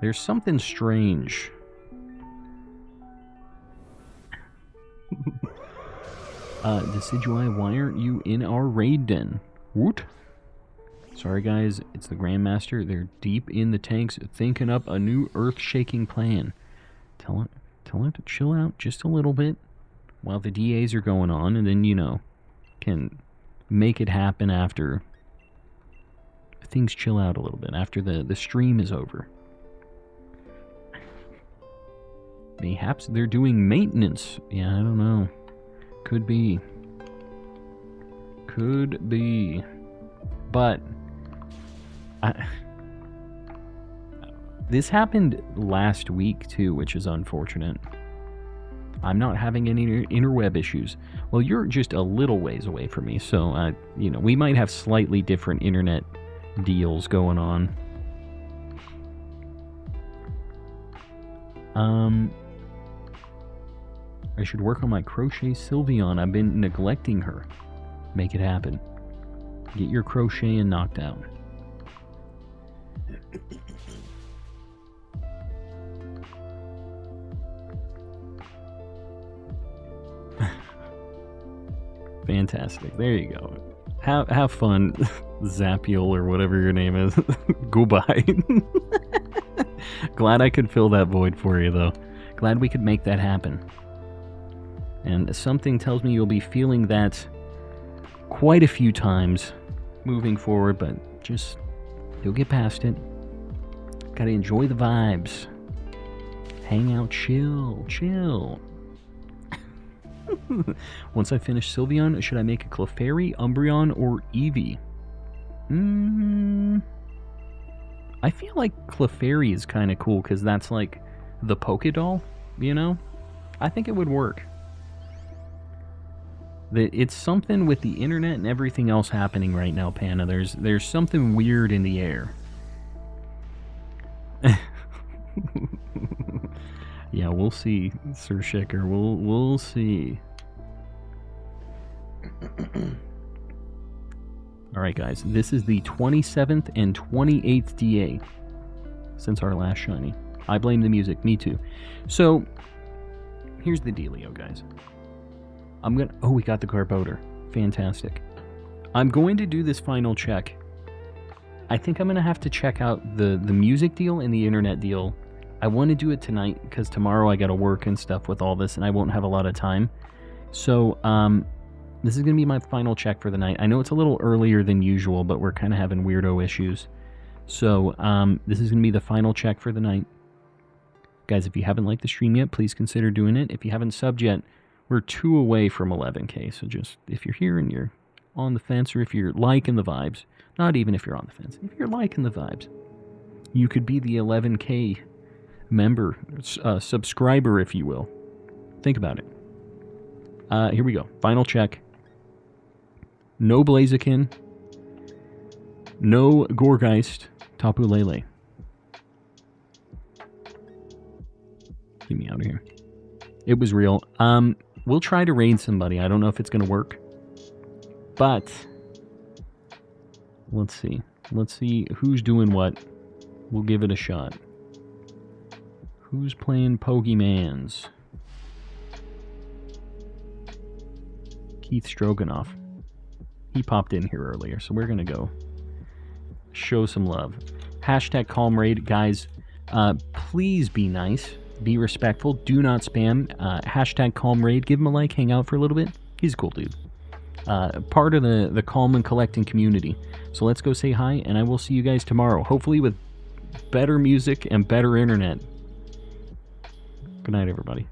There's something strange. Decidueye, why aren't you in our raid den? Woot? Sorry guys, it's the Grandmaster. They're deep in the tanks thinking up a new earth-shaking plan. Tell it to chill out just a little bit while the DAs are going on, and then, you know, can make it happen after things chill out a little bit, after the stream is over. Mayhaps they're doing maintenance. Yeah, I don't know. Could be. Could be. But this happened last week too, which is unfortunate. I'm not having any interweb issues. Well, you're just a little ways away from me, so you know, we might have slightly different internet deals going on. I should work on my crochet Sylveon. I've been neglecting her. Make it happen. Get your crocheting knocked out. Fantastic. There you go. Have fun, Zapiel or whatever your name is. Goodbye. Glad I could fill that void for you, though. Glad we could make that happen. And something tells me you'll be feeling that quite a few times moving forward, but just, you'll get past it. Gotta enjoy the vibes. Hang out, chill. Once I finish Sylveon, should I make a Clefairy, Umbreon, or Eevee? I feel like Clefairy is kind of cool, because that's like the Pokédoll, you know? I think it would work. It's something with the internet and everything else happening right now, Panda. There's something weird in the air. Yeah, we'll see, Sir Shicker. We'll see. Alright, guys. This is the 27th and 28th DA since our last shiny. I blame the music. Me too. So, here's the dealio, guys. Oh, we got the Garbodor. Fantastic. I'm going to do this final check. I think I'm going to have to check out the music deal and the internet deal. I want to do it tonight because tomorrow I got to work and stuff with all this and I won't have a lot of time. So, this is going to be my final check for the night. I know it's a little earlier than usual, but we're kind of having weirdo issues. So, this is going to be the final check for the night. Guys, if you haven't liked the stream yet, please consider doing it. If you haven't subbed yet, we're 2 away from 11K, so just, if you're here and you're on the fence, or if you're liking the vibes, not even if you're on the fence, if you're liking the vibes, you could be the 11K member, subscriber, if you will. Think about it. Here we go. Final check. No Blaziken. No Gourgeist. Tapu Lele. Get me out of here. It was real. We'll try to raid somebody. I don't know if it's going to work. But let's see. Let's see who's doing what. We'll give it a shot. Who's playing Pokemans? Keith Stroganoff. He popped in here earlier, so we're going to go show some love. Hashtag calm raid. Guys, please be nice. Be respectful. Do not spam. Hashtag calm raid. Give him a like. Hang out for a little bit. He's a cool dude. Part of the calm and collecting community. So let's go say hi, and I will see you guys tomorrow. Hopefully with better music and better internet. Good night, everybody.